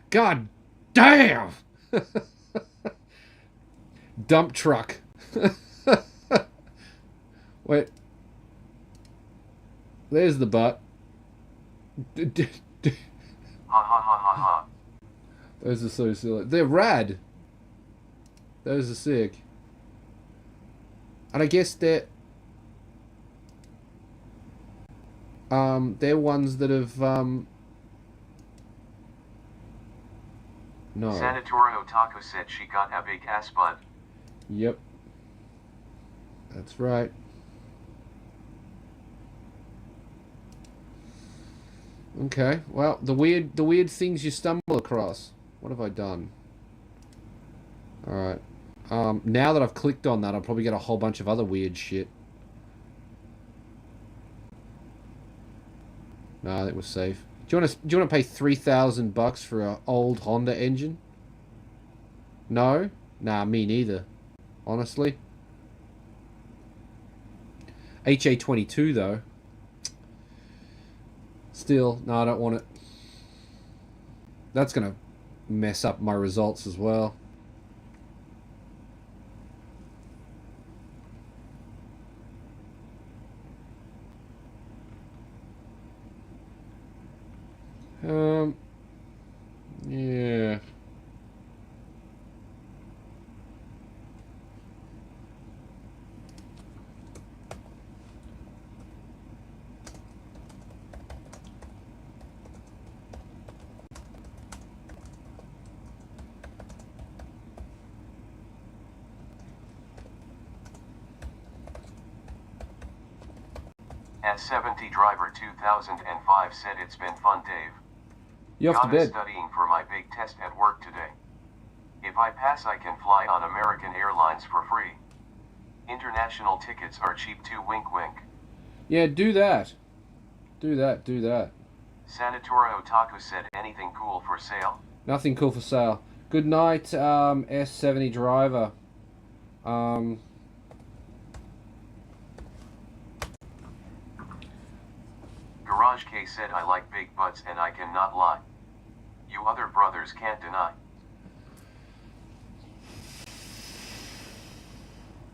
God damn! Dump truck. Wait. There's the butt. Ha ha ha ha ha. Those are so silly. They're rad. Those are sick. And I guess they're ones that have, no. Sanatorio Taco said she got a big ass butt. Yep. That's right. Okay, well, the weird things you stumble across. What have I done? Alright. Now that I've clicked on that, I'll probably get a whole bunch of other weird shit. No, that was safe. Do you want to pay $3,000 for an old Honda engine? No? Nah, me neither. Honestly. HA22 though. Still, no, I don't want it. That's gonna mess up my results as well. Yeah. S70 Driver 2005 said it's been fun, Dave. You off to Got is bed? studying for my big test at work today. If I pass, I can fly on American Airlines for free. International tickets are cheap too, wink wink. Yeah, do that. Do that, do that. Sanatorio Taco said anything cool for sale? Nothing cool for sale. Good night, S70 driver. Garage Kei said I like big butts and I cannot lie. You other brothers can't deny.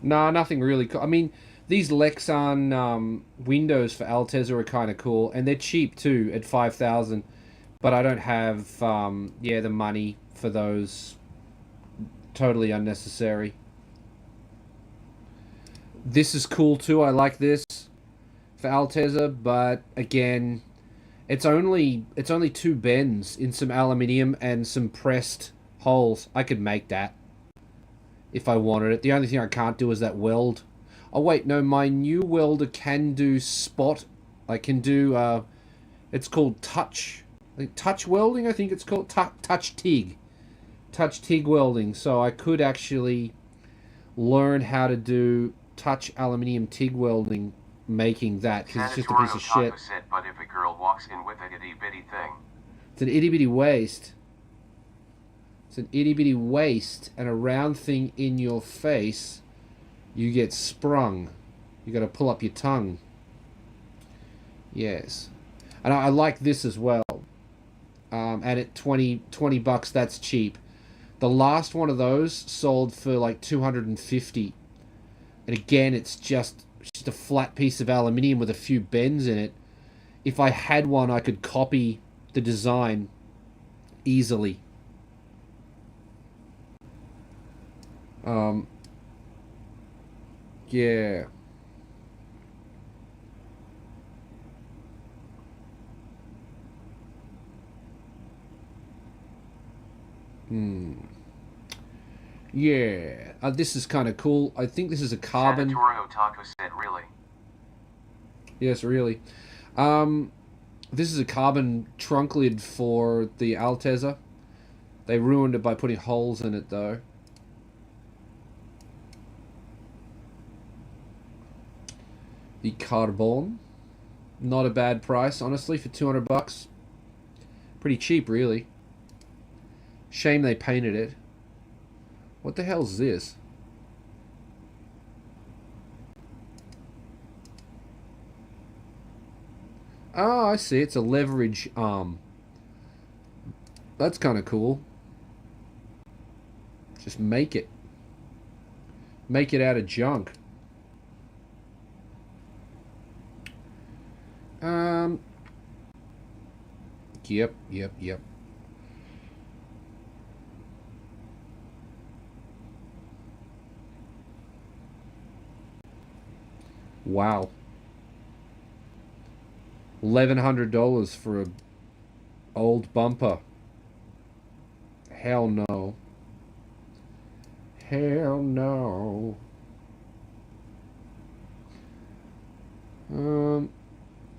Nah, nothing really cool. I mean, these Lexan windows for Altezza are kind of cool, and they're cheap too at 5,000. But I don't have yeah, the money for those. Totally unnecessary. This is cool too. I like this for Altezza, but again, it's only 2 bends in some aluminium and some pressed holes. I could make that if I wanted it. The only thing I can't do is that weld. Oh wait, no, my new welder can do spot. I can do it's called touch welding, I think it's called touch TIG welding. So I could actually learn how to do touch aluminium TIG welding, making that, because it's just a piece of shit. Said, but if a girl walks in with a itty bitty thing, it's an itty bitty waist. It's an itty bitty waist and a round thing in your face. You get sprung. You got to pull up your tongue. Yes, and I like this as well. And at 20 bucks, that's cheap. The last one of those sold for like 250. And again, it's just a flat piece of aluminium with a few bends in it. If I had one, I could copy the design easily. Yeah. Yeah. This is kind of cool. I think this is a carbon. Sanatorio Taco said, really? Yes, really. This is a carbon trunk lid for the Altezza. They ruined it by putting holes in it, though. The carbon. Not a bad price, honestly, for 200 bucks. Pretty cheap, really. Shame they painted it. What the hell's this? Oh, I see. It's a leverage arm. That's kind of cool. Just make it. Make it out of junk. Yep. Wow. $1,100 for a old bumper. Hell no. Hell no.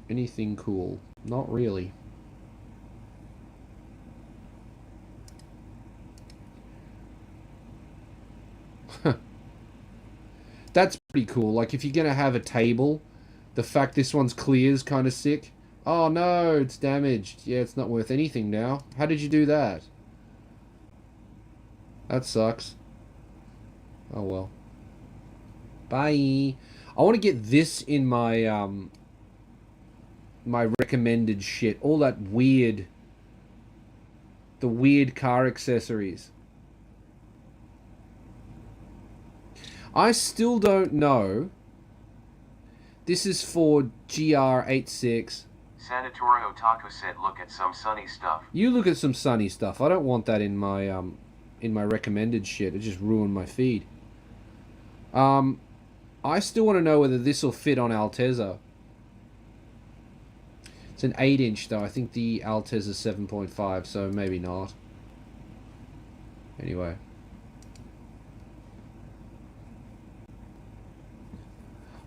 Anything cool? Not really. That's pretty cool. Like, if you're gonna have a table, the fact this one's clear is kind of sick. Oh no, it's damaged. Yeah, it's not worth anything now. How did you do that? That sucks. Oh well. Bye. I want to get this in my my recommended shit. All that weird, the weird car accessories. I still don't know. This is for GR86. Sanatorio Taco said look at some sunny stuff. You look at some sunny stuff. I don't want that in my recommended shit. It just ruined my feed. I still want to know whether this will fit on Altezza. It's an 8-inch though. I think the Altezza's 7.5, so maybe not. Anyway.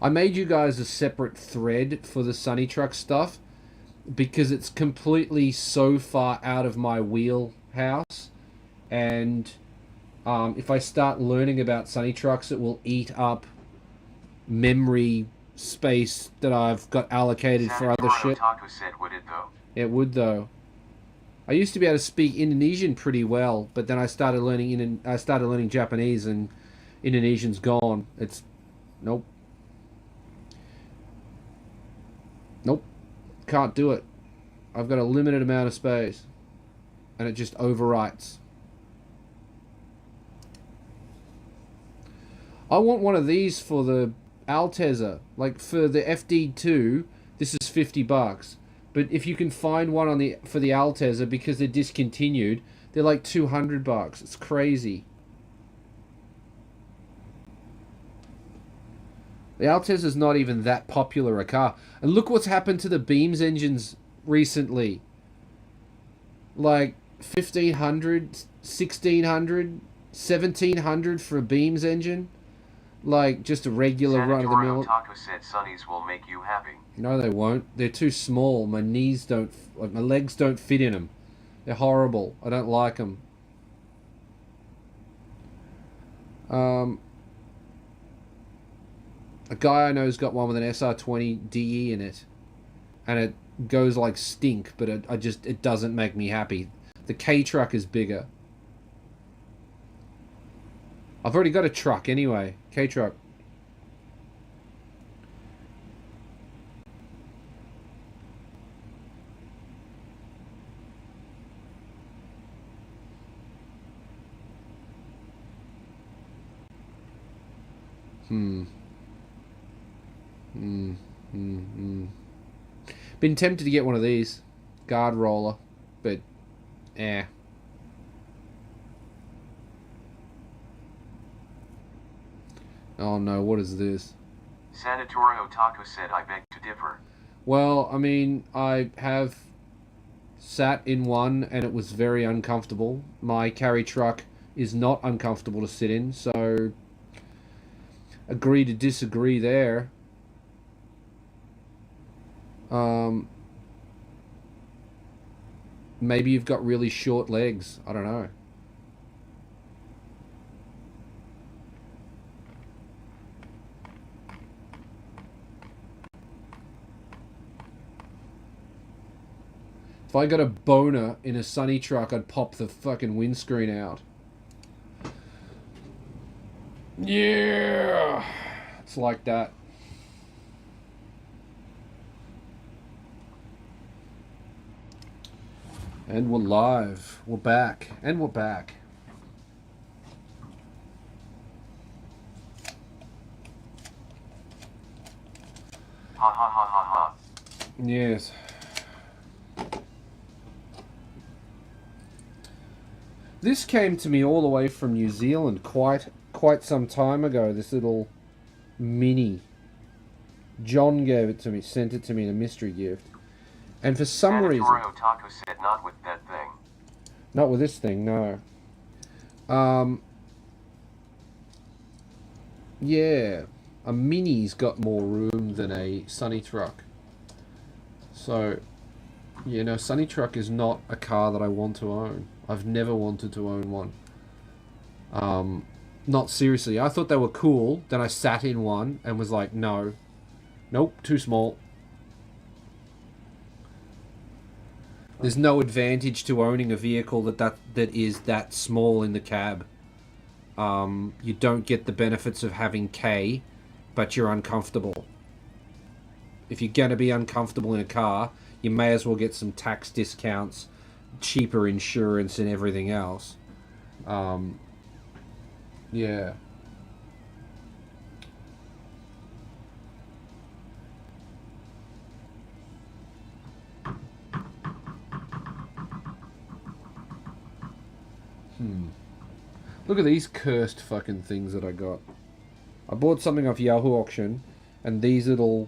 I made you guys a separate thread for the Sunny Truck stuff because it's completely so far out of my wheelhouse, and if I start learning about Sunny Trucks, it will eat up memory space that I've got allocated for other shit. Taco said, would it though? It would though. I used to be able to speak Indonesian pretty well, but then I started learning Japanese, and Indonesian's gone. It's nope. Nope. Can't do it. I've got a limited amount of space. And it just overwrites. I want one of these for the Altezza. Like for the FD2, this is $50. But if you can find one on for the Altezza because they're discontinued, they're like $200. It's crazy. The Altezza is not even that popular a car. And look what's happened to the Beams engines recently. Like $1,500, $1,600, $1,700 for a Beams engine. Like just a regular run-of-the-mill. Taco said sunnies will make you happy. No, they won't. They're too small. My knees don't... Like, my legs don't fit in them. They're horrible. I don't like them. A guy I know's got one with an SR20 DE in it, and it goes like stink, but it doesn't make me happy. The K truck is bigger. I've already got a truck anyway. K truck. Been tempted to get one of these. Guard roller. But, Oh no, what is this? Sanatorio Taco said I beg to differ. Well, I mean, I have sat in one and it was very uncomfortable. My carry truck is not uncomfortable to sit in, so agree to disagree there. Maybe you've got really short legs. I don't know. If I got a boner in a Sunny truck, I'd pop the fucking windscreen out. Yeah! It's like that. And we're live. We're back. And we're back. Ha ha ha ha ha. Yes. This came to me all the way from New Zealand quite some time ago, this little mini. John gave it to me, sent it to me in a mystery gift. And for some reason... Otaku said not with that thing. Not with this thing, no. Yeah. A Mini's got more room than a Sunny Truck. So, you know, Sunny Truck is not a car that I want to own. I've never wanted to own one. Not seriously. I thought they were cool. Then I sat in one and was like, no. Nope, too small. There's no advantage to owning a vehicle that is that small in the cab. You don't get the benefits of having K, but you're uncomfortable. If you're going to be uncomfortable in a car, you may as well get some tax discounts, cheaper insurance and everything else. Yeah. Look at these cursed fucking things that I got. I bought something off Yahoo Auction, and these little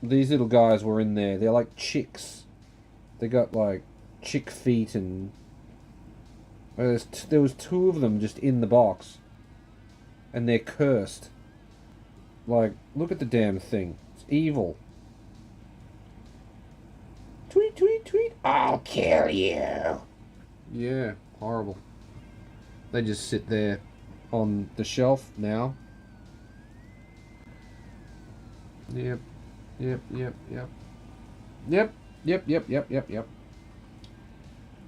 guys were in there. They're like chicks. They got like chick feet, and there was two of them just in the box, and they're cursed. Like, look at the damn thing. It's evil. Tweet, tweet, tweet. I'll kill you. Yeah, horrible. They just sit there on the shelf now. Yep. Yep, yep, yep. Yep, yep, yep, yep, yep, yep.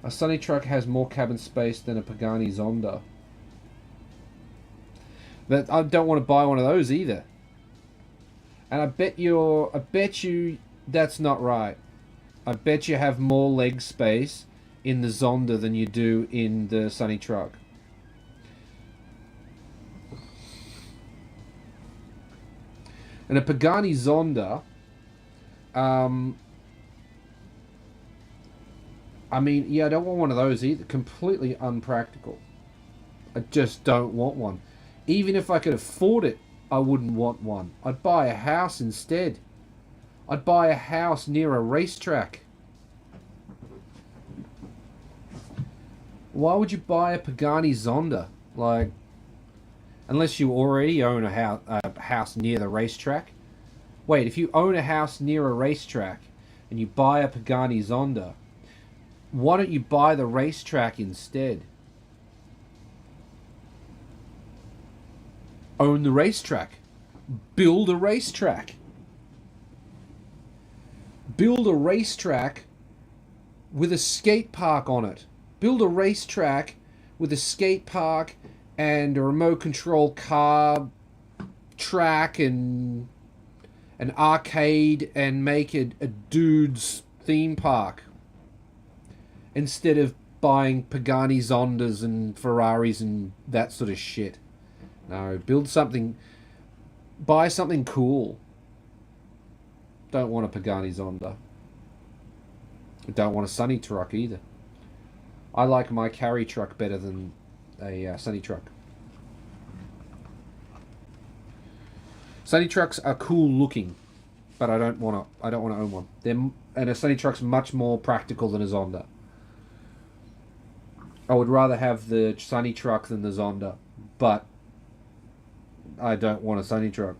A Sunny Truck has more cabin space than a Pagani Zonda. But I don't want to buy one of those either. And I bet you that's not right. I bet you have more leg space in the Zonda than you do in the Sunny Truck. And a Pagani Zonda, I mean, yeah, I don't want one of those either. Completely unpractical. I just don't want one. Even if I could afford it, I wouldn't want one. I'd buy a house instead. I'd buy a house near a racetrack. Why would you buy a Pagani Zonda? Like, unless you already own a house near the racetrack. Wait, if you own a house near a racetrack and you buy a Pagani Zonda, why don't you buy the racetrack instead? Own the racetrack. Build a racetrack. Build a racetrack with a skate park on it. Build a racetrack with a skate park and a remote control car track and an arcade, and make it a dude's theme park instead of buying Pagani Zondas and Ferraris and that sort of shit. No, build something, buy something cool. Don't want a Pagani Zonda. Don't want a Sunny Truck either. I like my carry truck better than a Sunny Truck. Sunny Trucks are cool looking, but I don't want to own one. And a Sunny Truck's much more practical than a Zonda. I would rather have the Sunny Truck than the Zonda, but I don't want a Sunny Truck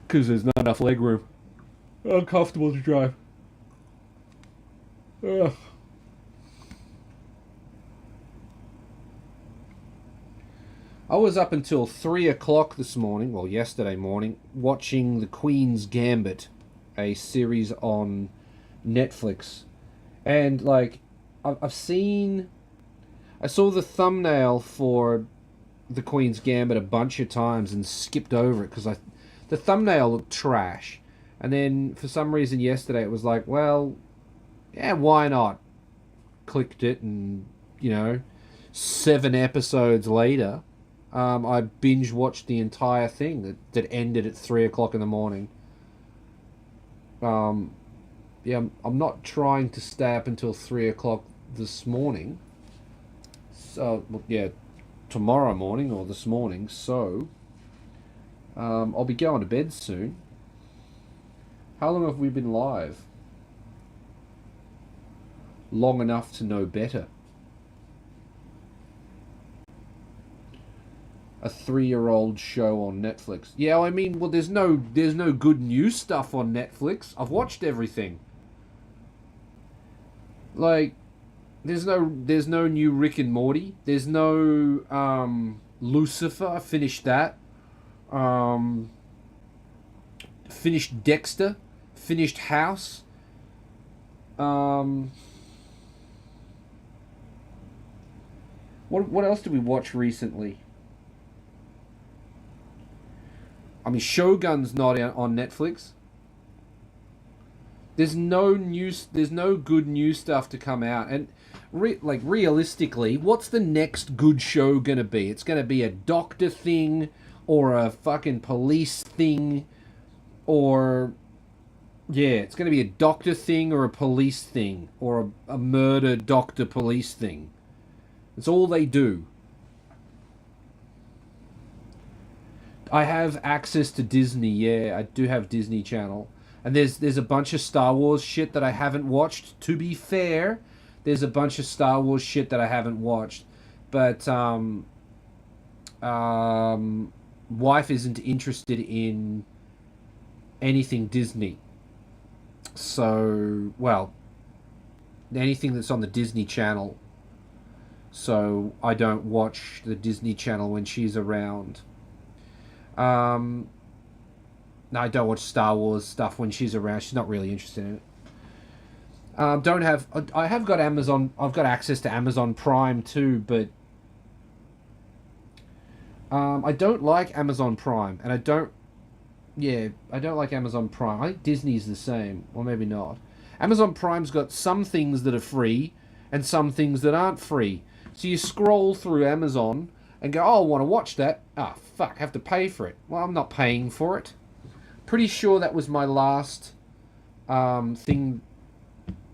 because there's not enough leg room. Uncomfortable to drive. Ugh. I was up until 3 o'clock this morning, well, yesterday morning, watching The Queen's Gambit, a series on Netflix. And, like, I saw the thumbnail for The Queen's Gambit a bunch of times and skipped over it because the thumbnail looked trash. And then, for some reason, yesterday it was like, well, yeah, why not? Clicked it and, 7 episodes later, I binge watched the entire thing that ended at 3 o'clock in the morning. Yeah, I'm not trying to stay up until 3 o'clock this morning. So, yeah, tomorrow morning or this morning. So, I'll be going to bed soon. How long have we been live? Long enough to know better. A 3-year-old show on Netflix. Yeah, I mean, well, there's no good new stuff on Netflix. I've watched everything. Like, there's no new Rick and Morty. There's no Lucifer. I finished that. Finished Dexter. Finished House. What else did we watch recently? I mean, Shogun's not on Netflix. There's no good new stuff to come out, and realistically, what's the next good show gonna be? It's gonna be a doctor thing, or a fucking police thing, or yeah, it's gonna be a doctor thing or a police thing, or a murder doctor police thing. It's all they do. I have access to Disney, yeah, I do have Disney Channel. And there's a bunch of Star Wars shit that I haven't watched. To be fair, there's a bunch of Star Wars shit that I haven't watched. But wife isn't interested in anything Disney. So, well, anything that's on the Disney Channel. So I don't watch the Disney Channel when she's around. No, I don't watch Star Wars stuff when she's around. She's not really interested in it. I have got Amazon. I've got access to Amazon Prime too, but I don't like Amazon Prime, and I don't like Amazon Prime. I think Disney's the same, or maybe not. Amazon Prime's got some things that are free and some things that aren't free. So you scroll through Amazon and go, oh, I want to watch that. Ah, fuck, I have to pay for it. Well, I'm not paying for it. Pretty sure that was my last thing,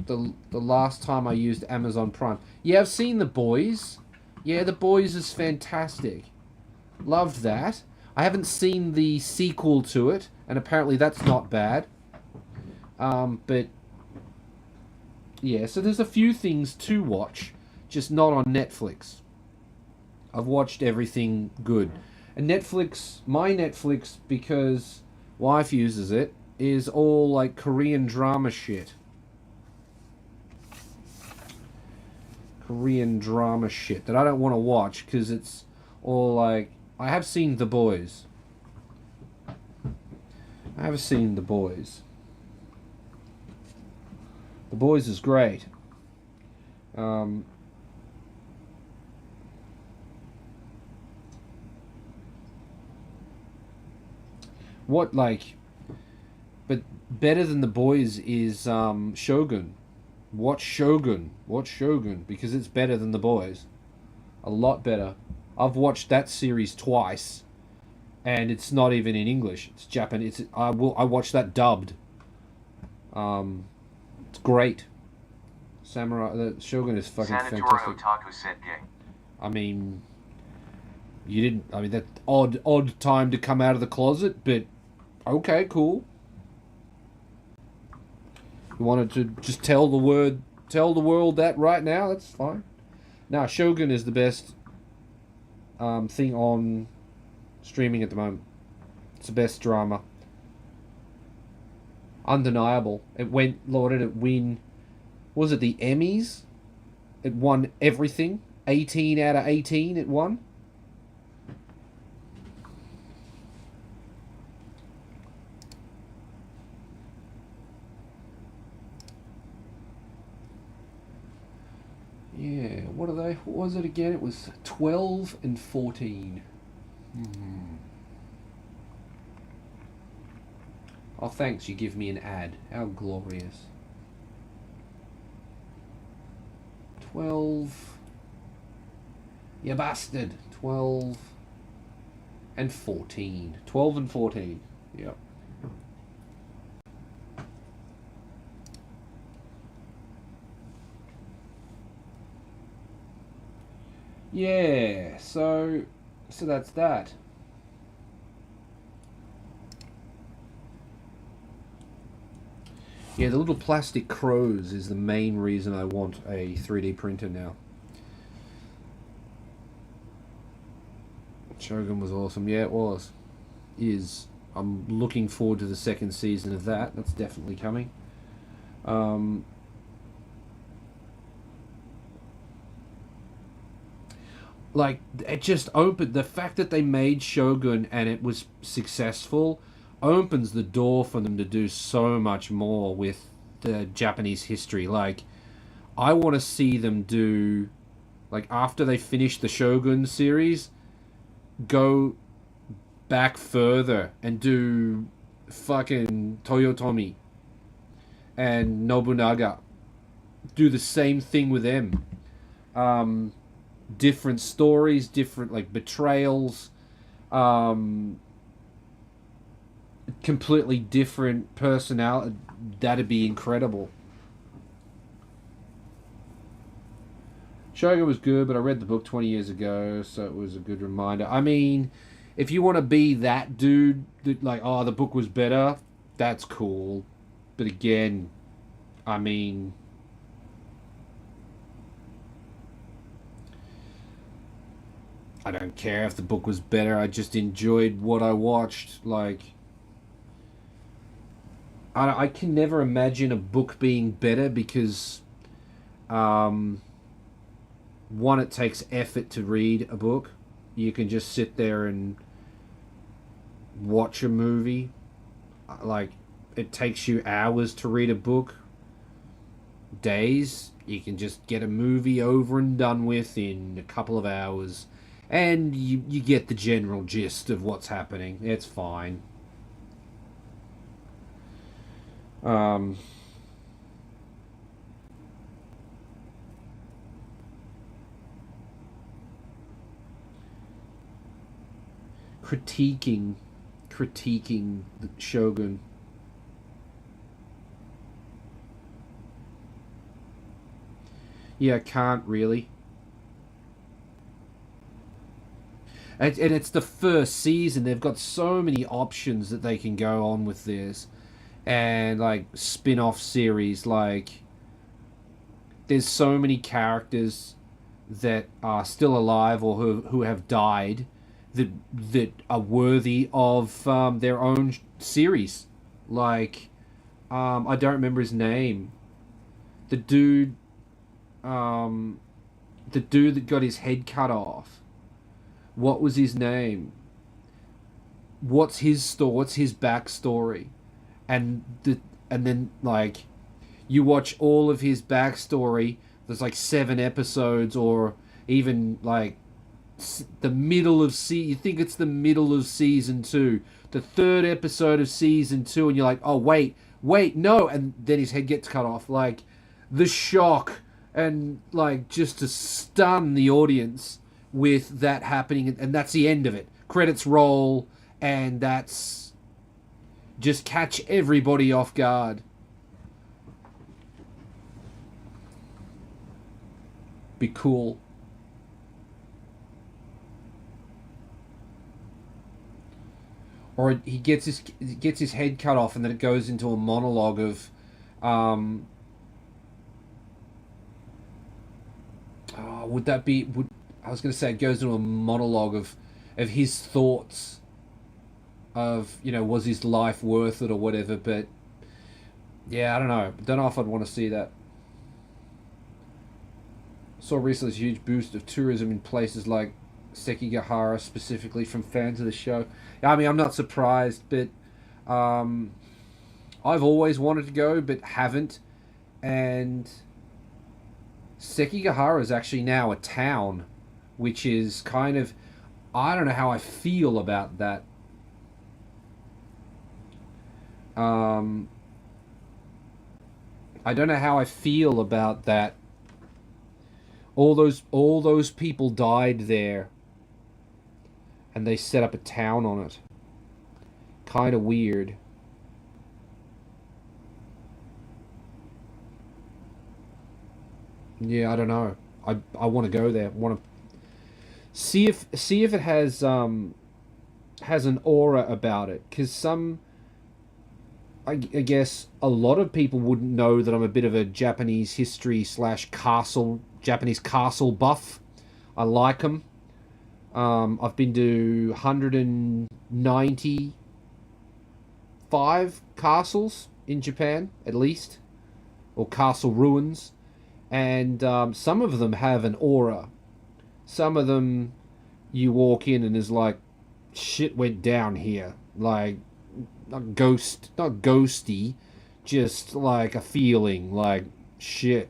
the last time I used Amazon Prime. Yeah, I've seen The Boys. Yeah, The Boys is fantastic. Loved that. I haven't seen the sequel to it, and apparently that's not bad. But yeah, so there's a few things to watch, just not on Netflix. I've watched everything good. And Netflix, my Netflix, because wife uses it, is all like Korean drama shit. Korean drama shit that I don't want to watch because it's all like... I have seen The Boys. I have seen The Boys. The Boys is great. What, like... But better than The Boys is Shogun. Watch Shogun. Watch Shogun, because it's better than The Boys. A lot better. I've watched that series twice, and it's not even in English. It's Japanese. I watched that dubbed. It's great. Samurai. The Shogun is fucking Sanatora fantastic. Otaku said gay. I mean, you didn't. I mean, that odd time to come out of the closet, but okay, cool. You wanted to just tell the world that right now. That's fine. Now, Shogun is the best thing on streaming at the moment. It's the best drama. Undeniable. It went. Lord, did it win? Was it the Emmys? It won everything. 18 out of 18 it won. Yeah, what are they? What was it again? It was 12 and 14. Oh, thanks, you give me an ad. How glorious. 12... You bastard! 12 and 14. 12 and 14. Yep. Yeah, so that's that. Yeah, the little plastic crows is the main reason I want a 3D printer now. Shogun was awesome. Yeah, it was. Is. I'm looking forward to the second season of that. That's definitely coming. Like, it just opened. The fact that they made Shogun and it was successful opens the door for them to do so much more with the Japanese history. Like, I want to see them do, like, after they finish the Shogun series, go back further and do fucking Toyotomi and Nobunaga. Do the same thing with them. Different stories, different, like, betrayals, completely different personality. That'd be incredible. Shogun was good, but I read the book 20 years ago, so it was a good reminder. I mean, if you want to be that dude, that, like, oh, the book was better, that's cool. But again, I mean, I don't care if the book was better. I just enjoyed what I watched. Like, I can never imagine a book being better because, one, it takes effort to read a book. You can just sit there and watch a movie. Like, it takes you hours to read a book. Days. You can just get a movie over and done with in a couple of hours. And you get the general gist of what's happening. It's fine. Critiquing the Shogun. Yeah, I can't really. And it's the first season. They've got so many options that they can go on with this. And, like, spin-off series. Like, there's so many characters that are still alive or who have died that are worthy of their own series. Like, I don't remember his name. The dude that got his head cut off. What was his name? What's his story? What's his backstory? And then, like, you watch all of his backstory. There's like 7 episodes, or even like the middle of you think it's the middle of season 2, the 3rd episode of season 2, and you're like, oh wait, no, and then his head gets cut off. Like, the shock, and, like, just to stun the audience with that happening, and that's the end of it. Credits roll, and that's just catch everybody off guard. Be cool. Or he gets his head cut off, and then it goes into a monologue of, would that be? I was going to say it goes into a monologue of his thoughts of, was his life worth it or whatever. But yeah, I don't know. Don't know if I'd want to see that. Saw recently a huge boost of tourism in places like Sekigahara, specifically from fans of the show. I mean, I'm not surprised, but I've always wanted to go, but haven't. And Sekigahara is actually now a town, which is kind of, I don't know how I feel about that. I don't know how I feel about that. All those people died there, and they set up a town on it. Kind of weird. Yeah, I don't know. I want to go there. Want to see if it has an aura about it, because some I guess a lot of people wouldn't know that I'm a bit of a Japanese history slash Japanese castle buff. I like them. I've been to 195 castles in Japan, at least, or castle ruins, and some of them have an aura. Some of them, you walk in and is like, shit went down here. Like, not ghosty, just like a feeling, like shit.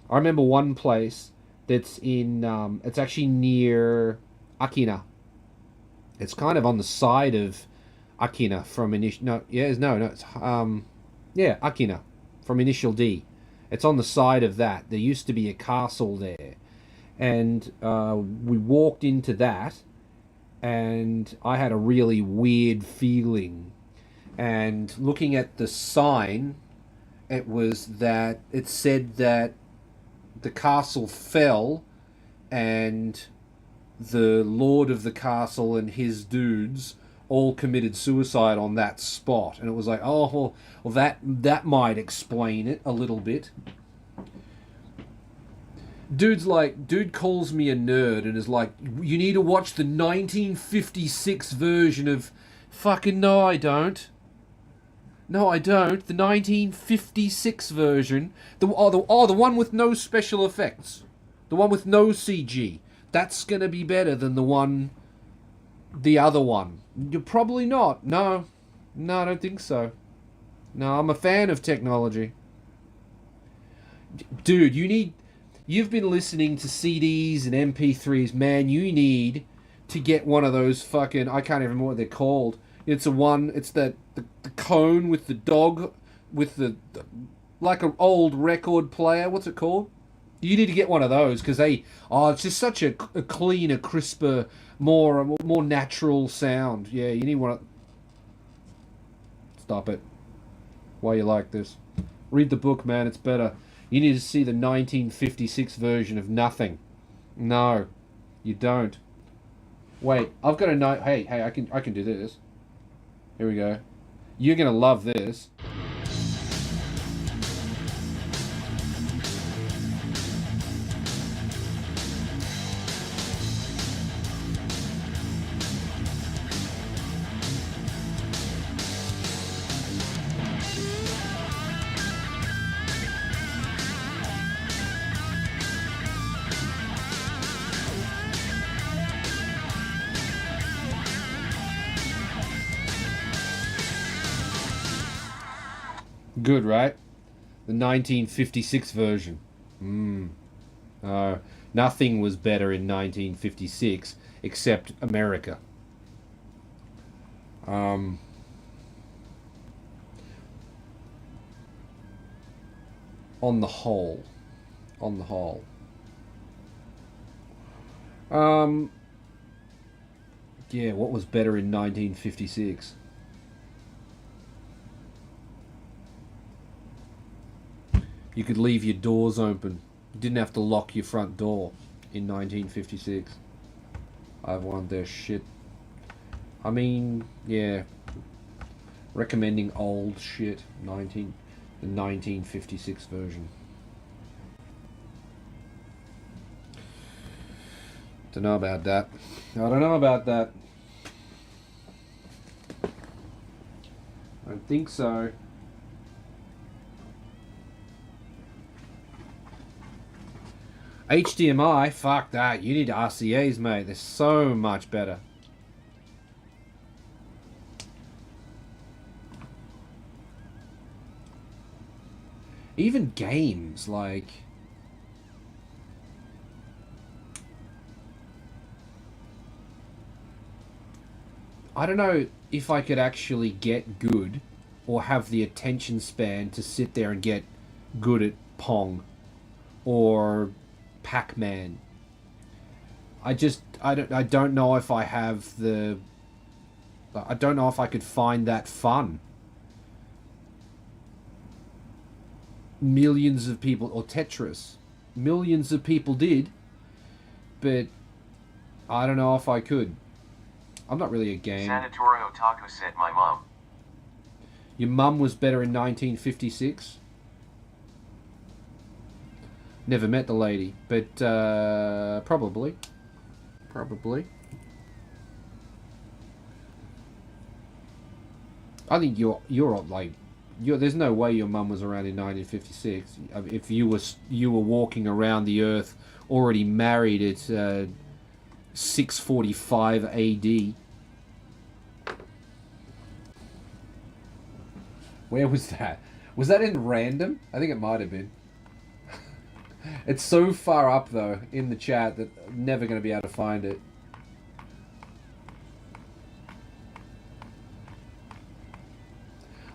I remember one place that's in, it's actually near Akina. It's kind of on the side of Akina from initial. No, yeah, no, it's yeah, Akina from Initial D. It's on the side of that. There used to be a castle there, and we walked into that, and I had a really weird feeling. And looking at the sign, it said that the castle fell, and the lord of the castle and his dudes all committed suicide on that spot. And it was like, oh, well, that might explain it a little bit. Dude calls me a nerd and is like, you need to watch the 1956 version of... Fucking no, I don't. No, I don't. The 1956 version. The one with no special effects. The one with no CG. That's gonna be better than the other one. You're probably not. No, I don't think so. No, I'm a fan of technology. Dude, you've been listening to CDs and MP3s. Man, you need to get one of those fucking... I can't even remember what they're called. It's the cone with the dog, with the like an old record player. What's it called? You need to get one of those because it's just such a cleaner, crisper, more natural sound. Yeah, you need one. Stop it. Why you like this? Read the book, man. It's better. You need to see the 1956 version of nothing. No, you don't. Wait, I've got a note. Hey, I can do this. Here we go. You're gonna love this. Good, right? The 1956 version. Nothing was better in 1956 except America. On the whole. Yeah, what was better in 1956? You could leave your doors open. You didn't have to lock your front door in 1956. I want their shit. I mean, yeah. Recommending old shit. The 1956 version. Don't know about that. I don't know about that. I don't think so. HDMI, fuck that. You need RCAs, mate. They're so much better. Even games, like... I don't know if I could actually get good or have the attention span to sit there and get good at Pong or Pac-Man. I don't know if I have the... I don't know if I could find that fun. Millions of people... Or Tetris. Millions of people did. But I don't know if I could. I'm not really a game. Sanatorio Otaku said my mom. Your mum was better in 1956. Never met the lady, but probably. Probably. I think you're like there's no way your mum was around in 1956. If you were walking around the earth already married at 645 AD. Where was that? Was that in random? I think it might have been. It's so far up though in the chat that I'm never going to be able to find it.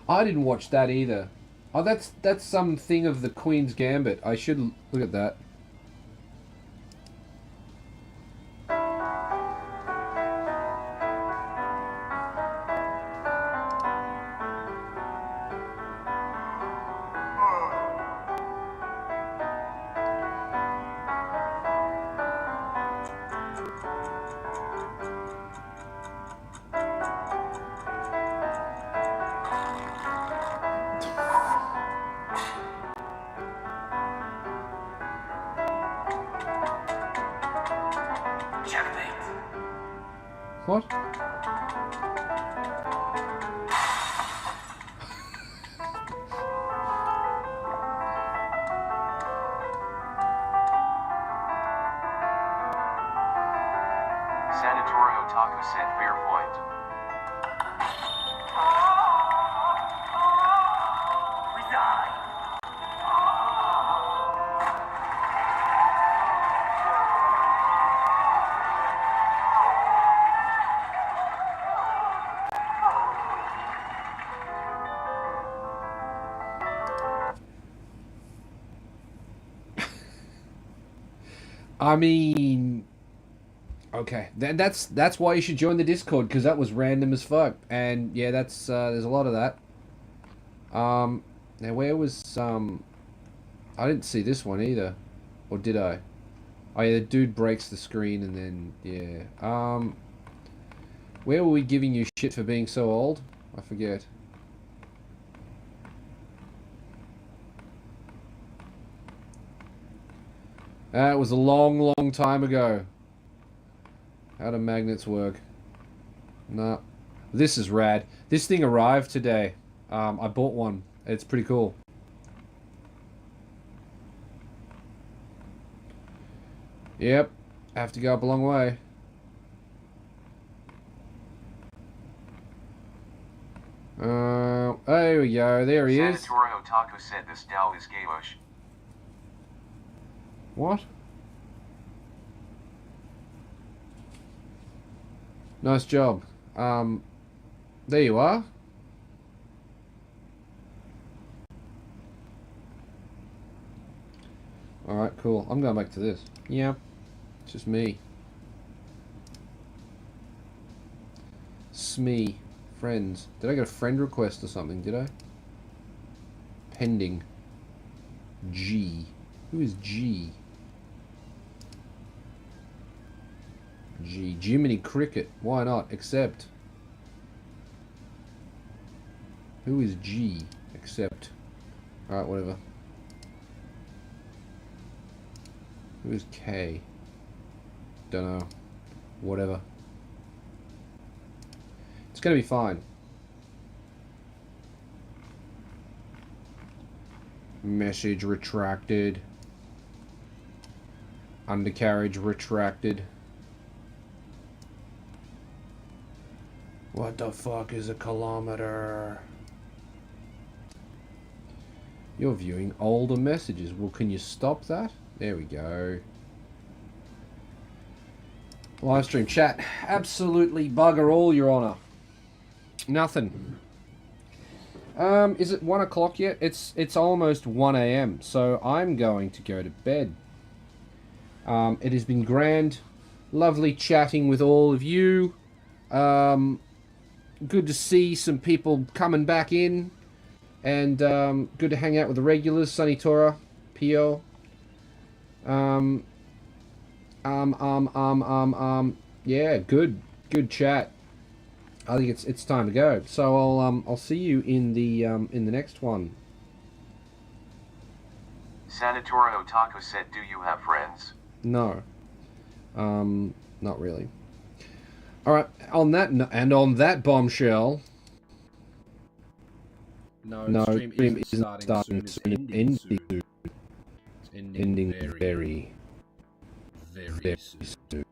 I didn't watch that either. Oh, that's something of the Queen's Gambit. I should look at that. What? Sanatori Otaku said fair point. I mean, okay, that's why you should join the Discord, because that was random as fuck, and yeah, that's there's a lot of that. Now where was I didn't see this one either, or did I? Oh yeah, the dude breaks the screen and then yeah. Where were we giving you shit for being so old? I forget. It was a long, long time ago. How do magnets work? Nah. This is rad. This thing arrived today. I bought one. It's pretty cool. Yep. I have to go up a long way. There we go. There he is. Sanatori Otaku said this Tao is gayish. What? Nice job. There you are. Alright, cool. I'm going back to this. Yeah. It's just me. Smee. Friends. Did I get a friend request or something, did I? Pending. G. Who is G? G. Jiminy Cricket. Why not? Accept. Who is G? Accept. Alright, whatever. Who is K? Don't know. Whatever. It's gonna be fine. Message retracted. Undercarriage retracted. What the fuck is a kilometer? You're viewing older messages. Well, can you stop that? There we go. Livestream chat. Absolutely bugger all, Your Honor. Nothing. Is it 1 o'clock yet? It's almost 1 a.m. So I'm going to go to bed. It has been grand. Lovely chatting with all of you. Good to see some people coming back in. And good to hang out with the regulars. Sunny Tora. Pio. Yeah, good chat. I think it's time to go. So I'll see you in the next one. Sanatorio Otaku said, do you have friends? No. Not really. All right. On that bombshell. No, stream isn't starting soon. It's ending soon. It's ending very, very soon.